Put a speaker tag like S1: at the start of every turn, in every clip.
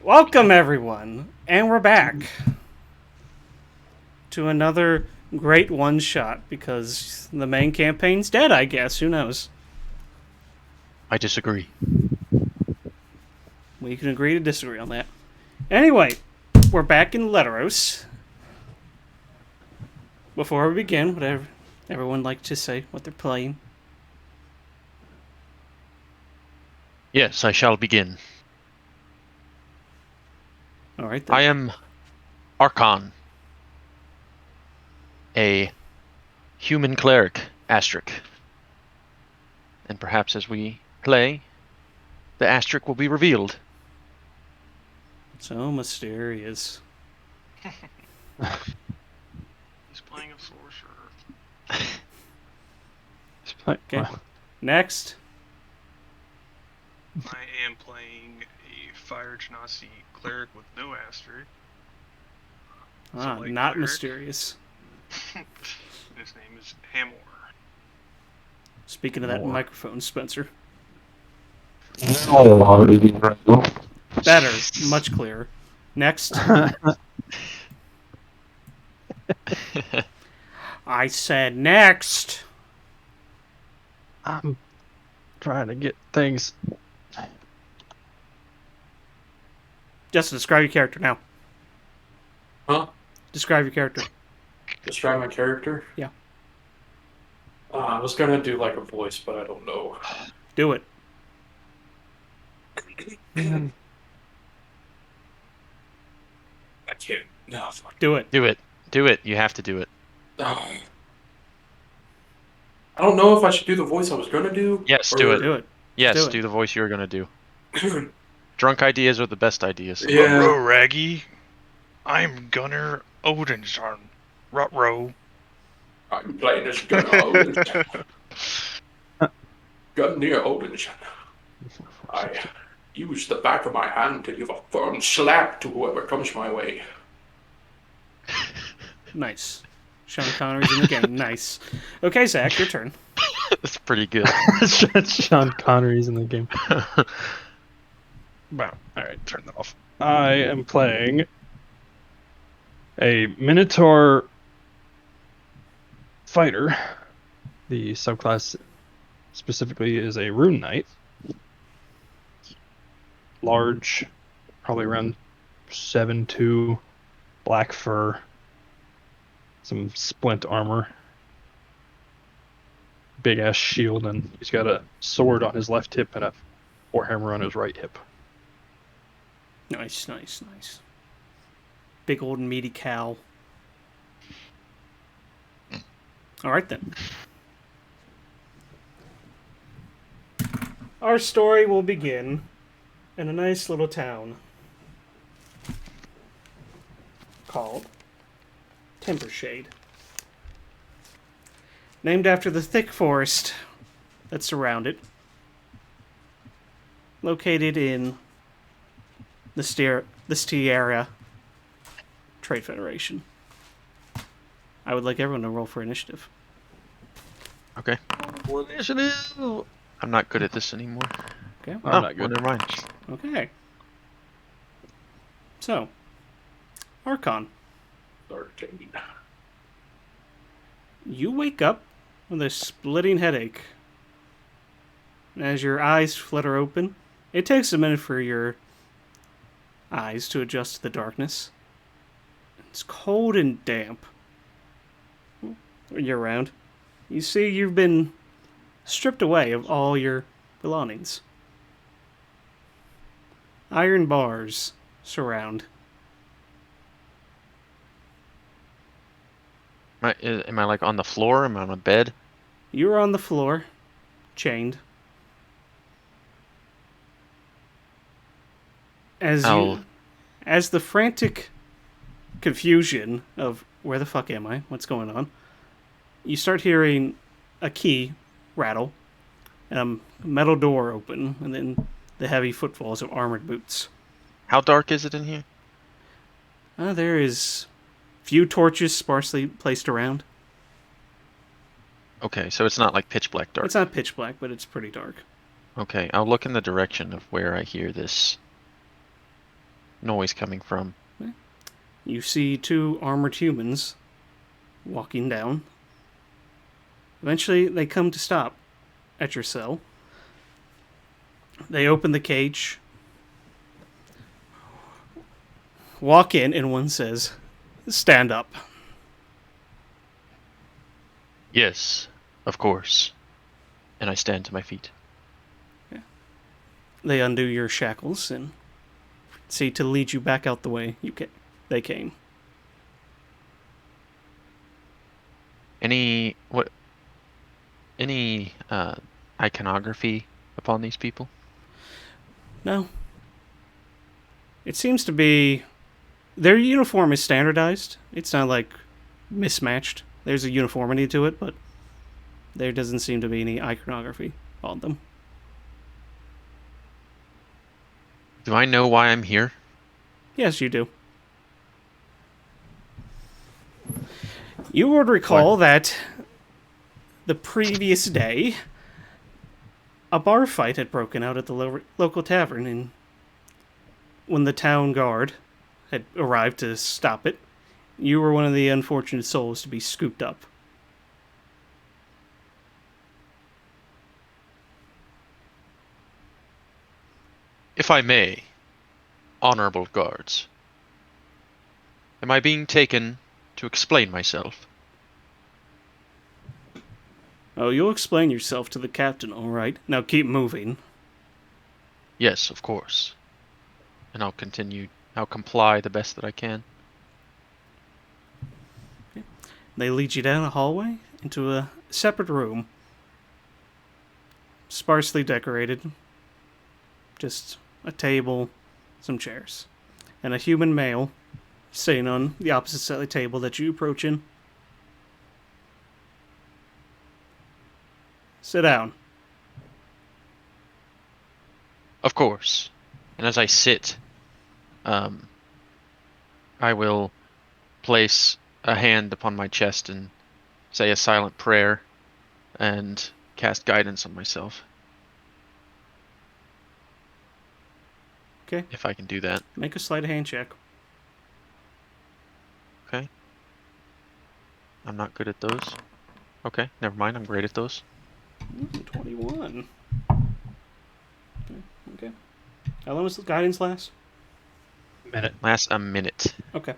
S1: Welcome, everyone, and we're back to another great one shot because the main campaign's dead, I guess. Who knows?
S2: I disagree.
S1: We can agree to disagree on that. Anyway, we're back in Lediaros. Before we begin, would everyone like to say what they're playing?
S2: Yes, I shall begin.
S1: All right,
S2: I
S1: then.
S2: am Archon, a human cleric, asterisk. And perhaps as we play, the asterisk will be revealed.
S1: So mysterious.
S3: He's playing a sorcerer.
S1: Okay. Next.
S3: I am playing a fire genasi cleric with no asterisk.
S1: Not
S3: cleric.
S1: mysterious.
S3: His name is Hamor.
S1: Speaking of that microphone, Spencer. Better. Much clearer. Next. I said next.
S4: I'm trying to get things.
S1: Justin, describe your character now.
S5: Huh?
S1: Describe your character.
S5: Describe my character?
S1: Yeah.
S5: I was gonna do like a voice, but I don't know.
S1: Do it.
S5: I can't. No, fuck.
S1: Do it.
S2: Do it. Do it. You have to do it.
S5: I don't know if I should do the voice I was gonna do.
S2: Yes, do it.
S1: Do it.
S2: Yes,
S1: do it.
S2: do the voice you were going to do. Drunk ideas are the best ideas.
S5: Yeah.
S3: Ruh-roh, Raggy. I'm Gunner Odinson. Ruh-roh.
S5: I'm playing as Gunner Odinson. Gunner Odinson. I use the back of my hand to give a firm slap to whoever comes my way.
S1: Nice. Sean Connery's in the game. Nice. Okay, Zach, your turn.
S2: That's pretty good.
S4: Sean Connery's in the game. Wow. Alright, turn that off. I am playing a Minotaur fighter. The subclass specifically is a Rune Knight. Large, probably around 7'2", black fur, some splint armor, big ass shield, and he's got a sword on his left hip and a warhammer on his right hip.
S1: Nice. Big old meaty cow. All right, then. Our story will begin in a nice little town called Timbershade. Named after the thick forest that surround it. Located in the Stiera Trade Federation. I would like everyone to roll for initiative.
S2: Okay.
S4: Initiative!
S2: I'm not good at this anymore.
S1: Okay.
S4: I'm not good.
S2: Well, never mind.
S1: Okay. So, Archon,
S5: 13.
S1: you wake up with a splitting headache. As your eyes flutter open, it takes a minute for your eyes to adjust to the darkness. It's cold and damp year round. You see, you've been stripped away of all your belongings. Iron bars surround.
S2: Am I like on the floor? Am I on a bed?
S1: You're on the floor, chained. As the frantic confusion of where the fuck am I? What's going on? You start hearing a key rattle, and a metal door open, and then the heavy footfalls of armored boots.
S2: How dark is it in here?
S1: There is few torches sparsely placed around.
S2: Okay, so it's not like pitch black dark.
S1: It's not pitch black, but it's pretty dark.
S2: Okay, I'll look in the direction of where I hear this noise coming from?
S1: You see two armored humans walking down. Eventually, they come to stop at your cell. They open the cage, walk in, and one says, "Stand up."
S2: Yes, of course. And I stand to my feet.
S1: They undo your shackles and see to lead you back out the way they came.
S2: Any iconography upon these people?
S1: No. It seems to be... Their uniform is standardized. It's not, like, mismatched. There's a uniformity to it, but there doesn't seem to be any iconography on them.
S2: Do I know why I'm here?
S1: Yes, you do. You would recall that the previous day, a bar fight had broken out at the local tavern, and when the town guard had arrived to stop it, you were one of the unfortunate souls to be scooped up.
S2: If I may, honorable guards, am I being taken to explain myself?
S1: Oh, you'll explain yourself to the captain, all right. Now keep moving.
S2: Yes, of course. And I'll comply the best that I can.
S1: They lead you down a hallway into a separate room. Sparsely decorated. Just a table, some chairs. And a human male sitting on the opposite side of the table that you approach in. Sit down.
S2: Of course. And as I sit, I will place a hand upon my chest and say a silent prayer and cast guidance on myself.
S1: Okay.
S2: If I can do that.
S1: Make a sleight of hand check.
S2: Okay. I'm not good at those. Okay, never mind. I'm great at those.
S1: 21. Okay. How long does the guidance last?
S4: Minute.
S2: Lasts a minute.
S1: Okay.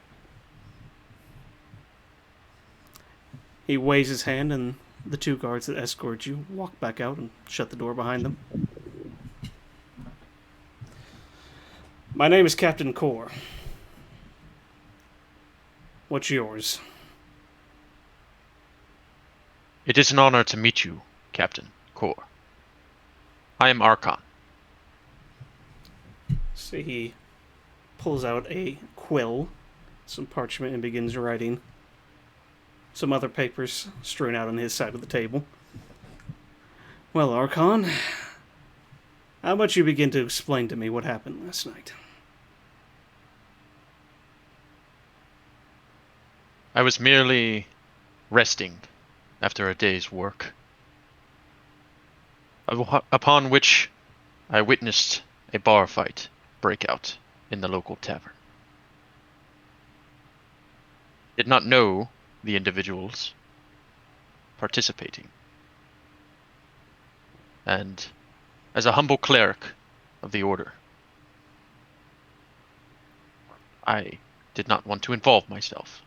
S1: He waves his hand, and the two guards that escort you walk back out and shut the door behind them. My name is Captain Core. What's yours?
S2: It is an honor to meet you, Captain Core. I am Archon.
S1: So he pulls out a quill, some parchment, and begins writing. Some other papers strewn out on his side of the table. Well, Archon, how about you begin to explain to me what happened last night?
S2: I was merely resting after a day's work, upon which I witnessed a bar fight break out in the local tavern. Did not know the individuals participating, and as a humble cleric of the order, I did not want to involve myself,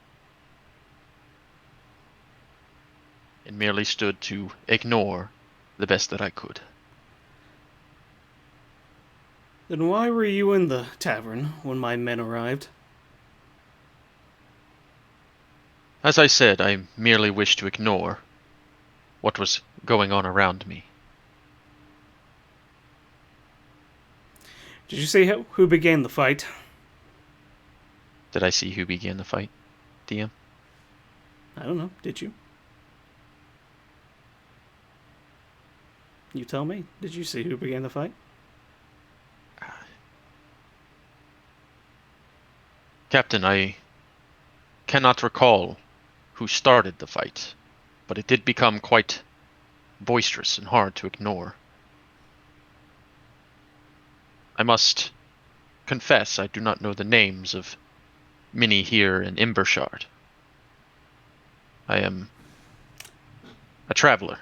S2: and merely stood to ignore the best that I could.
S1: Then why were you in the tavern when my men arrived?
S2: As I said, I merely wished to ignore what was going on around me.
S1: Did you see who began the fight?
S2: Did I see who began the fight, DM?
S1: I don't know. Did you? You tell me. Did you see who began the fight?
S2: Captain, I cannot recall who started the fight, but it did become quite boisterous and hard to ignore. I must confess I do not know the names of many here in Embershard. I am a traveler.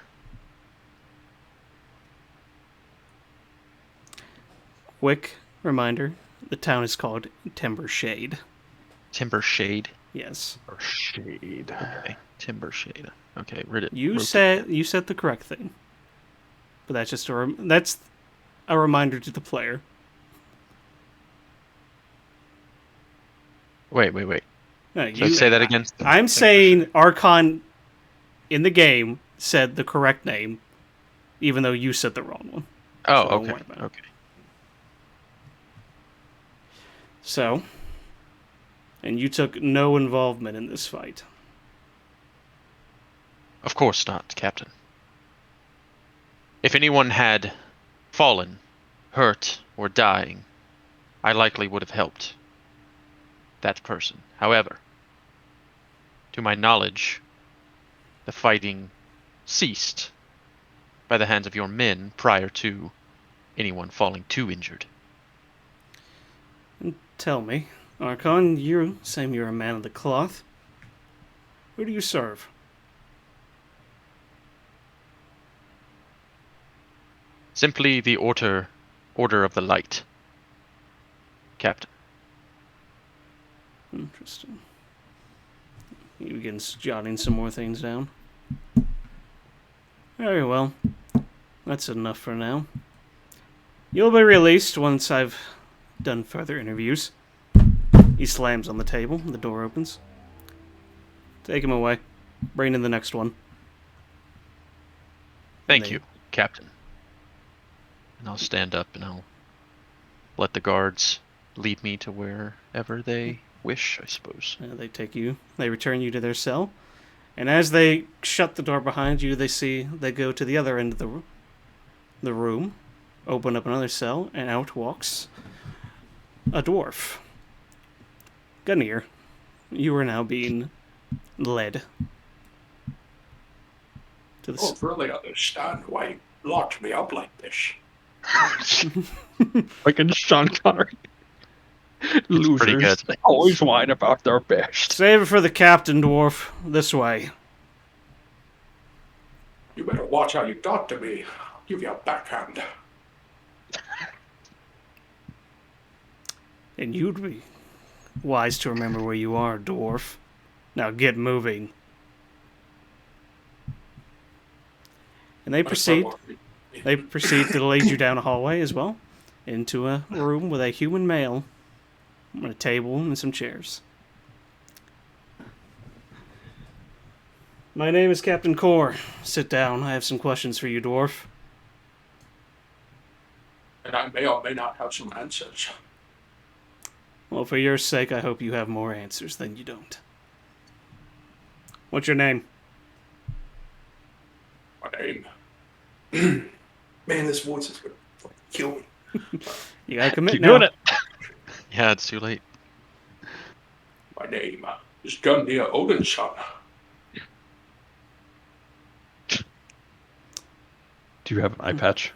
S1: Quick reminder, the town is called Timber Shade.
S2: Timber Shade.
S1: Yes.
S4: Or shade.
S2: Okay. Timber Shade. Okay, read it.
S1: You
S2: wrote it
S1: said
S2: down.
S1: you said the correct thing. But that's just that's a reminder to the player.
S2: Wait.
S1: No,
S2: Should I say that again?
S1: I'm saying Archon in the game said the correct name, even though you said the wrong one.
S2: Oh,
S1: So don't
S2: okay.
S1: worry about it.
S2: Okay.
S1: So, and you took no involvement in this fight.
S2: Of course not, Captain. If anyone had fallen, hurt, or dying, I likely would have helped that person. However, to my knowledge, the fighting ceased by the hands of your men prior to anyone falling too injured.
S1: And tell me, Archon, you say you're a man of the cloth. Who do you serve?
S2: Simply the Order of the Light, Captain.
S1: Interesting. He begins jotting some more things down. Very well. That's enough for now. You'll be released once I've done further interviews. He slams on the table. The door opens. Take him away. Bring in the next one.
S2: Thank you, Captain. And I'll stand up and I'll let the guards lead me to wherever they wish, I suppose.
S1: They return you to their cell. And as they shut the door behind you, they go to the other end of the room, open up another cell, and out walks a dwarf. Gunir, you are now being led to the
S5: I don't really understand why you locked me up like this.
S4: Like in Sean Connery. Losers.
S2: pretty good.
S4: They always whine about their best.
S1: Save it for the captain, dwarf. This way.
S5: You better watch how you talk to me. I'll give you a backhand.
S1: And you'd be wise to remember where you are, dwarf. Now get moving. And they proceed to lead you down a hallway as well, into a room with a human male, on a table and some chairs. My name is Captain Core. Sit down. I have some questions for you, dwarf.
S5: And I may or may not have some answers.
S1: Well, for your sake, I hope you have more answers than you don't. What's your name?
S5: My name. Man, this voice is gonna fucking kill me.
S1: You gotta commit
S4: Keep
S1: now.
S4: doing it.
S2: Yeah, it's too late.
S5: My name is Gundir Odinson.
S4: Do you have an eye patch?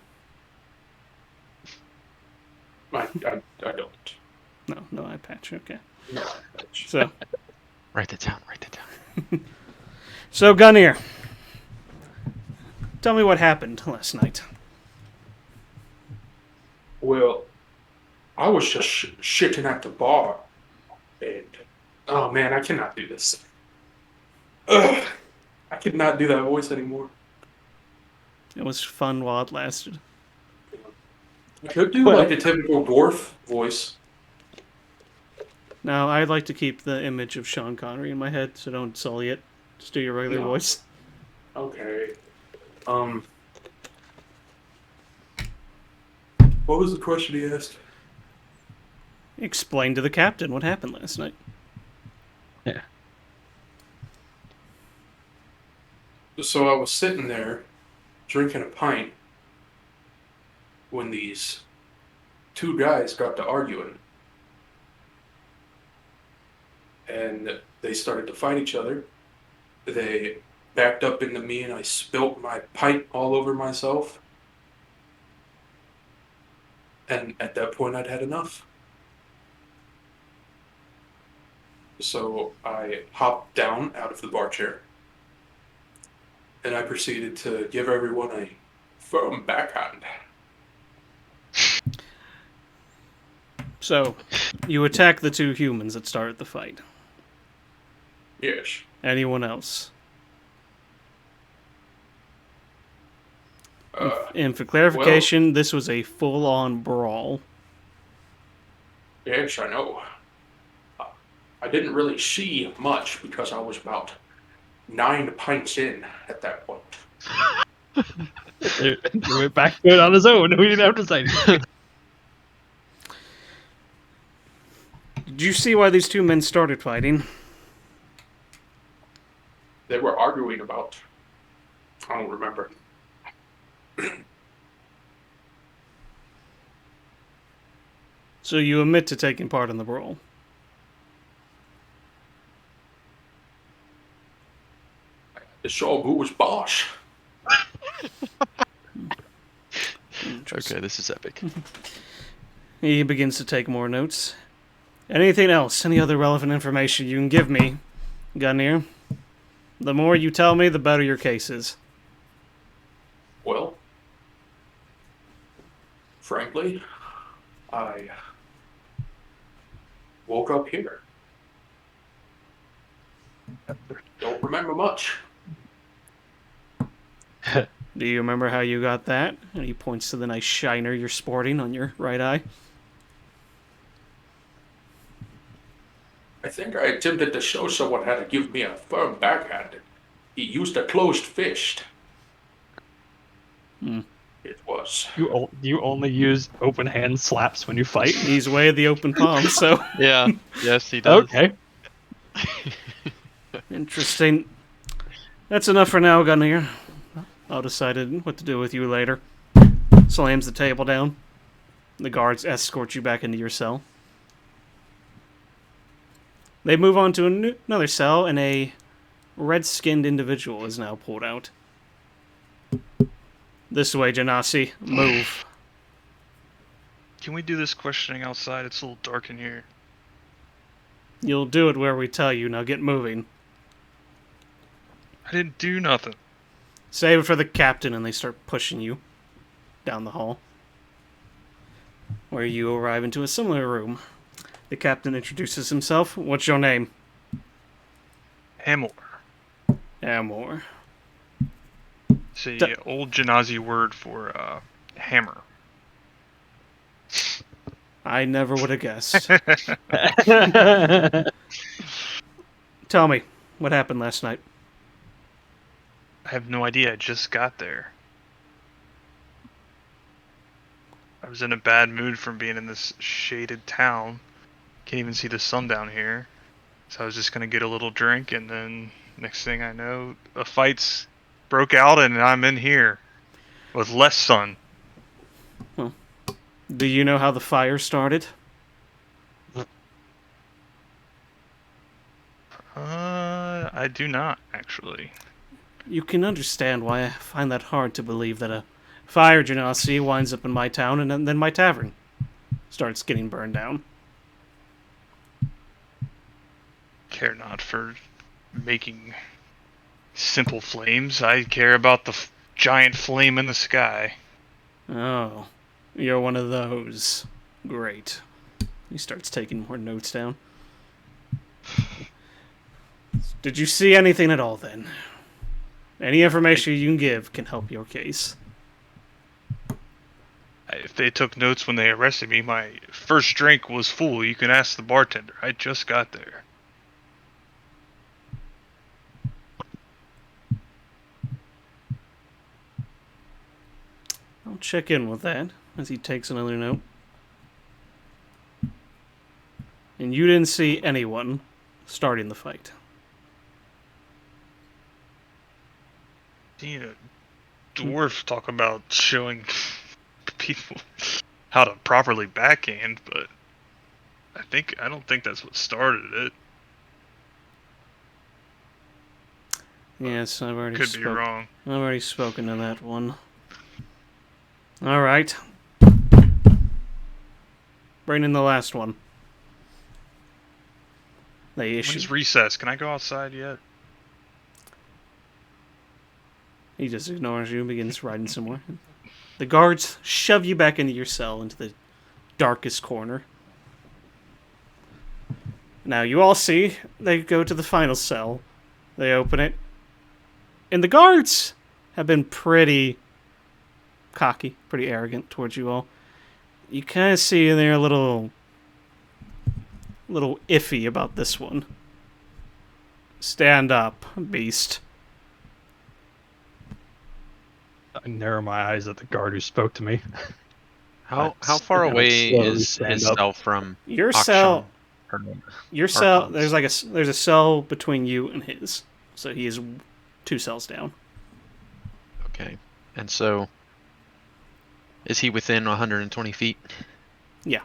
S5: I don't.
S1: No eye patch. Okay.
S5: No eye patch.
S1: So,
S2: Write it down.
S1: Gunir, tell me what happened last night.
S5: Well, I was just shitting at the bar, and oh man, I cannot do this. Ugh, I cannot do that voice anymore.
S1: It was fun while it lasted.
S5: I could do like a typical dwarf voice.
S1: Now, I'd like to keep the image of Sean Connery in my head, so don't sully it. Just do your regular
S5: No.
S1: voice.
S5: Okay. What was the question he asked?
S1: Explain to the captain what happened last night.
S4: Yeah.
S5: So I was sitting there drinking a pint when these two guys got to arguing. And they started to fight each other. They backed up into me and I spilt my pint all over myself. And at that point I'd had enough. So I hopped down out of the bar chair and I proceeded to give everyone a firm backhand.
S1: So, you attack the two humans that started the fight.
S5: Yes.
S1: Anyone else?
S5: Uh,
S1: And for
S5: well,
S1: clarification, this was a full-on brawl.
S5: yes, I know. Uh, I didn't really see much because I was about 9 pints in at that point.
S4: He went back to it on his own. We didn't have to say anything.
S1: Did you see why these two men started fighting?
S5: They were arguing about. I don't remember.
S1: So you admit to taking part in the brawl.
S5: The show who was boss.
S2: Okay, this is epic.
S1: He begins to take more notes. Anything else? Any other relevant information you can give me, Gunir? The more you tell me, the better your case is.
S5: Well, frankly, I woke up here. Don't remember much.
S1: Do you remember how you got that? And he points to the nice shiner you're sporting on your right eye.
S5: I think I attempted to show someone how to give me a firm backhand. He used a closed fist. It was.
S4: You only use open hand slaps when you fight.
S1: He's way of the open palm, so
S2: Yeah. Yes, he does.
S4: Okay.
S1: interesting. That's enough for now, Gunir. I'll decide what to do with you later. Slams the table down. The guards escort you back into your cell. They move on to another cell, and a red-skinned individual is now pulled out. This way, Genasi. Move.
S3: Can we do this questioning outside? It's a little dark in here.
S1: You'll do it where we tell you. Now get moving.
S3: I didn't do nothing.
S1: Save it for the captain, and they start pushing you down the hall, where you arrive into a similar room. The captain introduces himself. What's your name?
S3: Hamor.
S1: Amor.
S3: It's a old Genazi word for hammer.
S1: I never would have guessed. Tell me, what happened last night?
S3: I have no idea. I just got there. I was in a bad mood from being in this shaded town. Can't even see the sun down here. So I was just gonna get a little drink, and then next thing I know, a fight's broke out, and I'm in here with less sun.
S1: Do you know how the fire started?
S3: I do not actually.
S1: You can understand why I find that hard to believe that a fire genasi winds up in my town and then my tavern starts getting burned down.
S3: Care not for making simple flames. I care about the giant flame in the sky.
S1: Oh, you're one of those. Great. He starts taking more notes down. Did you see anything at all then? Any information you can give can help your case.
S3: If they took notes when they arrested me, my first drink was full. You can ask the bartender. I just got there.
S1: I'll check in with that as he takes another note. And you didn't see anyone starting the fight.
S3: Seen a dwarf talk about showing people how to properly backhand, but I don't think that's what started it.
S1: Yes, I've already
S3: Could be wrong.
S1: I've already spoken to that one. All right. Bring in the last one. they issue.
S3: When's recess? Can I go outside yet?
S1: He just ignores you and begins riding somewhere. The guards shove you back into your cell, into the darkest corner. Now, you all see, they go to the final cell. They open it. And the guards have been pretty cocky, pretty arrogant towards you all. You kind of see they're a little iffy about this one. Stand up, beast.
S4: I narrow my eyes at the guard who spoke to me.
S2: How
S4: I
S2: far
S4: slowly
S2: away is
S4: stand
S2: his
S4: up.
S2: cell from
S1: Your
S2: Akshan
S1: cell,
S2: or
S1: your cell.
S2: Archon's?
S1: There's a cell between you and his, so he is 2 cells down.
S2: Okay. And so, is he within 120 feet?
S1: Yeah,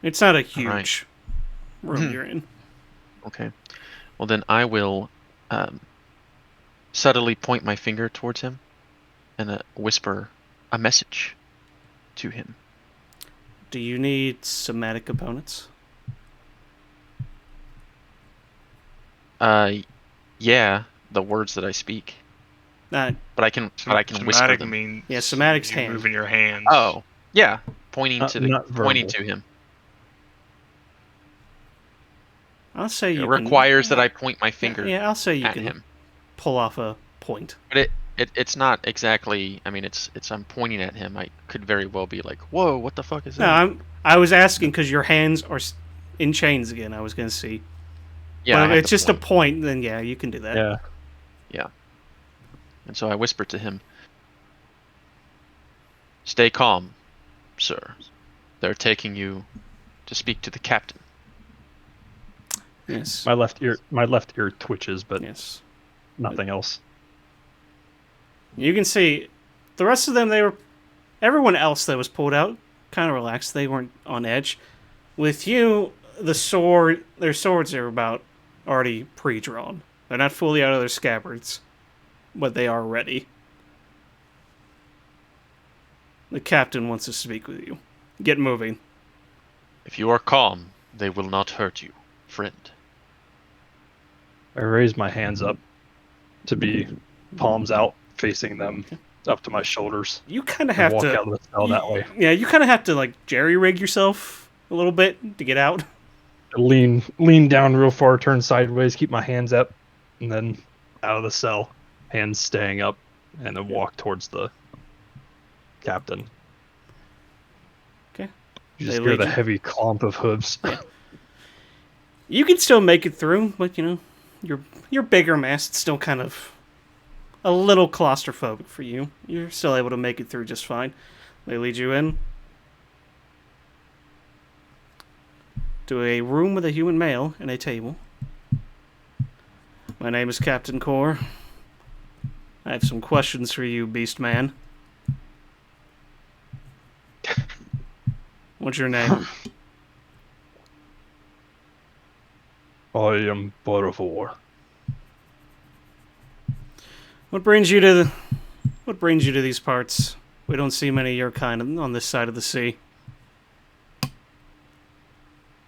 S1: it's not a
S2: Alright.
S1: huge room you're in.
S2: Okay. Well, then I will subtly point my finger towards him and whisper a message to him.
S1: Do you need somatic components?
S2: Yeah, the words that I speak,
S1: Uh,
S2: but I can whisper
S3: Somatic
S2: them.
S3: means
S1: Yeah, somatic's
S3: you
S1: hand.
S3: moving your hands.
S2: Oh, yeah, pointing
S4: Not
S2: pointing
S4: verbal.
S2: to him.
S1: I'll say
S2: It
S1: you
S2: requires
S1: can,
S2: that I point my finger
S1: Yeah, I'll say you
S2: at
S1: can
S2: him.
S1: pull off a point.
S2: But it's not exactly. I mean, it's I'm pointing at him. I could very well be like, "Whoa, what the fuck is
S1: No,
S2: that?"
S1: I was asking because your hands are in chains again. I was gonna see.
S2: Yeah,
S1: But
S2: I
S1: if
S2: have
S1: it's
S2: to
S1: just
S2: point.
S1: a point, then yeah, you can do that.
S4: Yeah.
S2: And so I whisper to him, "Stay calm, sir. They're taking you to speak to the captain."
S1: Yes.
S4: My left ear twitches, but
S1: Yes.
S4: nothing else.
S1: You can see the rest of them. Everyone else that was pulled out kind of relaxed. They weren't on edge. With you, their swords are about already pre-drawn. They're not fully out of their scabbards, but they are ready. The captain wants to speak with you. Get moving.
S2: If you are calm, they will not hurt you, friend.
S4: I raise my hands up to be palms out, facing them up to my shoulders,
S1: You kind of
S4: and
S1: have
S4: walk
S1: to.
S4: out of the cell that way.
S1: Yeah, you kind of have to like jerry rig yourself a little bit to get out.
S4: Lean down real far, turn sideways, keep my hands up, and then out of the cell, hands staying up, and then walk towards the captain.
S1: Okay.
S4: You
S1: They
S4: just hear
S1: lead
S4: the
S1: you-
S4: heavy clomp of hooves.
S1: You can still make it through, but your bigger mass. It's still kind of a little claustrophobic for you. You're still able to make it through just fine. They lead you in to a room with a human male and a table. My name is Captain Core. I have some questions for you, Beast Man. What's your name?
S4: I am but of war.
S1: What brings you to these parts? We don't see many of your kind on this side of the sea.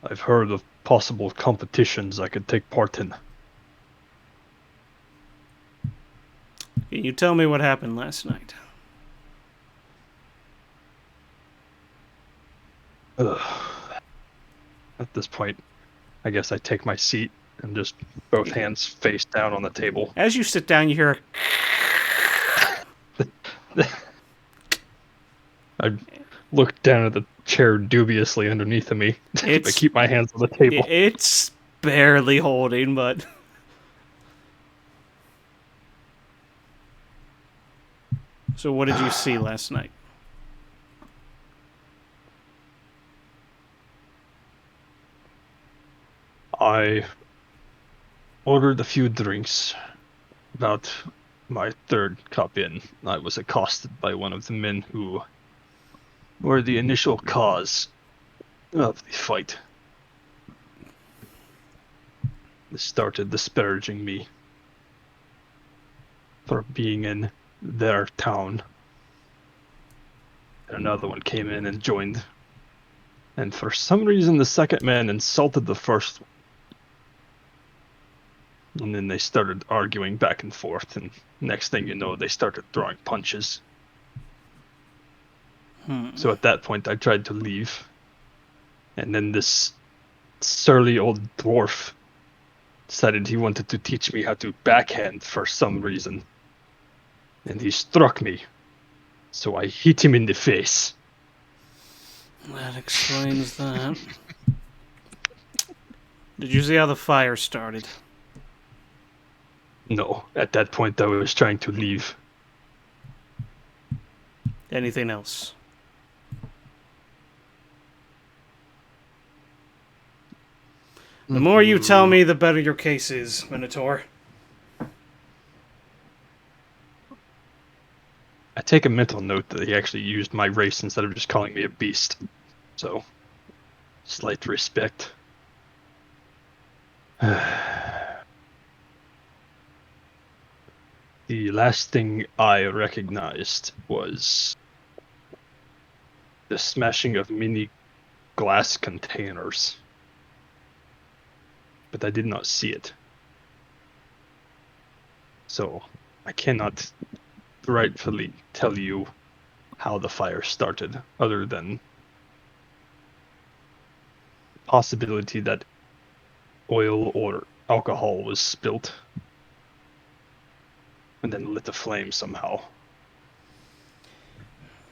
S4: I've heard of possible competitions I could take part in.
S1: Can you tell me what happened last night?
S4: Ugh. At this point, I guess I take my seat and just both hands face down on the table.
S1: As you sit down, you hear
S4: I look down at the chair dubiously underneath of me, but
S1: It's-
S4: keep my hands on the table.
S1: it's barely holding, but so what did you see last night?
S4: I ordered a few drinks. About my third cup in, I was accosted by one of the men who were the initial cause of the fight. They started disparaging me for being in their town. And another one came in and joined. And for some reason, the second man insulted the first one. And then they started arguing back and forth, and next thing you know, they started throwing punches. So at that point, I tried to leave. And then this surly old dwarf decided he wanted to teach me how to backhand for some reason. And he struck me. So I hit him in the face.
S1: That explains that. Did you see how the fire started?
S4: No, at that point I was trying to leave.
S1: Anything else? The more you tell me, the better your case is, Minotaur.
S4: I take a mental note that he actually used my race instead of just calling me a beast. So, slight respect. The last thing I recognized was the smashing of mini glass containers. But I did not see it. So, I cannot rightfully tell you how the fire started, other than the possibility that oil or alcohol was spilt and then lit a flame somehow.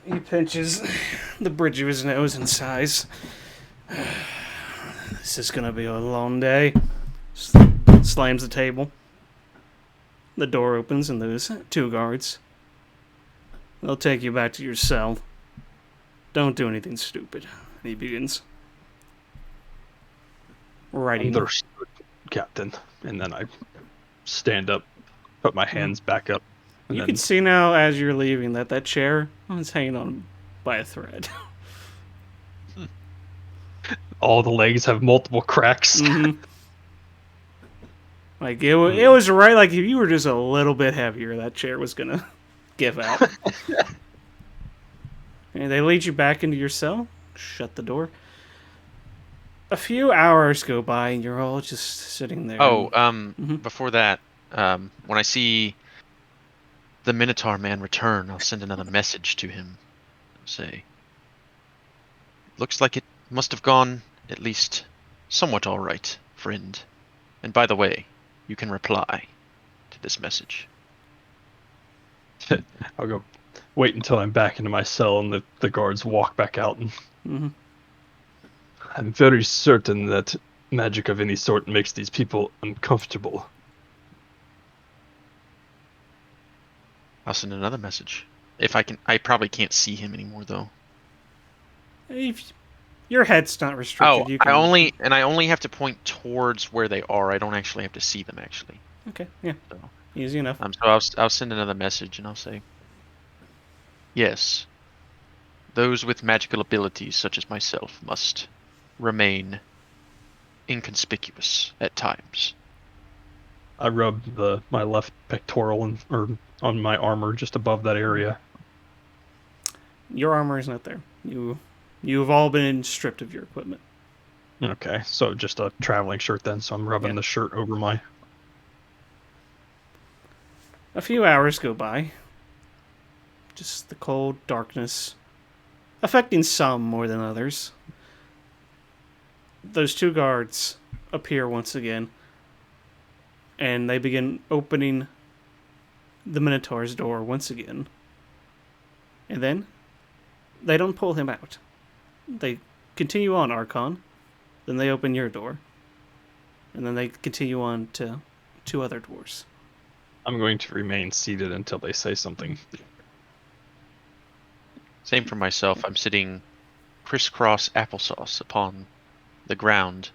S1: He pinches the bridge of his nose and sighs. This is gonna be a long day. Slams the table. The door opens and there's 2 guards. They'll take you back to your cell. Don't do anything stupid. And he begins writing.
S4: Understood, Captain. And then I stand up, put my hands back up. And
S1: You
S4: then
S1: can see now as you're leaving that chair is hanging on by a thread.
S4: all the legs have multiple cracks.
S1: Mm-hmm. Like it was right. Like if you were just a little bit heavier, that chair was gonna give out. And they lead you back into your cell. Shut the door. A few hours go by, and you're all just sitting there.
S2: Before that, when I see the Minotaur man return, I'll send another message to him. I'll say, looks like it must have gone at least somewhat all right, friend. And by the way, you can reply to this message.
S4: I'll go wait until I'm back into my cell and the guards walk back out. And I'm very certain that magic of any sort makes these people uncomfortable.
S2: I'll send another message. If I can, I probably can't see him anymore though.
S1: If your head's not restricted.
S2: Oh,
S1: You can...
S2: I only have to point towards where they are. I don't actually have to see them actually.
S1: Okay, yeah,
S2: So,
S1: easy enough.
S2: so I'll send another message and I'll say, yes, those with magical abilities such as myself must remain inconspicuous at times.
S4: I rub my left pectoral or on my armor just above that area.
S1: Your armor is not there. You've all been stripped of your equipment.
S4: Okay, so just a traveling shirt then. So I'm rubbing the shirt over my.
S1: A few hours go by. Just the cold darkness, affecting some more than others. Those 2 guards appear once again, and they begin opening the Minotaur's door once again. And then they don't pull him out. They continue on, Archon. Then they open your door. And then they continue on to 2 other doors.
S4: I'm going to remain seated until they say something.
S2: Same for myself. I'm sitting crisscross applesauce upon the ground.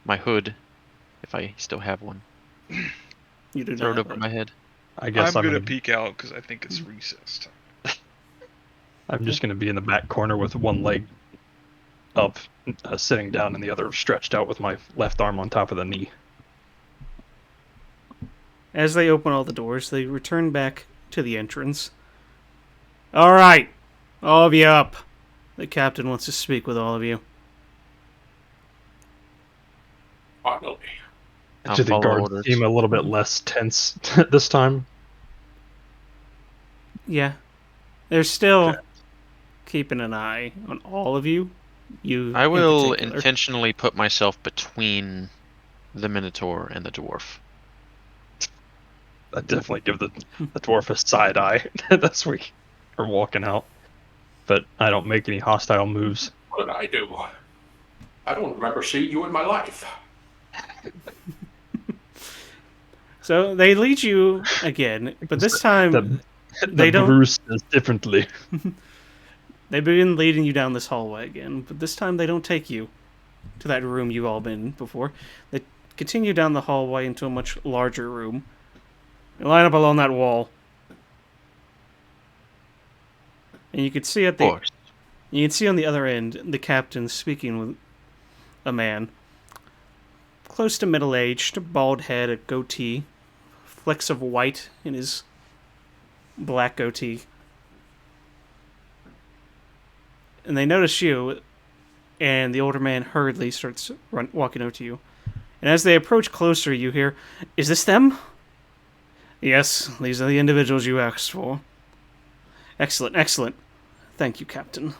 S2: My hood, if I still have one,
S1: You do
S2: throw
S1: not
S2: it
S1: have
S2: over
S1: one.
S2: my head.
S4: I guess
S3: I'm
S4: I'm
S3: gonna
S4: gonna
S3: peek out because I think it's recess time.
S4: I'm just going to be in the back corner with one leg up, sitting down, and the other stretched out with my left arm on top of the knee.
S1: As they open all the doors, they return back to the entrance. All right, all of you up. The captain wants to speak with all of you.
S5: Finally.
S2: I'll
S4: Do the
S2: follow
S4: guards
S2: orders.
S4: seem a little bit less tense this time?
S1: Yeah. They're still
S4: Okay.
S1: keeping an eye on all of you. You
S2: I
S1: in
S2: will
S1: particular.
S2: intentionally put myself between the Minotaur and the dwarf.
S4: I definitely give the dwarf a side eye. That's we are walking out. But I don't make any hostile moves.
S5: What did I do? I don't remember seeing you in my life.
S1: So they lead you again, but this time
S4: The
S1: they don't.
S4: Bruce says differently.
S1: They begin leading you down this hallway again, but this time they don't take you to that room you've all been in before. They continue down the hallway into a much larger room. You line up along that wall, and you can see
S2: Of course.
S1: you can see on the other end the captain speaking with a man close to middle-aged, bald head, a goatee, flecks of white in his black goatee. And they notice you, and the older man hurriedly starts walking over to you. And as they approach closer, you hear, "Is this them?" "Yes, these are the individuals you asked for." "Excellent, excellent. Thank you, Captain."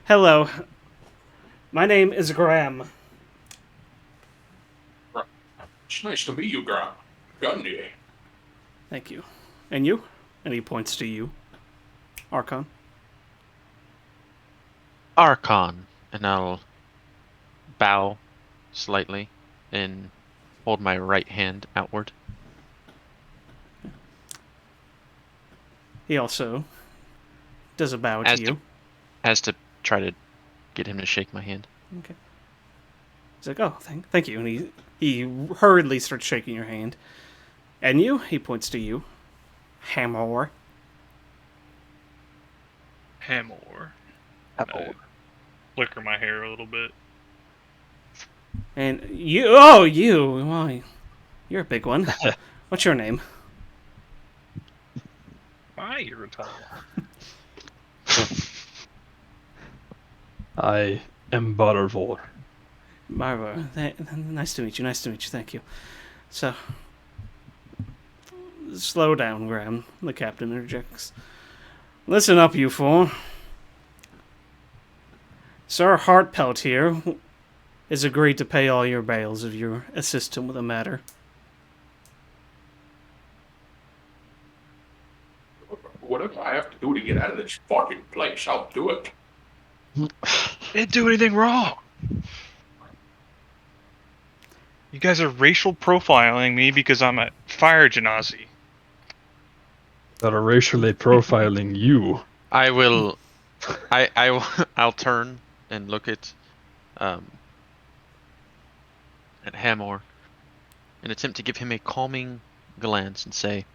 S1: "Hello. My name is Graham."
S5: It's nice to meet you, Gundy.
S1: "Thank you. And you?" And he points to you. "Archon."
S2: Archon. And I'll bow slightly and hold my right hand outward.
S1: He also does a bow to you.
S2: As to try to get him to shake my hand.
S1: Okay. He's like, "Oh, thank you." And he hurriedly starts shaking your hand. "And you?" He points to you. "Hamor."
S3: Hamor. Flicker my hair a little bit.
S1: "And you? Oh, you! Why, you're a big one. What's your name?"
S3: Why Irritable?
S4: I am Buttervor.
S1: "Marva, nice to meet you. Nice to meet you. Thank you." So, slow down, Graham. The captain interjects. "Listen up, you four. Sir Heartpelt here has agreed to pay all your bails if you assist him with a matter."
S5: Whatever I have to do to get out of this fucking place, I'll do it.
S3: Didn't do anything wrong. You guys are racial profiling me because I'm a fire genasi.
S4: That are racially profiling you.
S2: I will I'll turn and look at Hamor and attempt to give him a calming glance and say,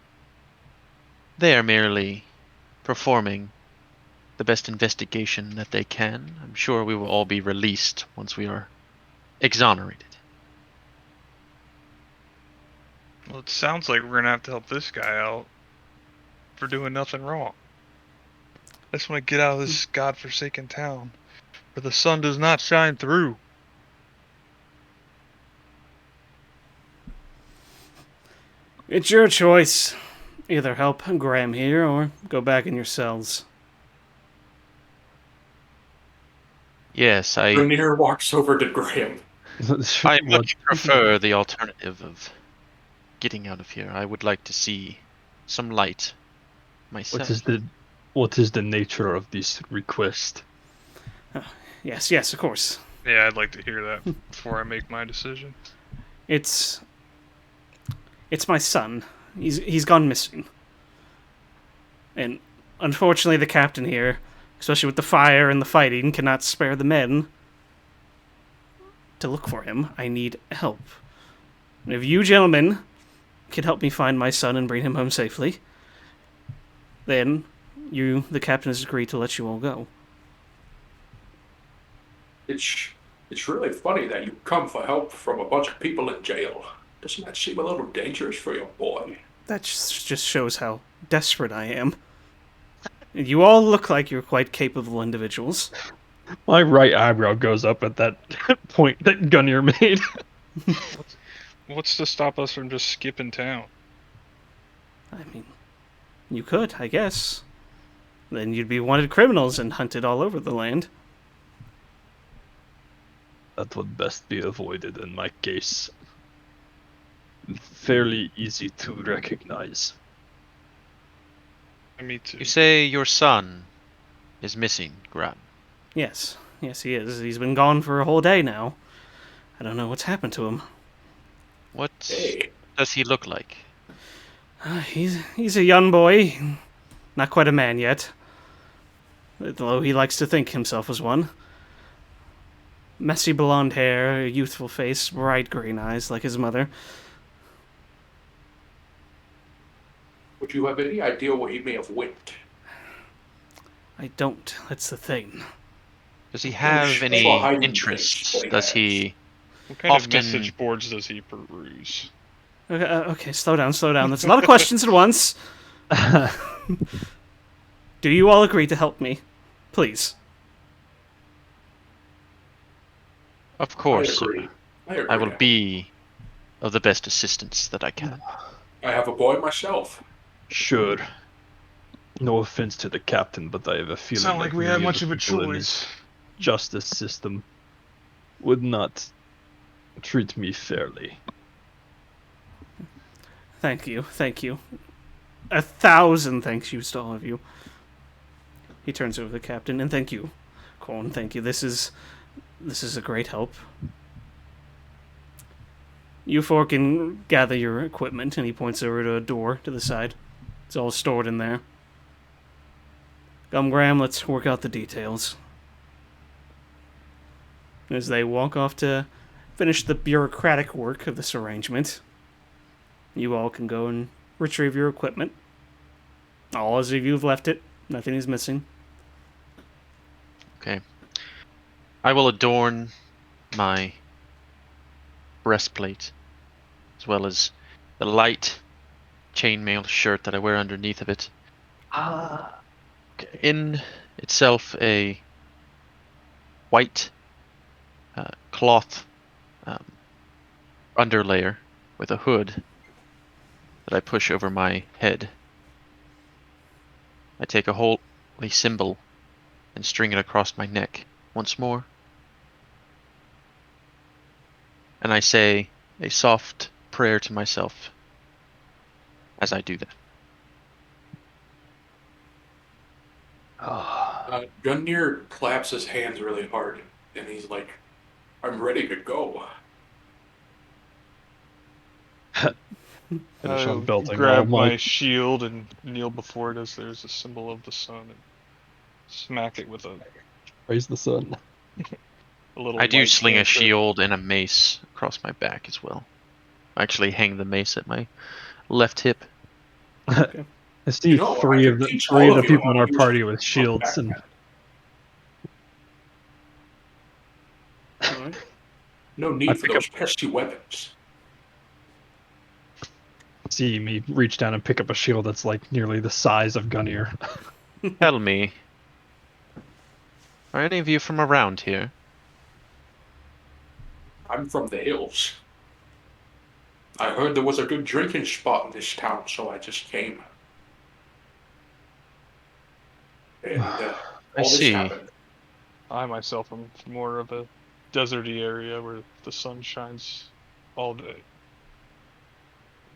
S2: "They are merely performing the best investigation that they can. I'm sure we will all be released once we are exonerated."
S3: Well, it sounds like we're gonna have to help this guy out for doing nothing wrong. I just want to get out of this godforsaken town where the sun does not shine through.
S1: "It's your choice. Either help Graham here or go back in your cells."
S2: Yes,
S5: Rainier walks over to Graham.
S2: I
S4: What,
S2: much prefer the alternative of getting out of here. I would like to see some light myself.
S4: what is the nature of this request?
S1: Yes, of course.
S3: Yeah, I'd like to hear that before I make my decision.
S1: It's my son. He's gone missing. And unfortunately the captain here, especially with the fire and the fighting, cannot spare the men to look for him. I need help. And if you gentlemen can help me find my son and bring him home safely, then the captain has agreed to let you all go.
S5: It's really funny that you come for help from a bunch of people in jail. Doesn't that seem a little dangerous for your boy?
S1: That just shows how desperate I am. You all look like you're quite capable individuals.
S4: My right eyebrow goes up at that point that Gunir made.
S3: What's to stop us from just skipping town?
S1: I mean, you could, I guess. Then you'd be wanted criminals and hunted all over the land.
S4: That would best be avoided in my case. Fairly easy to recognize.
S3: Me too.
S2: You say your son is missing, Graham.
S1: Yes, yes, he is. He's been gone for a whole day now. I don't know what's happened to him.
S2: What
S5: Hey,
S2: does he look like?
S1: He's a young boy, not quite a man yet. Though he likes to think himself as one. Messy blonde hair, a youthful face, bright green eyes like his mother.
S5: would you have any idea where he may have went?
S1: I don't. That's the thing.
S2: Does he
S5: No
S2: have
S5: shit. For
S2: any
S5: hiding place,
S2: interests?
S5: what he
S2: Does
S5: has.
S2: he
S3: What kind
S2: often-
S3: of message boards does he peruse?
S1: Okay, slow down. That's a lot of questions at once. Do you all agree to help me? Please.
S2: Of
S5: I
S2: course, sir.
S5: agree.
S2: I will be of the best assistance that I can.
S5: I have a boy myself.
S4: Sure. No offense to the captain, but I have a feeling
S3: It's not like we
S4: many
S3: have much
S4: the
S3: of a
S4: people in his
S3: choice.
S4: justice system would not treat me fairly.
S1: Thank you. 1,000 thank yous to all of you. He turns over to the captain, and thank you, Corn. Thank you. This is a great help. You four can gather your equipment, and he points over to a door to the side. It's all stored in there. Graham, let's work out the details. As they walk off to finish the bureaucratic work of this arrangement, you all can go and retrieve your equipment. All as if you've left it. Nothing is missing.
S2: Okay. I will adorn my breastplate, as well as the light chainmail shirt that I wear underneath of it.
S4: Okay.
S2: In itself, a white cloth underlayer with a hood that I push over my head. I take a holy symbol and string it across my neck once more. And I say a soft prayer to myself as I do that.
S5: Gundir claps his hands really hard, and he's like, I'm ready to go.
S4: Finish
S3: I
S4: unbelting all
S3: grab
S4: my
S3: my shield and kneel before it as there's a symbol of the sun and smack it with a
S4: praise the sun.
S3: little.
S2: I do
S3: light
S2: sling a
S3: cantrip.
S2: shield and a mace across my back as well. I actually hang the mace at my left hip.
S1: Okay.
S4: I see
S5: You know, I
S4: three
S5: can
S4: of the
S5: teach
S4: three
S5: all
S4: of the
S5: of you
S4: people in
S5: how
S4: our
S5: to use
S4: party
S5: it.
S4: with shields, and
S1: All right.
S5: No
S4: I
S5: need for
S4: pick
S5: those pesky weapons.
S4: see me reach down and pick up a shield that's like nearly the size of Gunir.
S2: Tell me, are any of you from around here?
S5: I'm from the hills. I heard there was a good drinking spot in this town, so I just came. And
S2: I
S5: all this
S2: see.
S5: happened.
S3: I myself am more of a deserty area where the sun shines all day.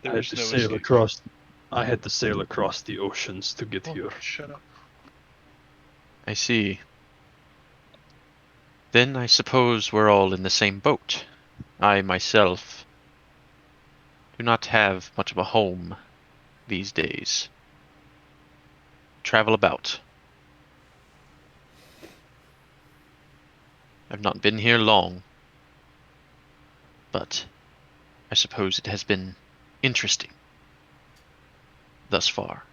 S4: I
S3: There
S4: had
S3: is
S4: to
S3: no
S4: sail
S3: escape.
S4: across. I had to sail across the oceans to get
S3: Oh,
S4: here.
S3: shut up.
S2: I see. Then I suppose we're all in the same boat. I myself do not have much of a home these days. Travel about. I've not been here long, but I suppose it has been interesting thus far.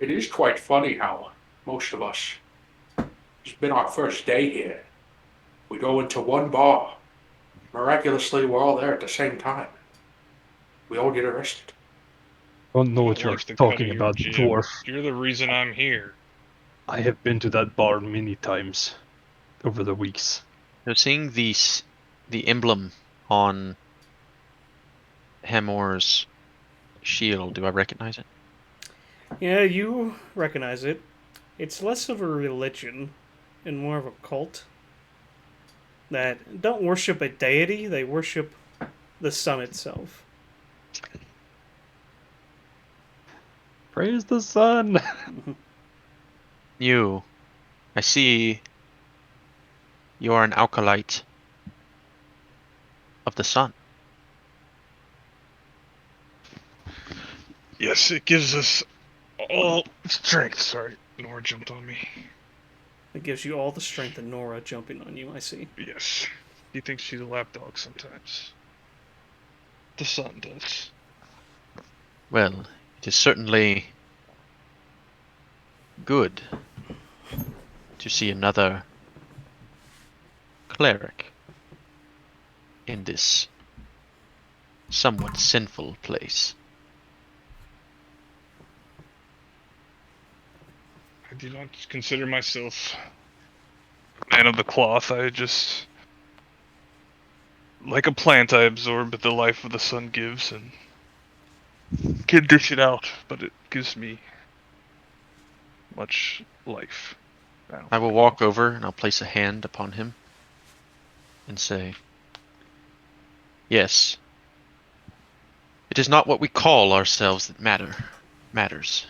S5: It is quite funny how most of us, it's been our first day here. We go into one bar. Miraculously, we're all there at the same time. We all get arrested.
S4: I don't know
S3: I
S4: what
S3: don't
S4: you're
S3: like the cut
S4: talking
S3: of your
S4: about,
S3: jib.
S4: dwarf.
S3: You're the reason I'm here.
S4: I have been to that bar many times over the weeks.
S2: So seeing the emblem on Hamor's shield, do I recognize it?
S1: Yeah, you recognize it. It's less of a religion and more of a cult that don't worship a deity, they worship the sun itself.
S4: Praise the sun!
S2: I see you are an acolyte of the sun.
S3: Yes, it gives us all strength. Sorry, Nora jumped on me.
S1: It gives you all the strength of Nora jumping on you, I see.
S3: Yes. He thinks she's a lapdog sometimes. The sun does.
S2: Well, it is certainly good to see another cleric in this somewhat sinful place.
S3: I do not consider myself a man of the cloth. I just, like a plant, I absorb the life of the sun gives and can dish it out, but it gives me much life.
S2: I will walk over and I'll place a hand upon him and say, yes, it is not what we call ourselves that matters.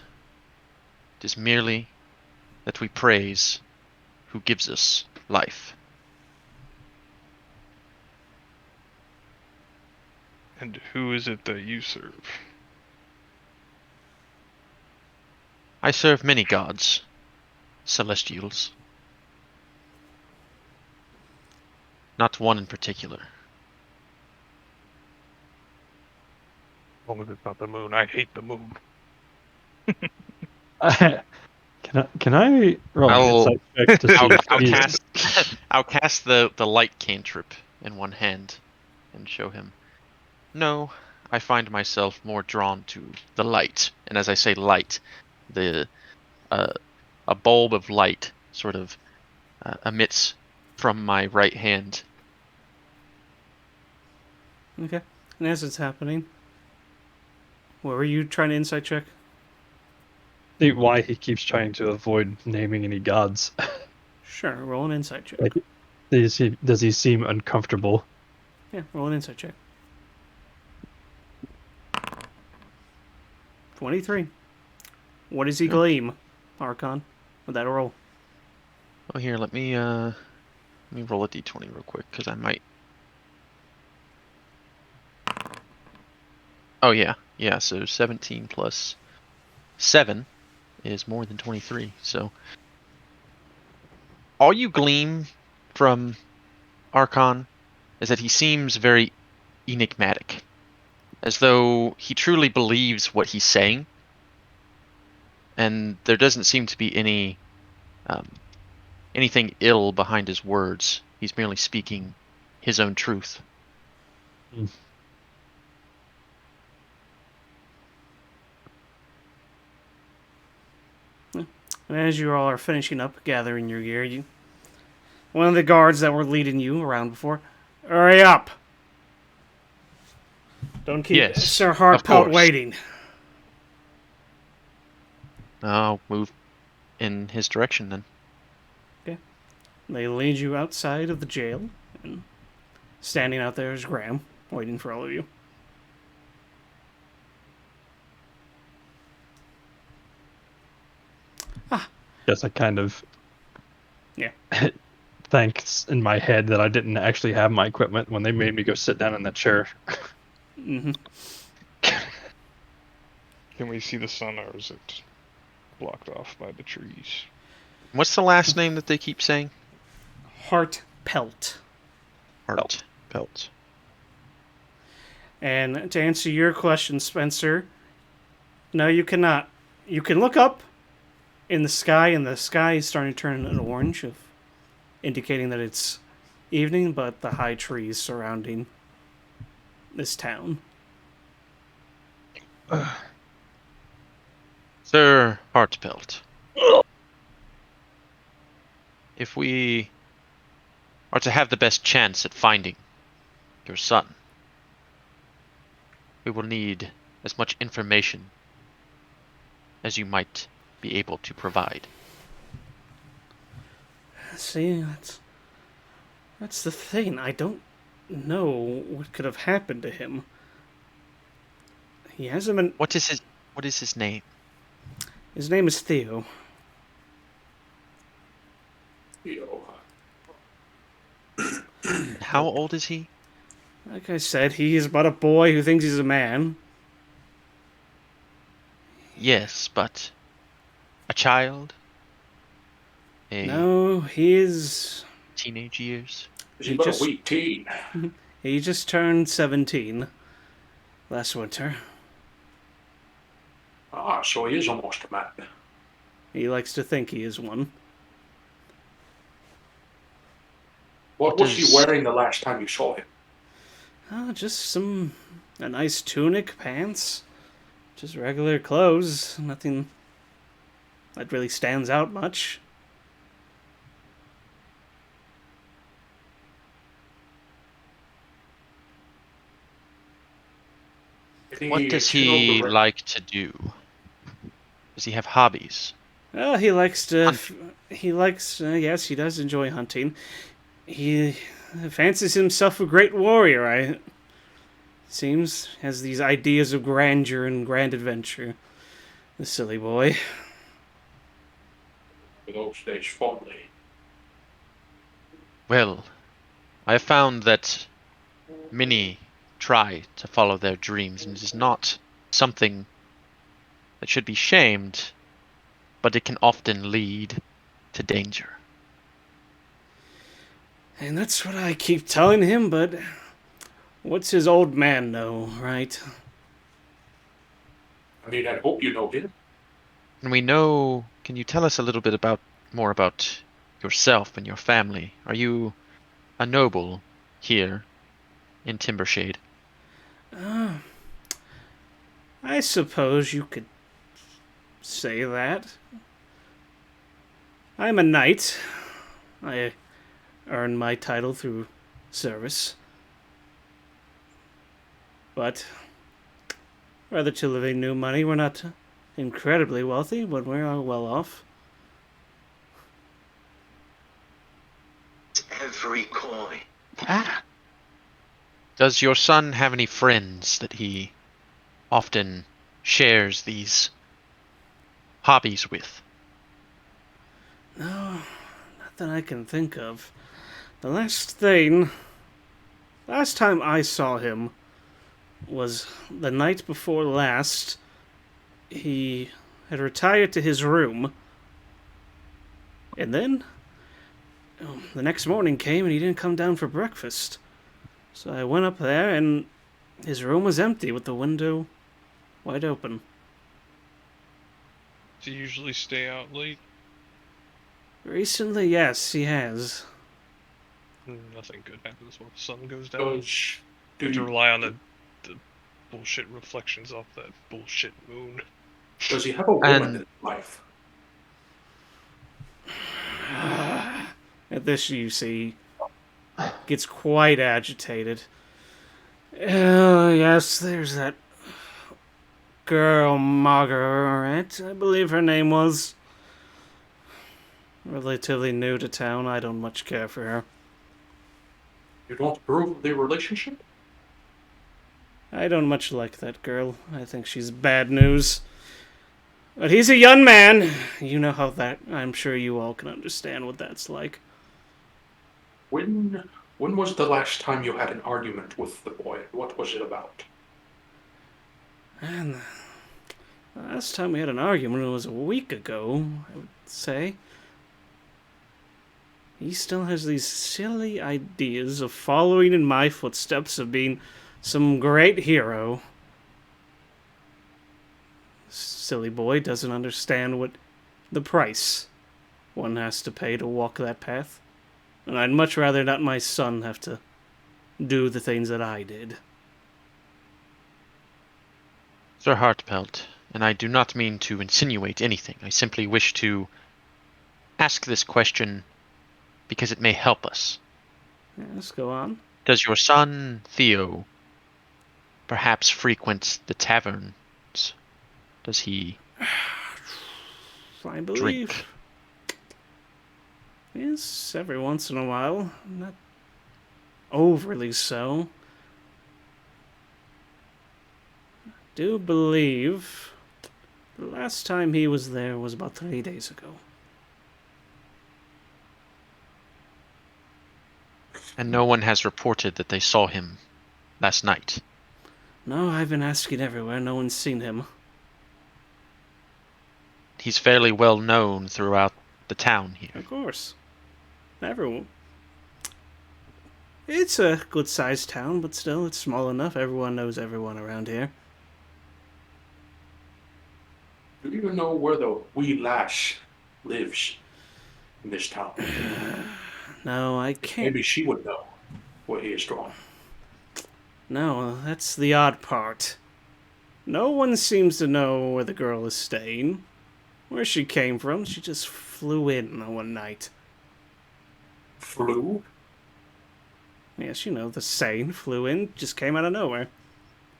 S2: It is merely that we praise who gives us life.
S3: And who is it that you serve?
S2: I serve many gods, celestials. Not one in particular.
S3: As long as it's not the moon. I hate the moon.
S4: Can I roll an insight check to see
S2: I'll
S4: if
S2: cast I'll cast the light cantrip in one hand and show him. No, I find myself more drawn to the light, and as I say light, the a bulb of light sort of emits from my right hand.
S1: Okay. And as it's happening, what were you trying to insight check?
S4: see why he keeps trying to avoid naming any gods.
S1: Sure, roll an insight check.
S4: Like, does he seem uncomfortable?
S1: Yeah, roll an insight check. 23. What does he gleam, Archon, with that roll?
S2: Oh, here, let me roll a d20 real quick, because I might. Oh yeah, so 17 plus 7 is more than 23, so all you gleam from Archon is that he seems very enigmatic, as though he truly believes what he's saying, and there doesn't seem to be anything ill behind his words. He's merely speaking his own truth.
S4: Mm.
S1: And as you all are finishing up gathering your gear, one of the guards that were leading you around before, hurry up! Don't keep
S2: Yes,
S1: Sir
S2: of
S1: Heartpelt
S2: course.
S1: waiting.
S2: I'll move in his direction then.
S1: Okay. They lead you outside of the jail, and standing out there is Graham, waiting for all of you.
S4: Yes, I kind of
S1: Yeah.
S4: thanks in my head that I didn't actually have my equipment when they made me go sit down in that chair.
S1: Mm-hmm.
S3: Can we see the sun, or is it blocked off by the trees?
S2: What's the last name that they keep saying?
S1: Heartpelt.
S2: Heartpelt.
S1: And to answer your question, Spencer, no, you cannot. You can look up in the sky, and the sky is starting to turn an orange, indicating that it's evening, but the high trees surrounding this town.
S2: Sir Heartpelt. if we are to have the best chance at finding your son, we will need as much information as you might be able to provide.
S1: See, that's the thing. I don't know what could have happened to him. He hasn't been.
S2: What is his name?
S1: His name is Theo.
S2: And how old is he?
S1: Like I said, he is but a boy who thinks he's a man.
S2: Yes, but a child?
S1: No, he is.
S2: Teenage years?
S5: Is he but a weak teen?
S1: He just turned 17 last winter.
S5: Ah, so he is almost a man.
S1: He likes to think he is one.
S5: What was he wearing the last time you saw him?
S1: Just a nice tunic, pants, just regular clothes. Nothing that really stands out much.
S2: What does he like to do? Does he have hobbies?
S1: He likes to. Yes, he does enjoy hunting. He fancies himself a great warrior. Seems has these ideas of grandeur and grand adventure. The silly boy.
S5: For those days fondly.
S2: Well, I have found that many try to follow their dreams, and it is not something that should be shamed, but it can often lead to danger.
S1: And that's what I keep telling him, but what's his old man know, right?
S5: I mean, I hope you know him.
S2: And we know, can you tell us a little bit more about yourself and your family? Are you a noble here in Timbershade?
S1: I suppose you could say that. I'm a knight. I earned my title through service. But relatively new money. We're not incredibly wealthy, but we are well off.
S6: Every coin.
S2: Does your son have any friends that he often shares these hobbies with?
S1: No, not that I can think of. The last time I saw him was the night before last. He had retired to his room, and then the next morning came and he didn't come down for breakfast. So I went up there and his room was empty with the window wide open.
S7: Do you usually stay out late?
S1: Recently, yes, he has.
S7: Nothing good happens when the sun goes down.
S5: Do
S7: You have to
S5: you,
S7: rely on the bullshit reflections off that bullshit moon.
S5: does he have a woman in his life?
S1: At this, you see, gets quite agitated. Yes, there's that girl, Margaret, I believe her name was. Relatively new to town, I don't much care for her.
S5: You don't approve of the relationship?
S1: I don't much like that girl. I think she's bad news. But he's a young man. You know how that... I'm sure you all can understand what that's like.
S5: When was the last time you had an argument with the boy? What was it about?
S1: And the last time we had an argument was a week ago, I would say. He still has these silly ideas of following in my footsteps, of being some great hero. Silly boy doesn't understand what the price one has to pay to walk that path. And I'd much rather not my son have to do the things that I did.
S2: Sir Hartpelt, and I do not mean to insinuate anything. I simply wish to ask this question because it may help us.
S1: Yes, go on.
S2: Does your son, Theo, perhaps frequent the taverns? Does he
S1: I believe.
S2: drink?
S1: Yes, every once in a while. Not overly so. Do believe the last time he was there was about 3 days ago.
S2: And no one has reported that they saw him last night.
S1: No, I've been asking everywhere. No one's seen him.
S2: He's fairly well known throughout the town here.
S1: Of course. Everyone. It's a good sized town, but still, it's small enough. Everyone knows everyone around here.
S5: Do you know where the wee lass lives in this town?
S1: No, I can't.
S5: Maybe she would know where he is going.
S1: No, that's the odd part. No one seems to know where the girl is staying. Where she came from. She just flew in one night.
S5: Flew?
S1: Yes, you know, the sane flew in, just came out of nowhere.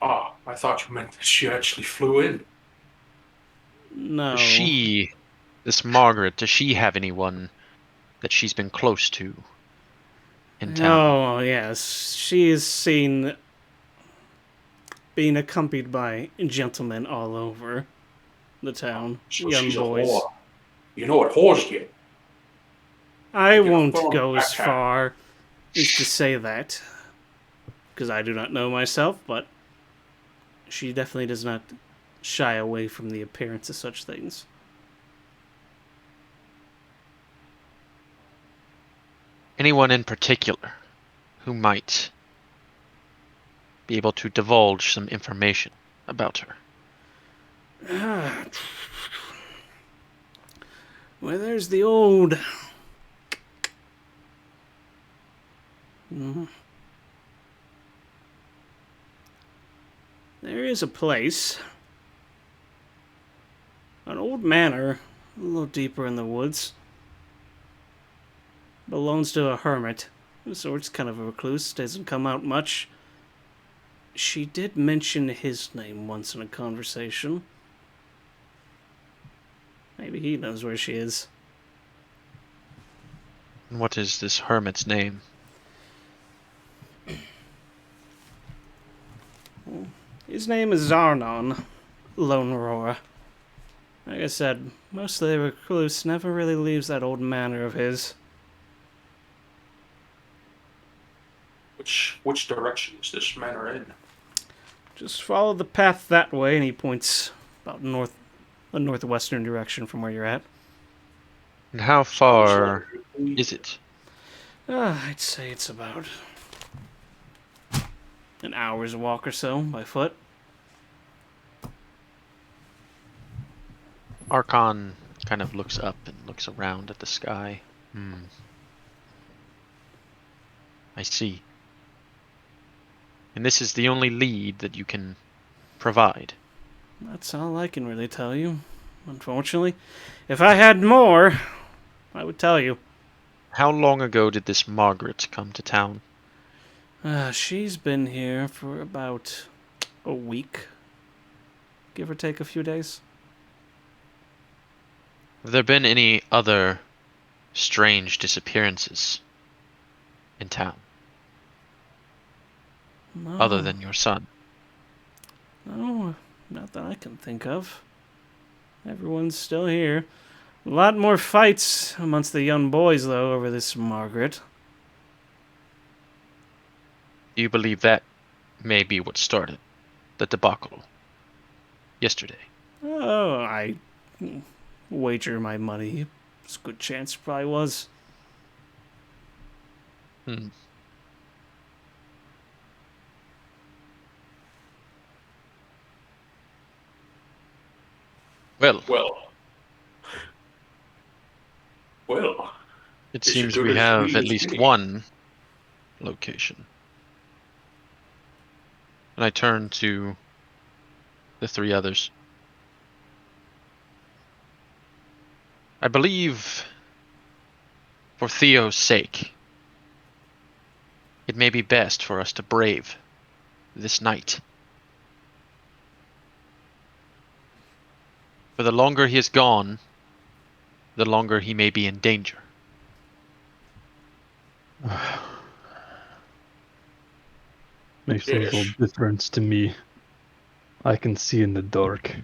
S5: Ah, I thought you meant that she actually flew in.
S1: No.
S2: This Margaret, does she have anyone that she's been close to in town?
S1: Oh, yes. She is seen being accompanied by gentlemen all over the town.
S5: So
S1: Young
S5: she's
S1: boys.
S5: a whore. You know what whores get?
S1: I
S5: Get a
S1: won't
S5: firm
S1: go as
S5: backhand.
S1: far as to say that, because I do not know myself, but she definitely does not shy away from the appearance of such things.
S2: Anyone in particular who might be able to divulge some information about her?
S1: Well, there's the old. There is a place, an old manor, a little deeper in the woods. Belongs to a hermit, of sorts, kind of a recluse, doesn't come out much. She did mention his name once in a conversation. Maybe he knows where she is.
S2: And what is this hermit's name?
S1: His name is Zarnon, Lone Roar. Like I said, mostly the recluse never really leaves that old manor of his.
S5: Which direction is this manor in?
S1: Just follow the path that way, and he points about the northwestern direction from where you're at.
S2: And how
S5: Sounds
S2: far
S5: like
S2: is it?
S1: I'd say it's about an hour's walk or so by foot.
S2: Archon kind of looks up and looks around at the sky. I see. And this is the only lead that you can provide.
S1: That's all I can really tell you, unfortunately. If I had more, I would tell you.
S2: How long ago did this Margaret come to town?
S1: She's been here for about a week, give or take a few days.
S2: Have there been any other strange disappearances in town,
S1: No,
S2: other than your son?
S1: no, not that I can think of. Everyone's still here. A lot more fights amongst the young boys, though, over this Margaret.
S2: Do you believe that may be what started the debacle yesterday?
S1: Oh, I wager my money. It's a good chance it probably was.
S2: Well,
S5: Well,
S2: it
S5: it's
S2: seems
S5: as good
S2: we
S5: as
S2: have
S5: me
S2: at
S5: as
S2: least
S5: any.
S2: one location. And I turn to the three others. I believe For Theo's sake, it may be best for us to brave this night. For the longer he is gone, the longer he may be in danger.
S4: Makes a little
S5: Yes.
S4: difference to me. I can see in the dark.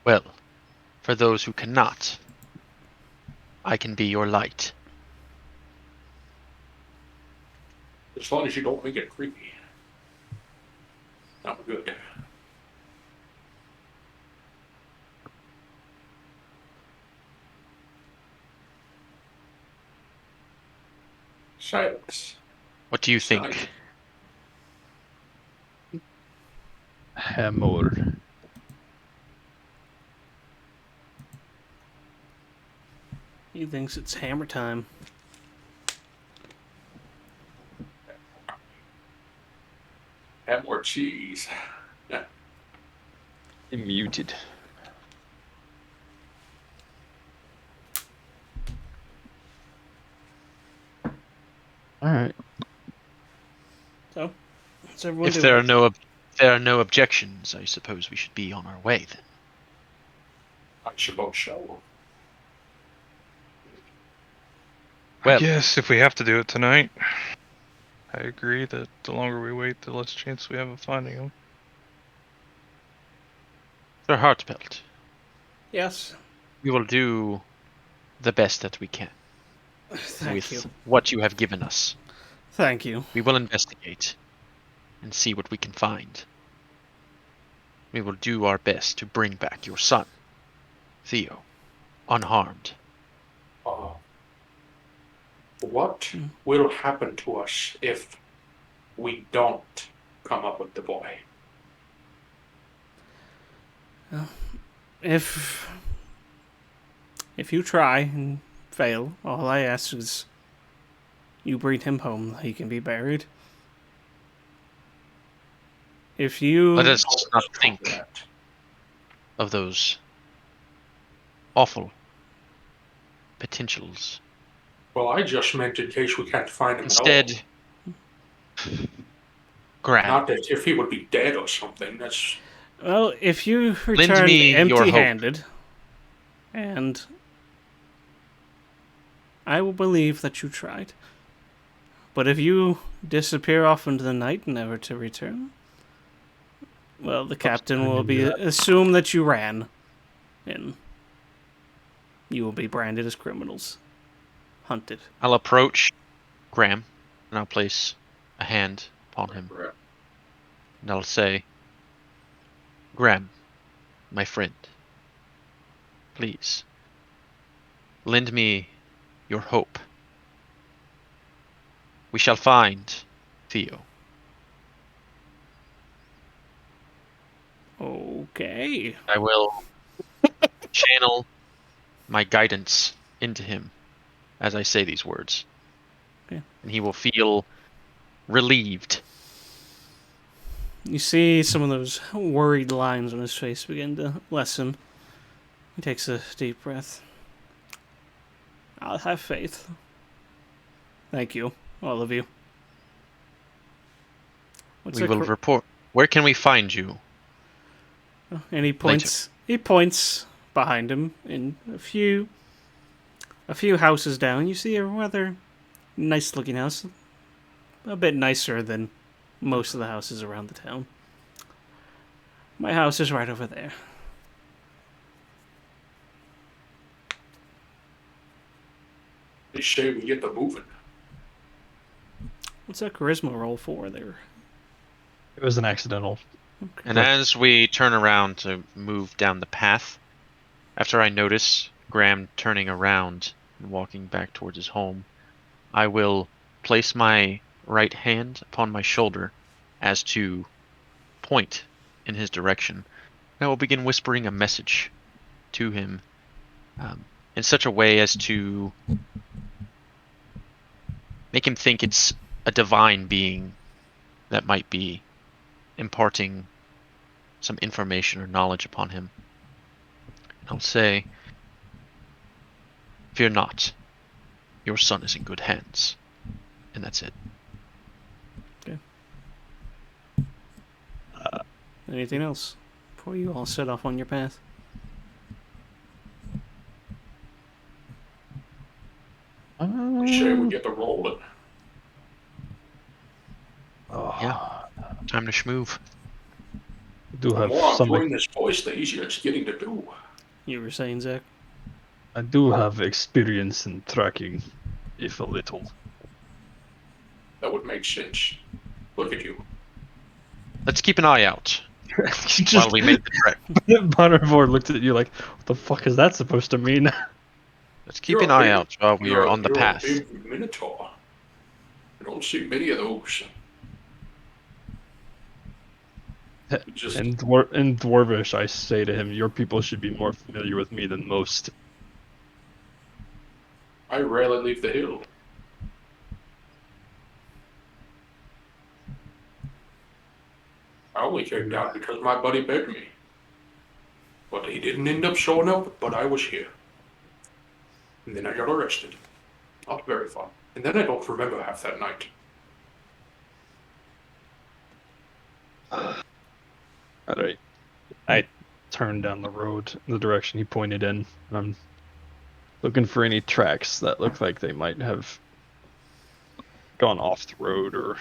S2: Well, for those who cannot, I can be your light.
S5: As long as you don't make it creepy. I'm good. Silence.
S2: What do you
S5: It's
S2: think?
S5: nice.
S4: Hammer.
S1: He thinks it's hammer time.
S5: Have more cheese.
S4: Muted. Alright.
S1: So, what's everyone
S2: If
S1: doing?
S2: there are no objections, I suppose we should be on our way then.
S5: I suppose so.
S2: Well,
S3: I guess if we have to do it tonight, I agree that the longer we wait, the less chance we have of finding him.
S2: Sir Hartbelt,
S1: Yes.
S2: we will do the best that we can
S1: Thank
S2: with
S1: you.
S2: what you have given us.
S1: Thank you.
S2: We will investigate and see what we can find. We will do our best to bring back your son, Theo, unharmed.
S5: What will happen to us if we don't come up with the boy?
S1: If you try and fail, all I ask is you bring him home. He can be buried. If you
S2: Let us not
S5: Copy
S2: think
S5: that.
S2: of those awful potentials.
S5: Well, I just meant in case we can't find him
S2: Instead,
S5: at all.
S2: Graham,
S5: Not that if he would be dead or something. That's
S1: well, if you
S2: lend
S1: return
S2: me your hope.
S1: empty-handed, and I will believe that you tried. But if you disappear off into the night, never to return, well, the captain will be assume that you ran, and you will be branded as criminals, hunted.
S2: I'll approach Graham and I'll place a hand upon him. And I'll say, Graham, my friend, please, lend me your hope. We shall find Theo.
S1: Okay.
S2: I will channel my guidance into him as I say these words.
S1: Okay.
S2: And he will feel relieved.
S1: You see some of those worried lines on his face begin to lessen. He takes a deep breath. I'll have faith. Thank you, all of you. What's
S2: We
S1: a
S2: will report. Where can we find you?
S1: And he points. He points behind him in a few houses down. You see a rather nice-looking house, a bit nicer than most of the houses around the town. My house is right over there.
S5: they say we get the moving.
S1: What's that charisma roll for there?
S4: It was an accidental.
S2: And as we turn around to move down the path, after I notice Graham turning around and walking back towards his home, I will place my right hand upon my shoulder as to point in his direction. I will begin whispering a message to him in such a way as to make him think it's a divine being that might be imparting some information or knowledge upon him. I'll say, "Fear not. Your son is in good hands." And that's it.
S1: Anything else before you all set off on your path?
S5: I say we get the rolling.
S2: Yeah. Time to schmoove.
S4: Do
S5: The
S4: have
S5: more I'm
S4: some.
S5: doing this voice, the easier it's getting to do.
S1: You were saying, Zach?
S4: I do have experience in tracking, if a little.
S5: That would make sense. Look at you.
S2: Let's keep an eye out while
S4: Just
S2: we make the trek.
S4: Bonnervore looked at you like, "What the fuck is that supposed to mean?"
S2: Let's keep an eye out while we are on the
S5: you're
S2: path.
S5: a big minotaur. I don't see many of those. Just,
S4: In Dwarvish, I say to him, "Your people should be more familiar with me than most."
S5: I rarely leave the hill. I only came down because my buddy begged me. But he didn't end up showing up, but I was here. And then I got arrested. Not very fun. And then I don't remember half that night.
S4: Alright. I turned down the road in the direction he pointed in, and I'm looking for any tracks that look like they might have gone off the road or.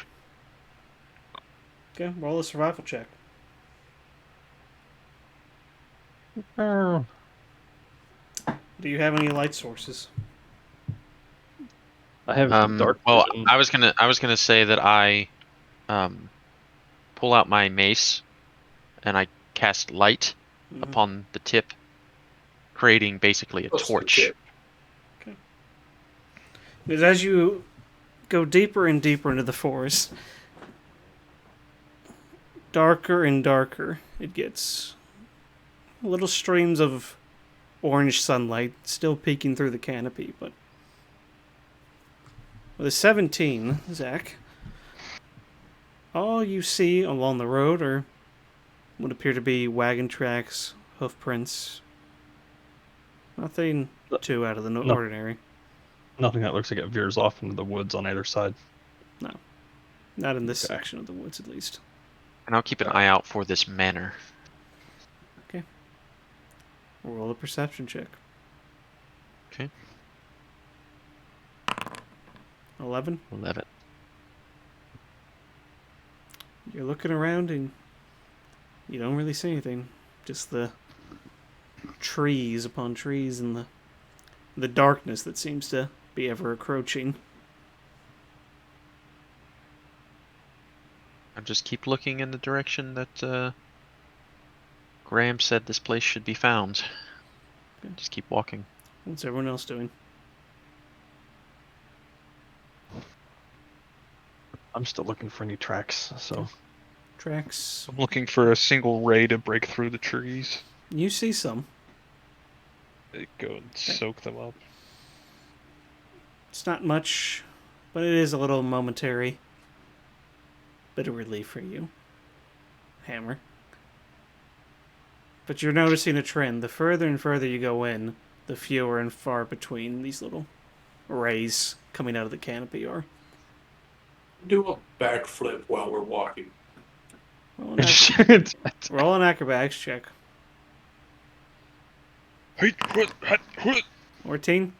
S1: Okay, roll a survival check.
S4: Oh.
S1: Do you have any light sources?
S4: I have dark
S2: Well,
S4: vision.
S2: I was gonna say that I pull out my mace and I cast light upon the tip, creating basically a
S5: Just the
S2: torch.
S5: tip.
S1: Okay. Because as you go deeper and deeper into the forest, darker and darker it gets. Little streams of orange sunlight still peeking through the canopy, but with a 17, Zach, all you see along the road are what appear to be wagon tracks, hoof prints. Nothing too out of the ordinary.
S4: Nothing that looks like it veers off into the woods on either side.
S1: No. Not in this section of the woods, at least.
S2: And I'll keep an eye out for this manor.
S1: Okay. Roll a perception check.
S2: Okay.
S1: 11.
S2: 11.
S1: You're looking around and you don't really see anything. Just the trees upon trees and the darkness that seems to be ever encroaching.
S2: I'll just keep looking in the direction that Graham said this place should be found.
S1: Okay.
S2: Just keep walking.
S1: What's everyone else doing?
S4: I'm still looking for any tracks, so.
S1: Tracks.
S7: I'm looking for a single ray to break through the trees.
S1: You see some.
S7: Go and soak them up.
S1: It's not much, but it is a little momentary bit of relief for you, Hammer. But you're noticing a trend. The further and further you go in, the fewer and far between these little rays coming out of the canopy are.
S5: Do a backflip while we're walking.
S1: Roll an acrobatics check. 14.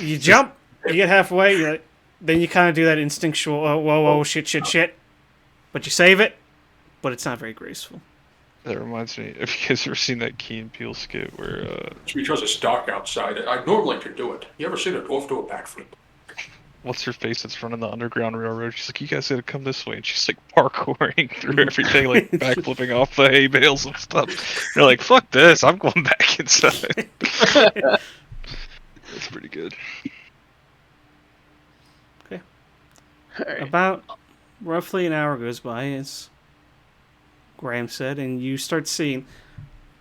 S1: You jump, you get halfway, then you kind of do that instinctual, oh, whoa, shit. But you save it, but it's not very graceful.
S7: That reminds me, if you guys ever seen that Key and Peele skit where,
S5: It's because it's dark outside. I normally could do it. You ever seen a dwarf do a backflip?
S7: what's her face that's running the Underground Railroad? She's like, you guys gotta come this way. And she's like parkouring through everything, like backflipping off the hay bales and stuff. You're like, fuck this, I'm going back inside. That's pretty good.
S1: Okay. About roughly an hour goes by, as Graham said, and you start seeing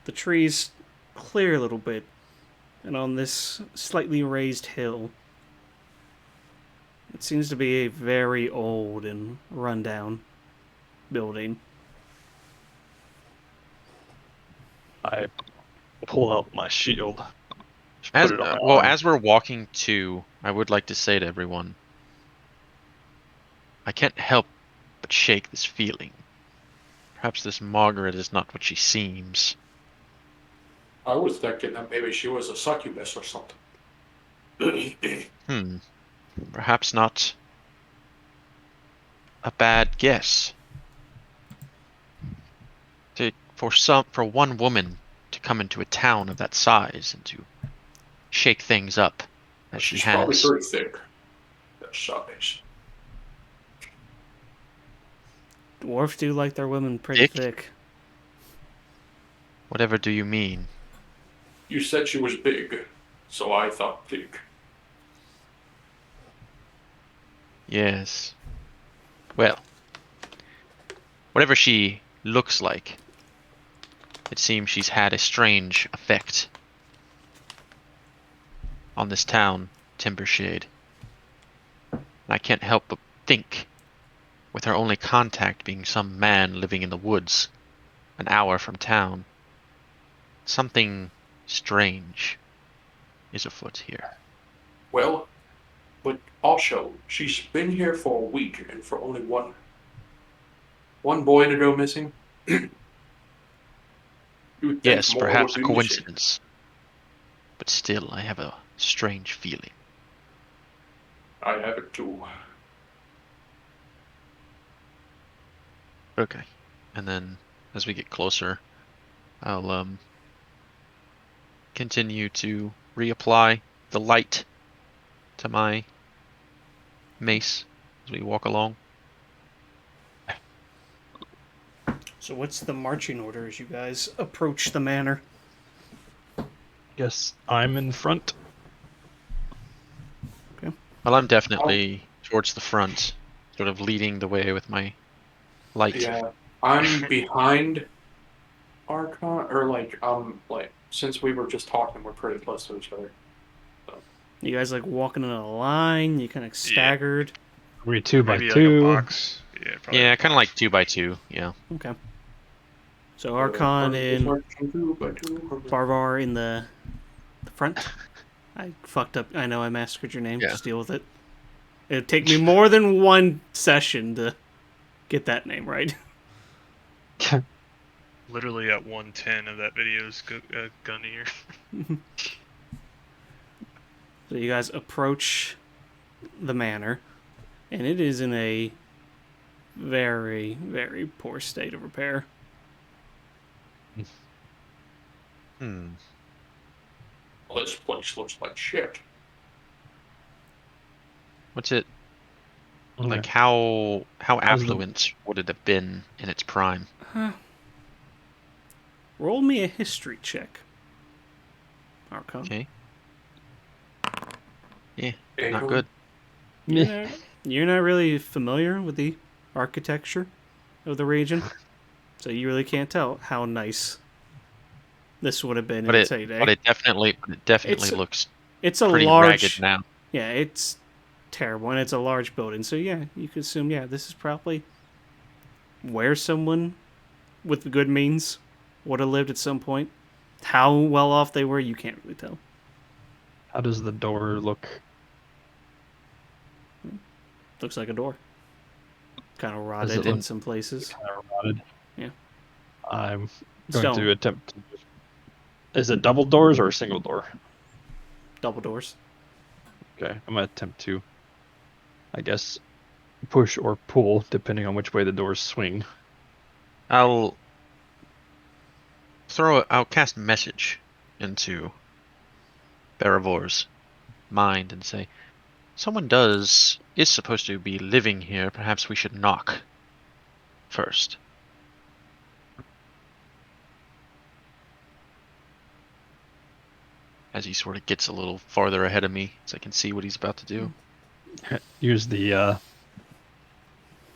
S1: the trees clear a little bit. And on this slightly raised hill, it seems to be a very old and rundown building.
S4: I pull out my shield. Just put it on my arm.
S2: As we're walking to, I would like to say to everyone, I can't help but shake this feeling. Perhaps this Margaret is not what she seems.
S5: I was thinking that maybe she was a succubus or something.
S2: Perhaps not a bad guess. For one woman to come into a town of that size and to shake things up as she
S5: She's probably
S2: has.
S5: very thick. That size.
S1: Dwarves do like their women pretty thick.
S2: Whatever do you mean?
S5: You said she was big, so I thought thick.
S2: Yes. Well, whatever she looks like, it seems she's had a strange effect on this town, Timbershade. And I can't help but think, with her only contact being some man living in the woods, an hour from town, something strange is afoot here.
S5: Well, but also, she's been here for a week and for only one boy to go missing. You'd think
S2: Yes,
S5: more
S2: perhaps a
S5: would be missing.
S2: coincidence. But still, I have a strange feeling.
S5: I have it too.
S2: Okay. And then, as we get closer, I'll continue to reapply the light to my mace as we walk along.
S1: So what's the marching order as you guys approach the manor?
S4: Guess I'm in front.
S2: Well, I'm definitely towards the front, sort of leading the way with my light.
S5: Yeah, I'm behind Archon, or since we were just talking, we're pretty close to each other.
S1: You guys like walking in a line? You kind of staggered?
S4: Are we two by
S3: Maybe
S4: two?
S3: like a box. Yeah, probably
S2: Yeah,
S3: like a
S2: kind of
S3: box.
S2: like 2 by 2. Yeah.
S1: Okay. So Archon and
S5: Bar.
S1: Barvar in the front. I fucked up. I know I massacred your name.
S2: Yeah.
S1: Just deal with it. It'd take me more than one session to get that name right.
S3: Literally at 110 of that video's gun ear.
S1: So you guys approach the manor, and it is in a very, very poor state of repair.
S5: Well, this place looks like shit.
S2: What's it
S4: Okay.
S2: like? How
S4: How's the-
S2: affluent would it have been in its prime?
S1: Roll me a history check, Archon.
S2: Okay. Yeah,
S5: Hey,
S2: not
S5: who-
S2: good.
S1: You're not really familiar with the architecture of the region, so you really can't tell how nice this would have been in its heyday.
S2: But it definitely
S1: It's-
S2: looks
S1: It's a
S2: pretty
S1: large.
S2: ragged now.
S1: Yeah, it's terrible, and it's a large building. So yeah, you could assume this is probably where someone with good means would have lived at some point. How well off they were, you can't really tell.
S4: How does the door look?
S1: Looks like a door. Kind of
S4: Does
S1: rotted
S4: it
S1: in
S4: look-
S1: some places.
S4: Kind of rotted.
S1: Yeah.
S4: I'm going
S1: Stone.
S4: to attempt. Is it double doors or a single door?
S1: Double doors.
S4: Okay, I'm gonna attempt to, I guess, push or pull depending on which way the doors swing.
S2: I'll cast message into Baravor's mind and say, someone is supposed to be living here. Perhaps we should knock first. As he sort of gets a little farther ahead of me, so I can see what he's about to do.
S4: Use the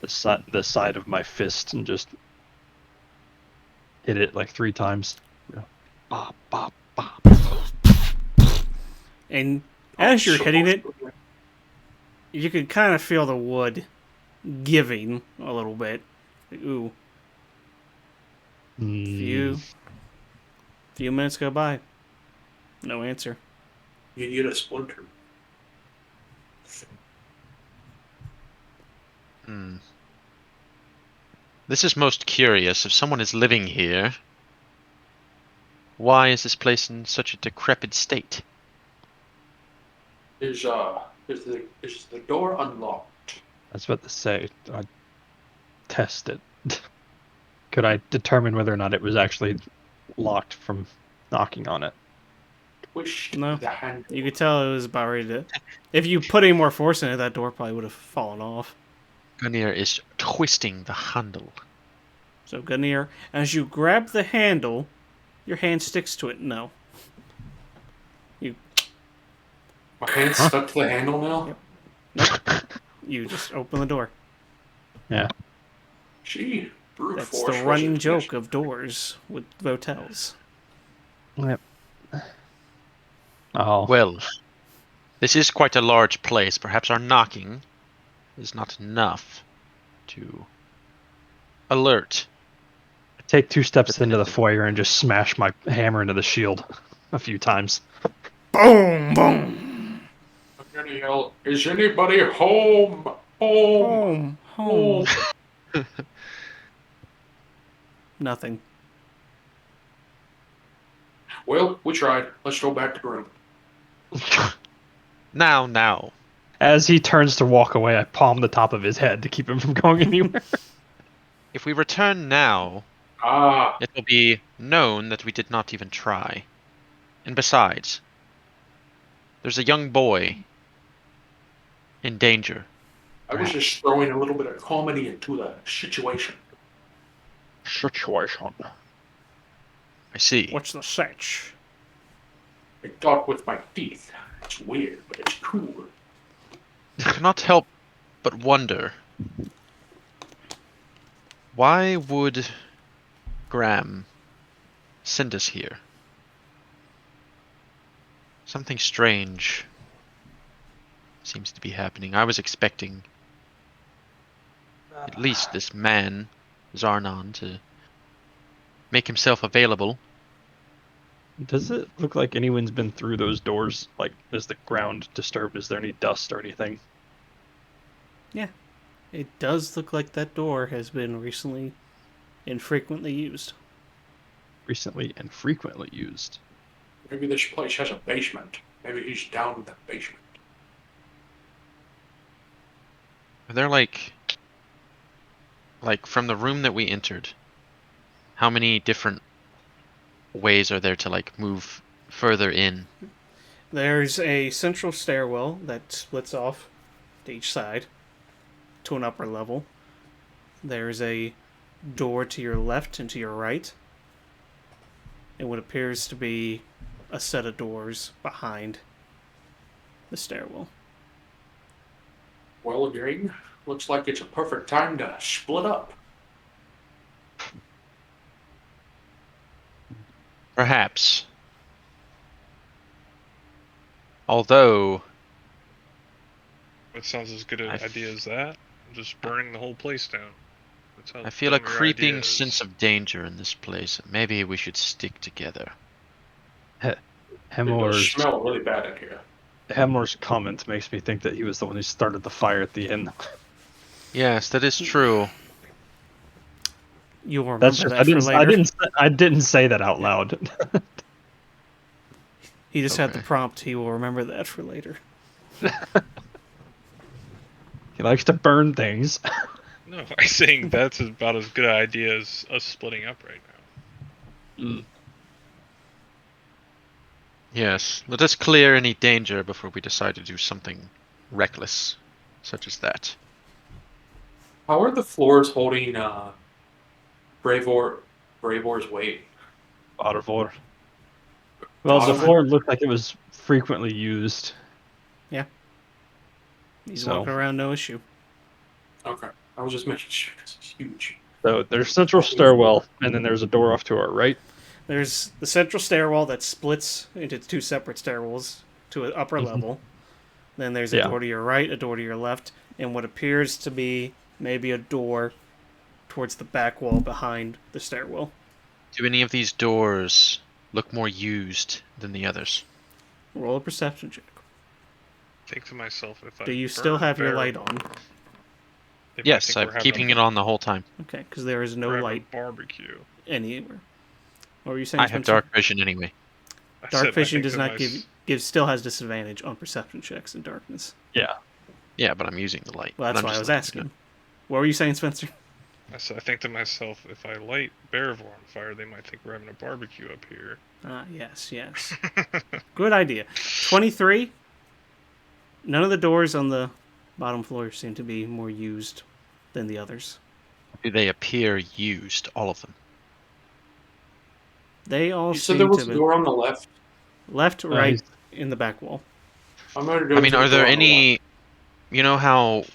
S4: side of my fist and just hit it like 3 times. Bop, bop, bop.
S1: And as you're hitting it, you can kind of feel the wood giving a little bit. Ooh.
S4: Hmm.
S1: Few minutes go by. No answer.
S5: You need a splinter.
S2: Hmm. This is most curious. If someone is living here, why is this place in such a decrepit state?
S5: Is the door unlocked?
S4: I was about to say, I test it. Could I determine whether or not it was actually locked from knocking on it?
S5: Twist
S1: No.
S5: the handle.
S1: You could tell it was about ready to. If you put any more force in it, that door probably would have fallen off.
S2: Gunir is twisting the handle.
S1: So, Gunir, as you grab the handle, your hand sticks to it. No.
S5: My hand's stuck to the handle now?
S1: Yep. Nope. You just open the door.
S4: Yeah.
S5: Gee, brute
S1: That's
S5: force
S1: the running
S5: wasn't
S1: joke of doors with motels.
S4: Yep. Oh.
S2: Well, this is quite a large place. Perhaps our knocking is not enough to alert.
S4: Take 2 steps into the
S2: Definitive.
S4: foyer and just smash my hammer into the shield a few times.
S1: Boom! Boom!
S5: I'm gonna yell, is anybody home? Home!
S1: Home! Nothing.
S5: Well, we tried. Let's go back to the room.
S2: Now.
S4: As he turns to walk away, I palm the top of his head to keep him from going anywhere.
S2: If we return now,
S5: Ah,
S2: it will be known that we did not even try. And besides, there's a young boy in danger.
S5: I was just throwing a little bit of comedy into the situation.
S4: Situation.
S2: I see.
S1: What's the setch?
S5: I talk with my teeth. It's weird, but it's cool.
S2: I cannot help but wonder, why would Graham send us here? Something strange seems to be happening. I was expecting at least this man, Zarnan, to make himself available.
S4: Does it look like anyone's been through those doors? Like, is the ground disturbed? Is there any dust or anything?
S1: Yeah. It does look like that door has been recently and frequently used.
S4: Recently and frequently used.
S5: Maybe this place has a basement. Maybe he's down in the basement.
S2: Are there like from the room that we entered, how many different ways are there to like move further in?
S1: There's a central stairwell that splits off to each side to an upper level. There's a door to your left and to your right, and what appears to be a set of doors behind the stairwell.
S5: Well, gang, looks like it's a perfect time to split up.
S2: Perhaps. Although,
S7: That sounds as good an idea as that. Just burning the whole place down. That's how
S2: I feel a
S7: dumb your
S2: creeping
S7: idea is.
S2: sense of danger in this place. Maybe we should stick together.
S5: It does
S4: Hemor's
S5: smell really bad in here.
S4: comment makes me think that he was the one who started the fire at the inn.
S2: Yes, that is true.
S1: You'll remember
S4: That's just,
S1: that for later.
S4: I didn't say that out loud.
S1: He just had the
S2: Okay.
S1: prompt. He will remember that for later.
S4: He likes to burn things.
S7: No, I'm saying that's about as good an idea as us splitting up right now.
S2: Yes, let us clear any danger before we decide to do something reckless, such as that.
S5: How are the floors holding Bravor's weight?
S4: Ottervor. Well, the
S5: Ottervor.
S4: floor looked like it was frequently used.
S1: He's
S4: So-
S1: walking around, no issue.
S5: Okay, I was just making sure. This is huge.
S4: So there's central stairwell, and then there's a door off to our right.
S1: There's the central stairwell that splits into two separate stairwells to an upper level. Then there's a
S4: Yeah.
S1: door to your right, a door to your left, and what appears to be maybe a door towards the back wall behind the stairwell.
S2: Do any of these doors look more used than the others?
S1: Roll a perception check.
S3: Think to myself, if I
S1: Do you still
S3: burn
S1: have your
S3: bare
S1: light
S3: bone,
S1: on?
S3: they might
S2: Yes,
S3: think
S2: I'm
S3: we're having
S2: keeping
S3: a-
S2: it on the whole time.
S1: Okay, because there is no
S3: we're having
S1: light
S3: a barbecue.
S1: anywhere. What were you saying,
S2: I have
S1: Spencer?
S2: dark vision anyway.
S3: I
S1: Dark
S3: said, I
S1: vision
S3: think
S1: does
S3: to
S1: not
S3: mys-
S1: still has disadvantage on perception checks in darkness.
S4: Yeah.
S2: Yeah, but I'm using the light.
S1: Well,
S2: and
S1: that's
S2: I'm
S1: why I
S2: just
S1: was
S2: looking
S1: asking.
S2: at
S1: What were you saying, Spencer?
S3: I said, I think to myself, if I light Bearville on fire, they might think we're having a barbecue up here.
S1: Ah, yes. Good idea. 23. None of the doors on the bottom floor seem to be more used than the others.
S2: it. Do they appear used, all of them?
S1: They all
S5: You said
S1: seem
S5: there was
S1: to
S5: a
S1: be
S5: door on the left.
S1: left, right,
S4: he's-
S1: in the back wall.
S5: I'm going to go
S2: I mean,
S5: to the
S2: are there
S5: door on the left.
S2: any... You know how...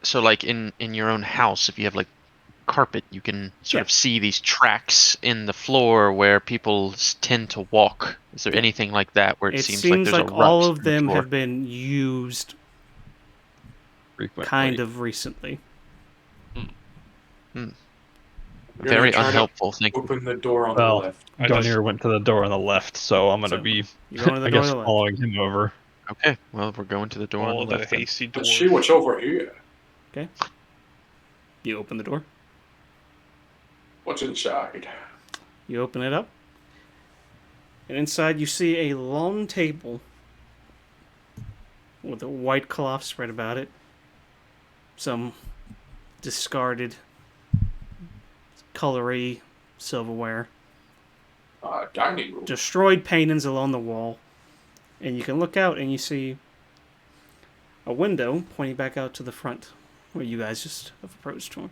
S2: So, like, in your own house, if you have, like, carpet, you can sort
S1: Yeah.
S2: of see these tracks in the floor where people tend to walk. Is there
S1: Yeah.
S2: anything like that where it
S1: It
S2: seems
S1: seems
S2: like there's
S1: like
S2: a rut
S1: all of
S2: in the
S1: them
S2: floor?
S1: have been used
S4: Frequently.
S1: kind of recently.
S5: You're
S2: Very
S5: gonna try to
S2: unhelpful, thank you.
S5: Open the door on
S4: Well,
S5: the left.
S3: I just-
S4: Gunir went to the door on the left, so I'm gonna
S1: So,
S4: be,
S1: you're going to the
S4: I
S1: door
S4: guess,
S1: on the left.
S4: following him over.
S2: Okay, well, we're going to the door on
S3: Follow
S2: the
S3: the
S2: left then.
S3: hasty
S5: Let's
S3: dwarf.
S5: see what's over here.
S1: You open the door.
S5: What's inside?
S1: You open it up. And inside you see a long table with a white cloth spread about it. Some discarded colory silverware.
S5: Dining room.
S1: Destroyed paintings along the wall. And you can look out and you see a window pointing back out to the front where you guys just have approached from.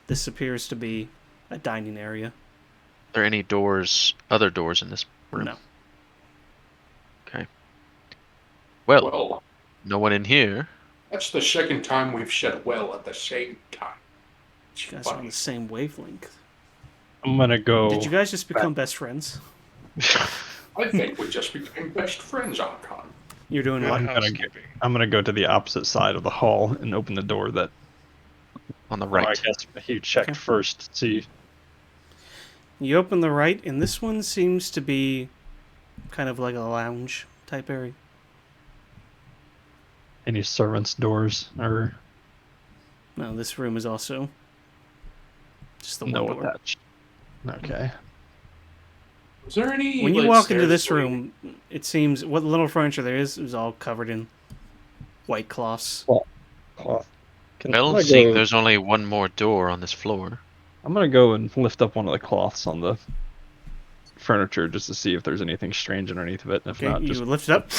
S1: This appears to be a dining area.
S2: Are there any doors, other doors in this room?
S1: No.
S2: Okay. Well,
S5: Well,
S2: no one in here.
S5: that's the second time we've said well at the same time. It's
S1: You guys are on
S5: funny.
S1: the same wavelength.
S4: I'm gonna go.
S1: Did you guys just become best friends?
S5: I think we just became best friends, Archon.
S1: You're doing
S3: Good
S1: what?
S3: housekeeping.
S4: I'm gonna go to the opposite side of the hall and open the door that.
S2: On the
S4: Well, I
S2: right.
S4: guess he checked
S1: Okay.
S4: first to see.
S1: You open the right, and this one seems to be kind of like a lounge type area.
S4: Any servants' doors or
S1: No, this room is also just the
S4: no
S1: one door.
S4: attached. Okay.
S5: Was there any?
S1: When you
S5: like,
S1: walk into
S5: stairs
S1: this
S5: where you-
S1: room, it seems what little furniture there is all covered in white cloths.
S4: Cloth. I'm
S2: Well,
S4: gonna
S2: seeing
S4: go-
S2: there's only one more door on this floor.
S4: I'm gonna go and lift up one of the cloths on the furniture just to see if there's anything strange underneath of it. If
S1: Okay,
S4: not,
S1: you
S4: just
S1: lift it up,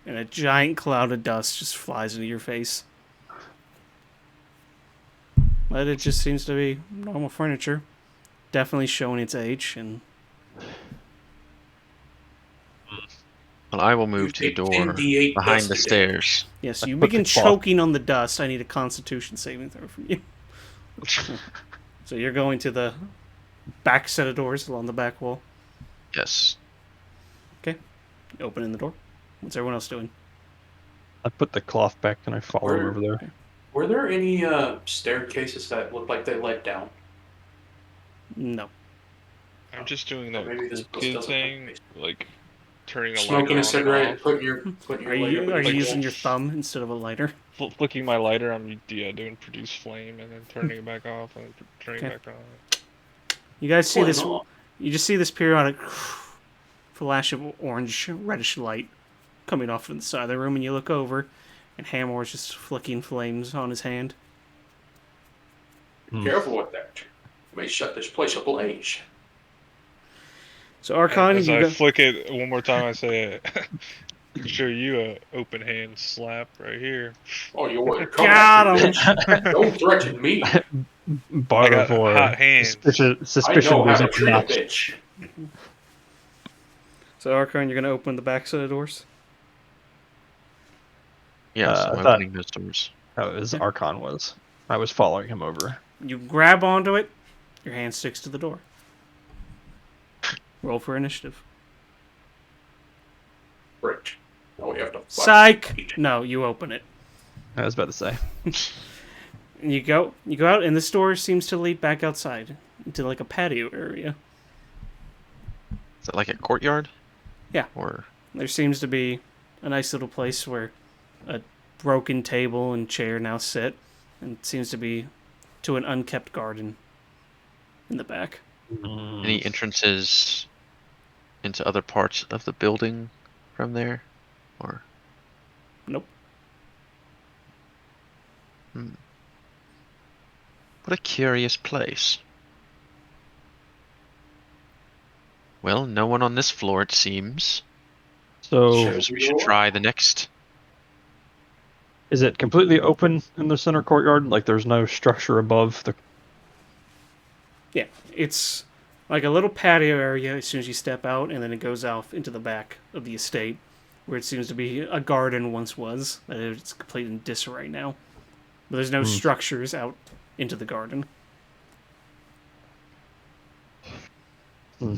S1: and a giant cloud of dust just flies into your face. But it just seems to be normal furniture. Definitely showing its age, and
S2: Well, I will
S5: You
S2: move to the
S5: take
S2: door
S5: 10d8
S2: behind
S5: dust
S2: the
S5: today.
S2: stairs.
S1: yes,
S4: I
S1: you
S4: put
S1: begin
S4: the cloth-
S1: choking on the dust. I need a Constitution saving throw from you. So you're going to the back set of doors along the back wall.
S2: Yes.
S1: Opening the door. What's everyone else doing?
S4: I put the cloth back and I follow him
S5: Where-
S4: over there.
S5: Were there any staircases that looked like they led down?
S1: No.
S3: I'm just doing
S5: Or
S3: that
S5: maybe this
S3: cool
S5: place
S3: kid
S5: doesn't
S3: thing,
S5: have
S3: like turning a lighter
S5: Smoking
S3: on
S5: a
S3: and
S5: cigarette,
S3: off.
S5: putting your
S1: Are
S5: leg up
S1: you
S5: against the
S1: using
S5: wall.
S1: your thumb instead of a lighter?
S3: Flicking my lighter, I'm doing produce flame and then turning it back off and then turning
S1: Okay.
S3: it back on.
S1: You guys see
S5: Pulling
S1: this?
S5: off.
S1: You just see this periodic flash of orange, reddish light coming off from the side of the room, and you look over, and Hamor's just flicking flames on his hand.
S5: Careful with that. You may set this place ablaze.
S1: So Archon,
S3: As
S1: you
S3: I
S1: go.
S3: flick it one more time, I say, "Show you a open hand slap right here."
S5: Oh, you wouldn't come
S1: Got
S5: after
S1: him.
S5: this. Don't threaten me.
S3: I got
S4: Bartavor,
S3: hot hands.
S4: suspicion,
S5: I
S4: suspicion
S5: know how
S4: goes
S5: to
S4: up a
S5: treat a
S4: notch.
S5: bitch.
S1: So Archon, you're gonna open the back set of doors.
S2: Yes,
S4: I
S2: I'm
S4: thought-
S2: opening those doors.
S4: That was Archon was. I was following him over.
S1: You grab onto it. Your hand sticks to the door. Roll for initiative.
S5: Great. Now we have to fight.
S1: Psych. No, you open it.
S4: I was about to say.
S1: And you go out, and this door seems to lead back outside into like a patio area.
S2: Is it like a courtyard?
S1: Yeah.
S2: Or
S1: There seems to be a nice little place where a broken table and chair now sit, and it seems to be to an unkept garden in the back.
S2: any entrances into other parts of the building from there? Or
S1: Nope.
S2: what a curious place. Well, no one on this floor, it seems.
S4: So,
S5: Sure.
S2: Perhaps we should try the next.
S4: is it completely open in the center courtyard? Like there's no structure above the.
S1: Yeah, it's like a little patio area as soon as you step out, and then it goes off into the back of the estate, where it seems to be a garden once was. That it's completely in disarray now. But there's no structures out into the garden.
S4: Hmm.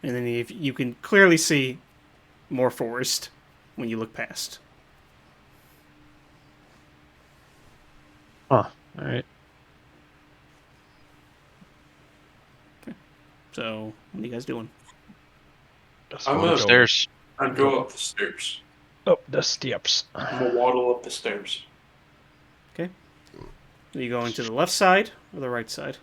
S1: And then if you can clearly see more forest when you look past.
S4: Huh. All right.
S1: So, what are you guys doing?
S5: I'm
S7: Go
S5: up.
S2: Upstairs.
S5: I'm going up the stairs.
S4: Up the steps.
S5: I'm gonna waddle up the stairs.
S1: Okay. Are you going to the left side or the right side?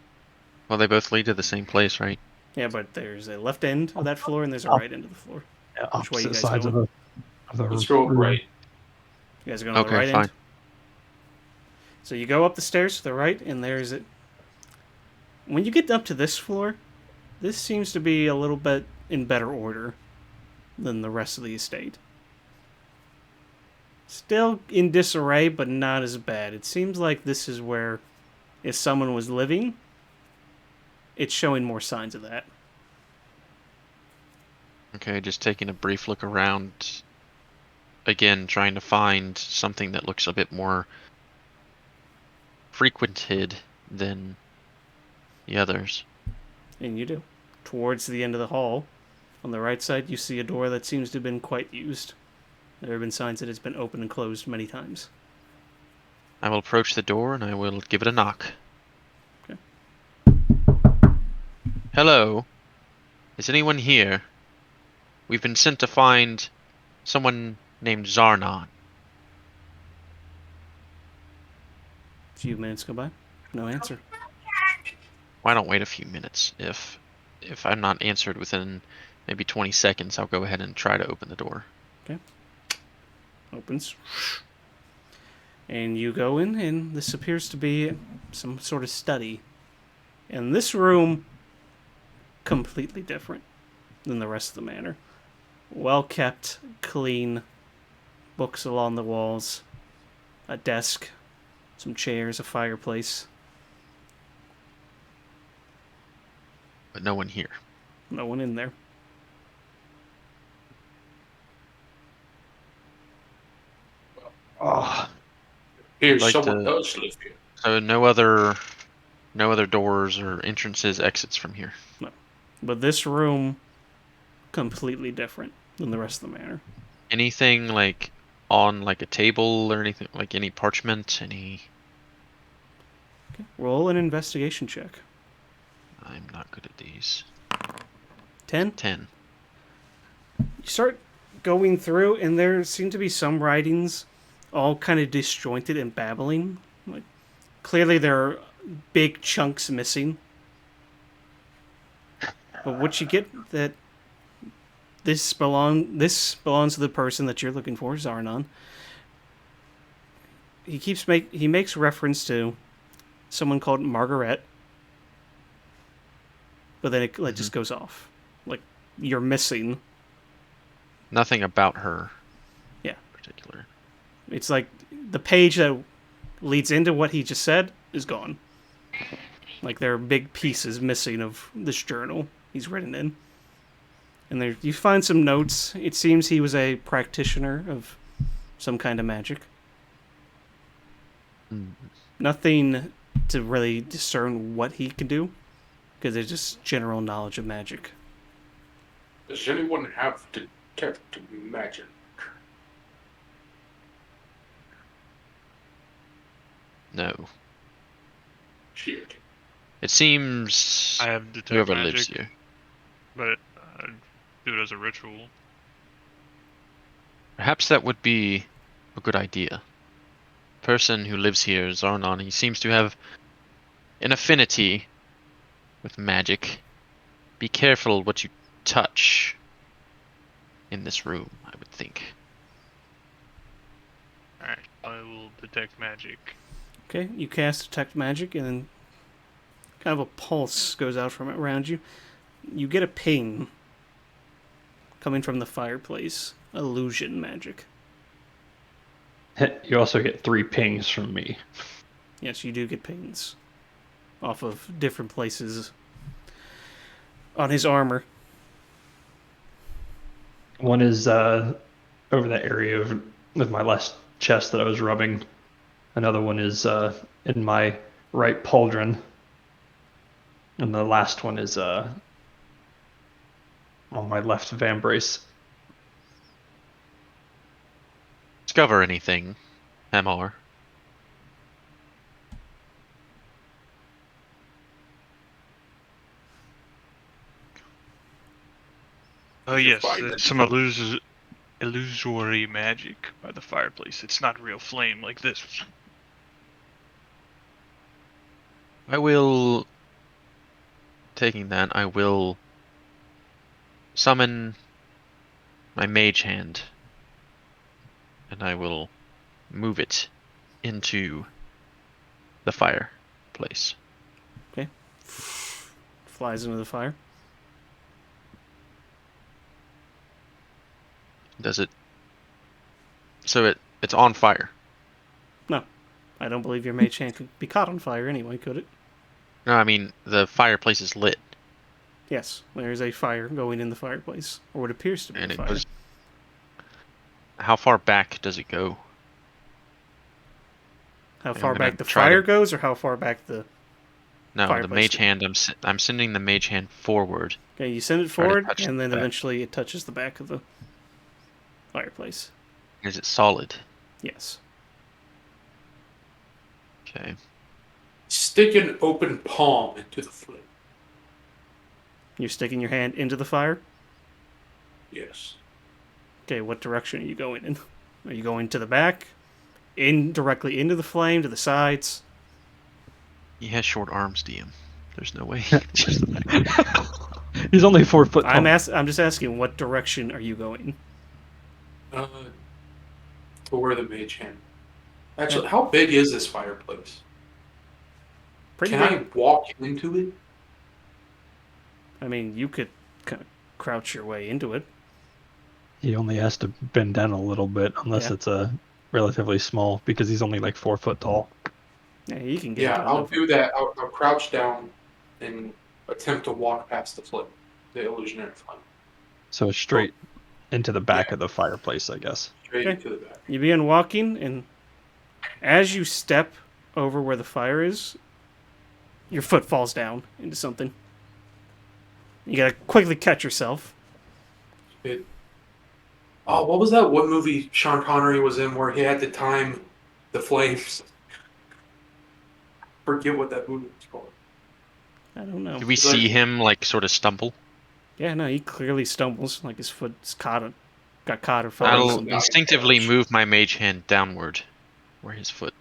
S2: Well, they both lead to the same place, right?
S1: Yeah, but there's a left end of that floor and there's a right end of the floor.
S4: Yeah,
S1: Which way you
S4: opposite
S1: guys
S4: sides
S1: going?
S4: of the
S5: Let's go up
S4: room.
S5: right.
S1: You guys are going on the
S2: Okay,
S1: right
S2: fine.
S1: end? So you go up the stairs to the right, and there's it. When you get up to this floor, this seems to be a little bit in better order than the rest of the estate. Still in disarray, but not as bad. It seems like this is where, if someone was living, it's showing more signs of that.
S2: Okay, just taking a brief look around. Again, trying to find something that looks a bit more frequented than the others.
S1: And you do. Towards the end of the hall, on the right side, you see a door that seems to have been quite used. There have been signs that it's been opened and closed many times.
S2: I will approach the door and I will give it a knock.
S1: Okay.
S2: Hello. Is anyone here? We've been sent to find someone named Zarnan.
S1: A few minutes go by. No answer.
S2: Why don't wait a few minutes? If I'm not answered within maybe 20 seconds, I'll go ahead and try to open the door.
S1: Okay. Opens. And you go in, and this appears to be some sort of study. And this room, completely different than the rest of the manor. Well kept, clean, books along the walls, a desk, some chairs, a fireplace.
S2: But no one here.
S1: No one in there.
S4: Oh,
S5: Here,
S2: I'd like
S5: someone
S2: to-
S5: does live here.
S2: So no other doors or entrances, exits from here.
S1: But this room, completely different than the rest of the manor.
S2: Anything like on like a table or anything, like any parchment, any...
S1: Okay. Roll an investigation check.
S2: I'm not good at these.
S1: 10?
S2: 10.
S1: You start going through, and there seem to be some writings all kind of disjointed and babbling. Like, clearly there are big chunks missing. But what you get that this belongs to the person that you're looking for, Zarnan. He makes reference to someone called Margaret, but then it just goes off. Like, you're missing.
S2: Nothing about her.
S1: Yeah.
S2: Particular.
S1: It's like the page that leads into what he just said is gone. Like, there are big pieces missing of this journal he's written in. And there you find some notes. It seems he was a practitioner of some kind of magic. Nothing to really discern what he can do, because there's just general knowledge of magic.
S5: Does anyone have detect magic?
S2: No.
S5: Shit.
S2: It seems
S3: I have detect
S2: whoever
S3: magic,
S2: lives here.
S3: but I'd do it as a ritual.
S2: Perhaps that would be a good idea. Person who lives here, Zarnon, he seems to have an affinity with magic. Be careful what you touch in this room, I would think.
S3: Alright, I will detect magic.
S1: Okay, you cast Detect Magic, and then kind of a pulse goes out from around you. You get a ping coming from the fireplace. Illusion magic.
S4: You also get 3 pings from me.
S1: Yes, you do get pings off of different places on his armor.
S4: One is over that area with my left chest that I was rubbing. Another one is in my right pauldron. And the last one is on my left vambrace.
S2: Discover anything, MR?
S3: Oh
S5: Did you
S3: yes,
S5: find
S3: there's
S5: it?
S3: some illusory magic by the fireplace. It's not real flame like this.
S2: I will... Taking that, I will summon my mage hand. And I will move it into the fireplace.
S1: Okay. Flies into the fire.
S2: Does it... So it's on fire.
S1: No. I don't believe your mage hand could be caught on fire anyway, could it?
S2: No, I mean, the fireplace is lit.
S1: Yes, there is a fire going in the fireplace, or what appears to be
S2: And
S1: a
S2: it
S1: fire.
S2: goes... How far back does it go?
S1: How
S2: I'm
S1: far
S2: gonna
S1: back the
S2: try
S1: fire
S2: to-
S1: goes, or how far back the...
S2: No, the
S1: Fireplace
S2: mage
S1: goes.
S2: hand, I'm sending the mage hand forward.
S1: Okay, you send it
S2: Try to
S1: forward,
S2: touch
S1: and
S2: the
S1: then
S2: back.
S1: eventually it touches the back of the fireplace.
S2: Is it solid?
S1: Yes.
S2: Okay.
S5: Stick an open palm into the flame.
S1: You're sticking your hand into the fire?
S5: Yes.
S1: Okay, what direction are you going in? Are you going to the back? Directly into the flame, to the sides?
S2: He has short arms, DM. There's no way. Just the back.
S4: He's only 4 foot tall.
S1: I'm just asking, what direction are you going?
S5: To where the mage hand. Actually, how big is this fireplace?
S1: Pretty
S5: Can
S1: big.
S5: I walk into it?
S1: I mean, you could kind of crouch your way into it.
S4: He only has to bend down a little bit, unless
S1: Yeah.
S4: it's a relatively small, because he's only like 4 foot tall.
S1: Yeah, you can get
S5: Yeah,
S1: into
S5: I'll
S1: it.
S5: do that. I'll crouch down and attempt to walk past the flame, the illusionary flame,
S4: So it's straight into the back
S5: Yeah.
S4: of the fireplace, I guess.
S5: straight
S1: Okay.
S5: into the back.
S1: You begin walking, and as you step over where the fire is, your foot falls down into something. You gotta quickly catch yourself.
S5: It. Oh, what was that? What movie Sean Connery was in where he had to time the flames? Forget what that movie was called.
S1: I don't know.
S2: Do we
S5: It's like-
S2: see him, like, sort of stumble?
S1: Yeah, no, he clearly stumbles, like his foot's got caught or fell.
S5: Oh,
S1: on
S2: I'll
S1: something.
S2: instinctively move my mage hand downward, where his foot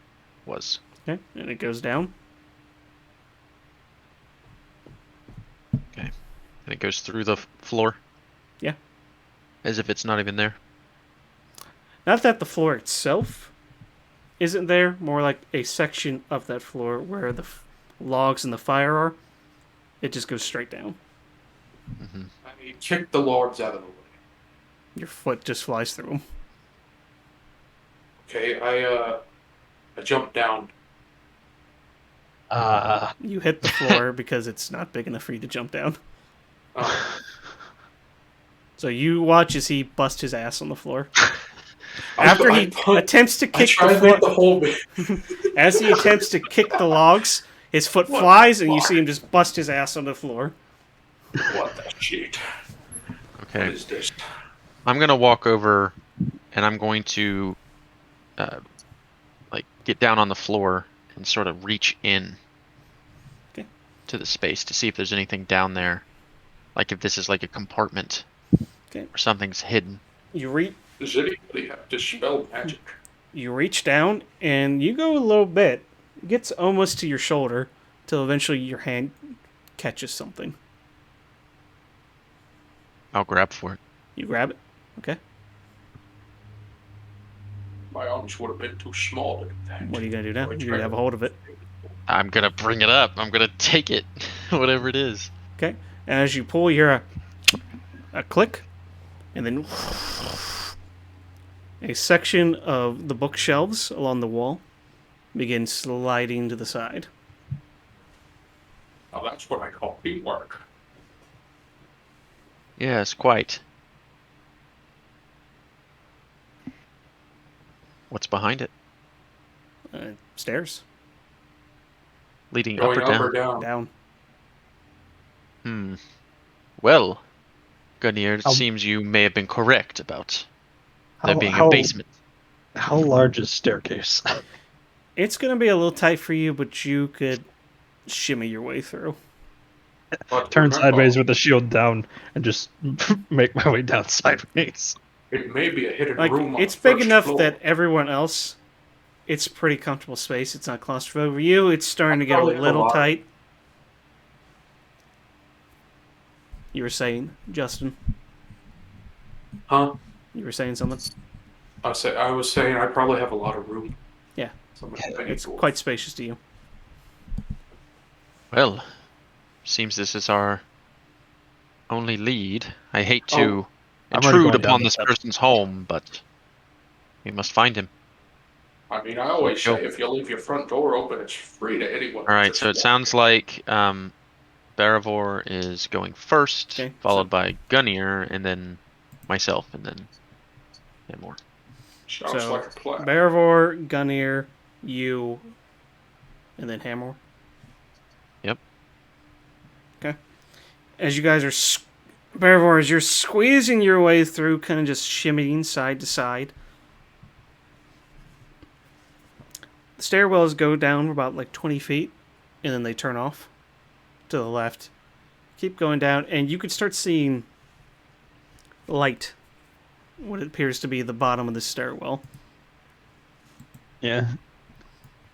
S2: was.
S1: Okay, and it goes down.
S2: And it goes through the floor?
S1: Yeah.
S2: As if it's not even there?
S1: Not that the floor itself isn't there, more like a section of that floor where the logs and the fire are. It just goes straight down.
S2: Mm-hmm.
S5: I kicked the logs out of the way.
S1: Your foot just flies through them.
S5: Okay, I jumped down.
S1: You hit the floor because it's not big enough for you to jump down. So you watch as he busts his ass on the floor. After he attempts to
S5: I
S1: kick
S5: tried
S1: the
S5: to make
S1: floor,
S5: the whole bit.
S1: as he attempts to kick the logs, his foot
S5: What
S1: flies,
S5: the
S1: and you
S5: fuck?
S1: see him just bust his ass on the floor.
S5: What the shit? What
S2: Okay.
S5: is this?
S2: I'm gonna walk over, and I'm going to, like, get down on the floor and sort of reach in
S1: Okay.
S2: to the space to see if there's anything down there. Like if this is like a compartment.
S1: Okay.
S2: Or something's hidden.
S1: You
S5: Does anybody have dispel magic?
S1: reach down and you go a little bit. It gets almost to your shoulder till eventually your hand catches something.
S2: I'll grab for it.
S1: You grab it. Okay.
S5: My arms would have been too small to do that.
S1: What are you gonna do now?
S5: So I
S1: You
S5: tried
S1: have a
S5: to-
S1: hold of it.
S2: I'm gonna bring it up. I'm gonna take it. Whatever it is.
S1: Okay. And as you pull, you hear a click, and then a section of the bookshelves along the wall begins sliding to the side.
S5: Now that's what I call teamwork.
S2: Yes, quite. What's behind it?
S1: Stairs.
S2: Leading
S5: Going
S2: up or down?
S5: down?
S1: Down.
S2: Well, Gunnier, it
S4: How-
S2: seems you may have been correct about there
S4: How,
S2: being a
S4: how,
S2: basement.
S4: how large is staircase?
S1: It's gonna be a little tight for you, but you could shimmy your way through.
S5: But
S4: Turn
S5: remember,
S4: sideways with the shield down and just make my way down sideways.
S5: It may be a hidden
S1: Like,
S5: room on
S1: it's
S5: the
S1: big
S5: first
S1: enough
S5: floor.
S1: that everyone else, it's pretty comfortable space. It's not claustrophobic. For you, it's starting to get a
S5: Probably have a
S1: little
S5: lot.
S1: tight. You were saying, Justin?
S5: Huh?
S1: You were saying something?
S5: I was saying I probably have a lot of room.
S1: Yeah.
S5: Somebody pay
S1: It's
S5: for it.
S1: quite spacious to you.
S2: Well, seems this is our only lead. I hate to
S4: I'm already
S2: intrude
S4: going down
S2: upon
S4: the
S2: this
S4: steps.
S2: person's home, but we must find him.
S5: I mean, I always
S2: Go.
S5: say if you leave your front door open, it's free to anyone.
S2: All right,
S5: Just
S2: so it
S5: walk
S2: sounds
S5: in.
S2: like Baravor is going first,
S1: Okay,
S2: followed by Gunnier, and then myself, and then more.
S5: Sounds
S1: So,
S5: like a plan.
S1: Baravor, Gunnier, you, and then Hammer.
S2: Yep.
S1: Okay. As you guys are, Baravor, as you're squeezing your way through, kind of just shimmying side to side, the stairwells go down about like 20 feet, and then they turn off to the left. Keep going down, and you could start seeing light. What appears to be the bottom of the stairwell.
S4: Yeah.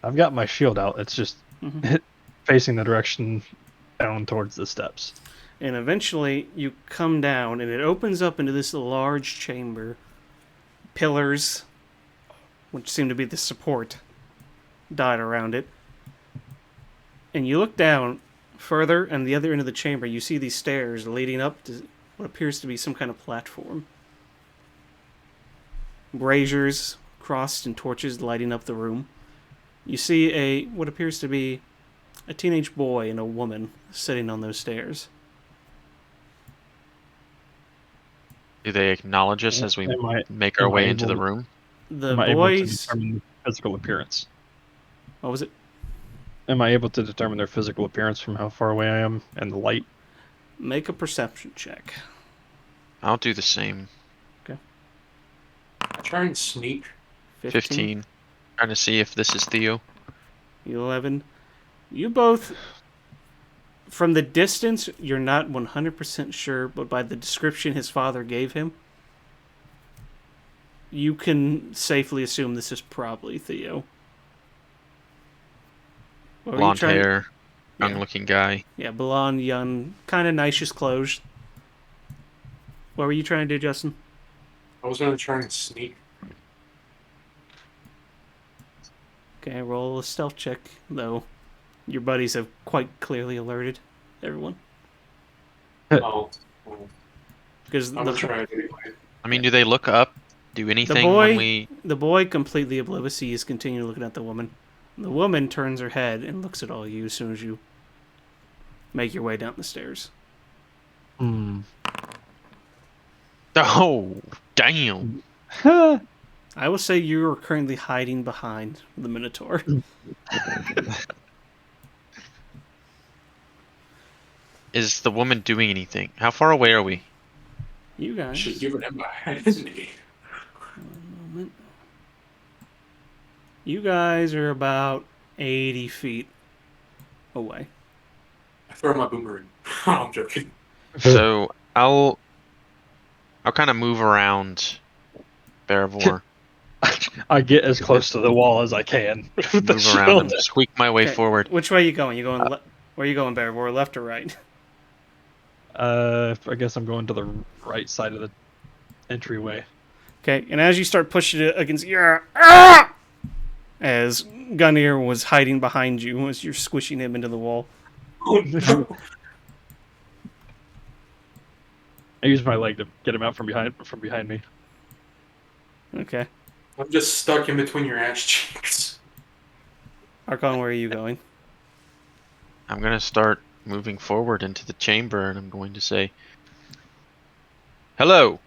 S4: I've got my shield out. It's just facing the direction down towards the steps.
S1: And eventually you come down and it opens up into this large chamber. Pillars, which seem to be the support, dot around it. And you look down further, and the other end of the chamber, you see these stairs leading up to what appears to be some kind of platform. Braziers crossed and torches lighting up the room. You see what appears to be a teenage boy and a woman sitting on those stairs.
S2: Do they acknowledge us as we make our
S4: am I
S2: way into
S4: able
S2: the
S4: to-
S2: room?
S1: The
S4: Am I able to
S1: boys...
S4: determine physical appearance?
S1: What was it?
S4: Am I able to determine their physical appearance from how far away I am and the light?
S1: Make a perception check.
S2: I'll do the same.
S5: Try and sneak.
S2: 15. Trying to see if this is Theo.
S1: 11. You both, from the distance, you're not 100% sure, but by the description his father gave him, you can safely assume this is probably Theo. What were you
S2: Blonde
S1: trying-
S2: hair,
S1: Yeah.
S2: young-looking guy.
S1: Yeah, blonde, young, kind of nice clothes. What were you trying to do, Justin?
S5: I was gonna try and sneak.
S1: Okay, roll a stealth check, though your buddies have quite clearly alerted everyone.
S5: Oh, well,
S1: Because
S5: I'm gonna try it anyway.
S2: I mean, do they look up? Do anything
S1: boy-
S2: when we...
S1: The boy, completely oblivious, he is continuing looking at the woman. The woman turns her head and looks at all you as soon as you make your way down the stairs.
S2: Oh, damn.
S1: I will say you are currently hiding behind the Minotaur.
S2: Is the woman doing anything? How far away are we?
S1: You guys.
S5: She's giving him a handy.
S1: You guys are about 80 feet away.
S5: I throw my boomerang. I'm joking.
S2: So I'll kind of move around Barivore,
S4: I get as close to the wall as I can with the
S2: move around and
S4: shield.
S2: squeak my way
S1: Okay,
S2: forward.
S1: which way are you going? You going where are you going, Barivore? Left or right?
S4: I guess I'm going to the right side of the entryway.
S1: Okay, and as you start pushing it against as Gunir was hiding behind you as you're squishing him into the wall.
S5: Oh no!
S4: I use my leg to get him out from behind me.
S1: Okay.
S5: I'm just stuck in between your ass cheeks.
S1: Archon, where are you going?
S2: I'm going to start moving forward into the chamber, and I'm going to say, "Hello.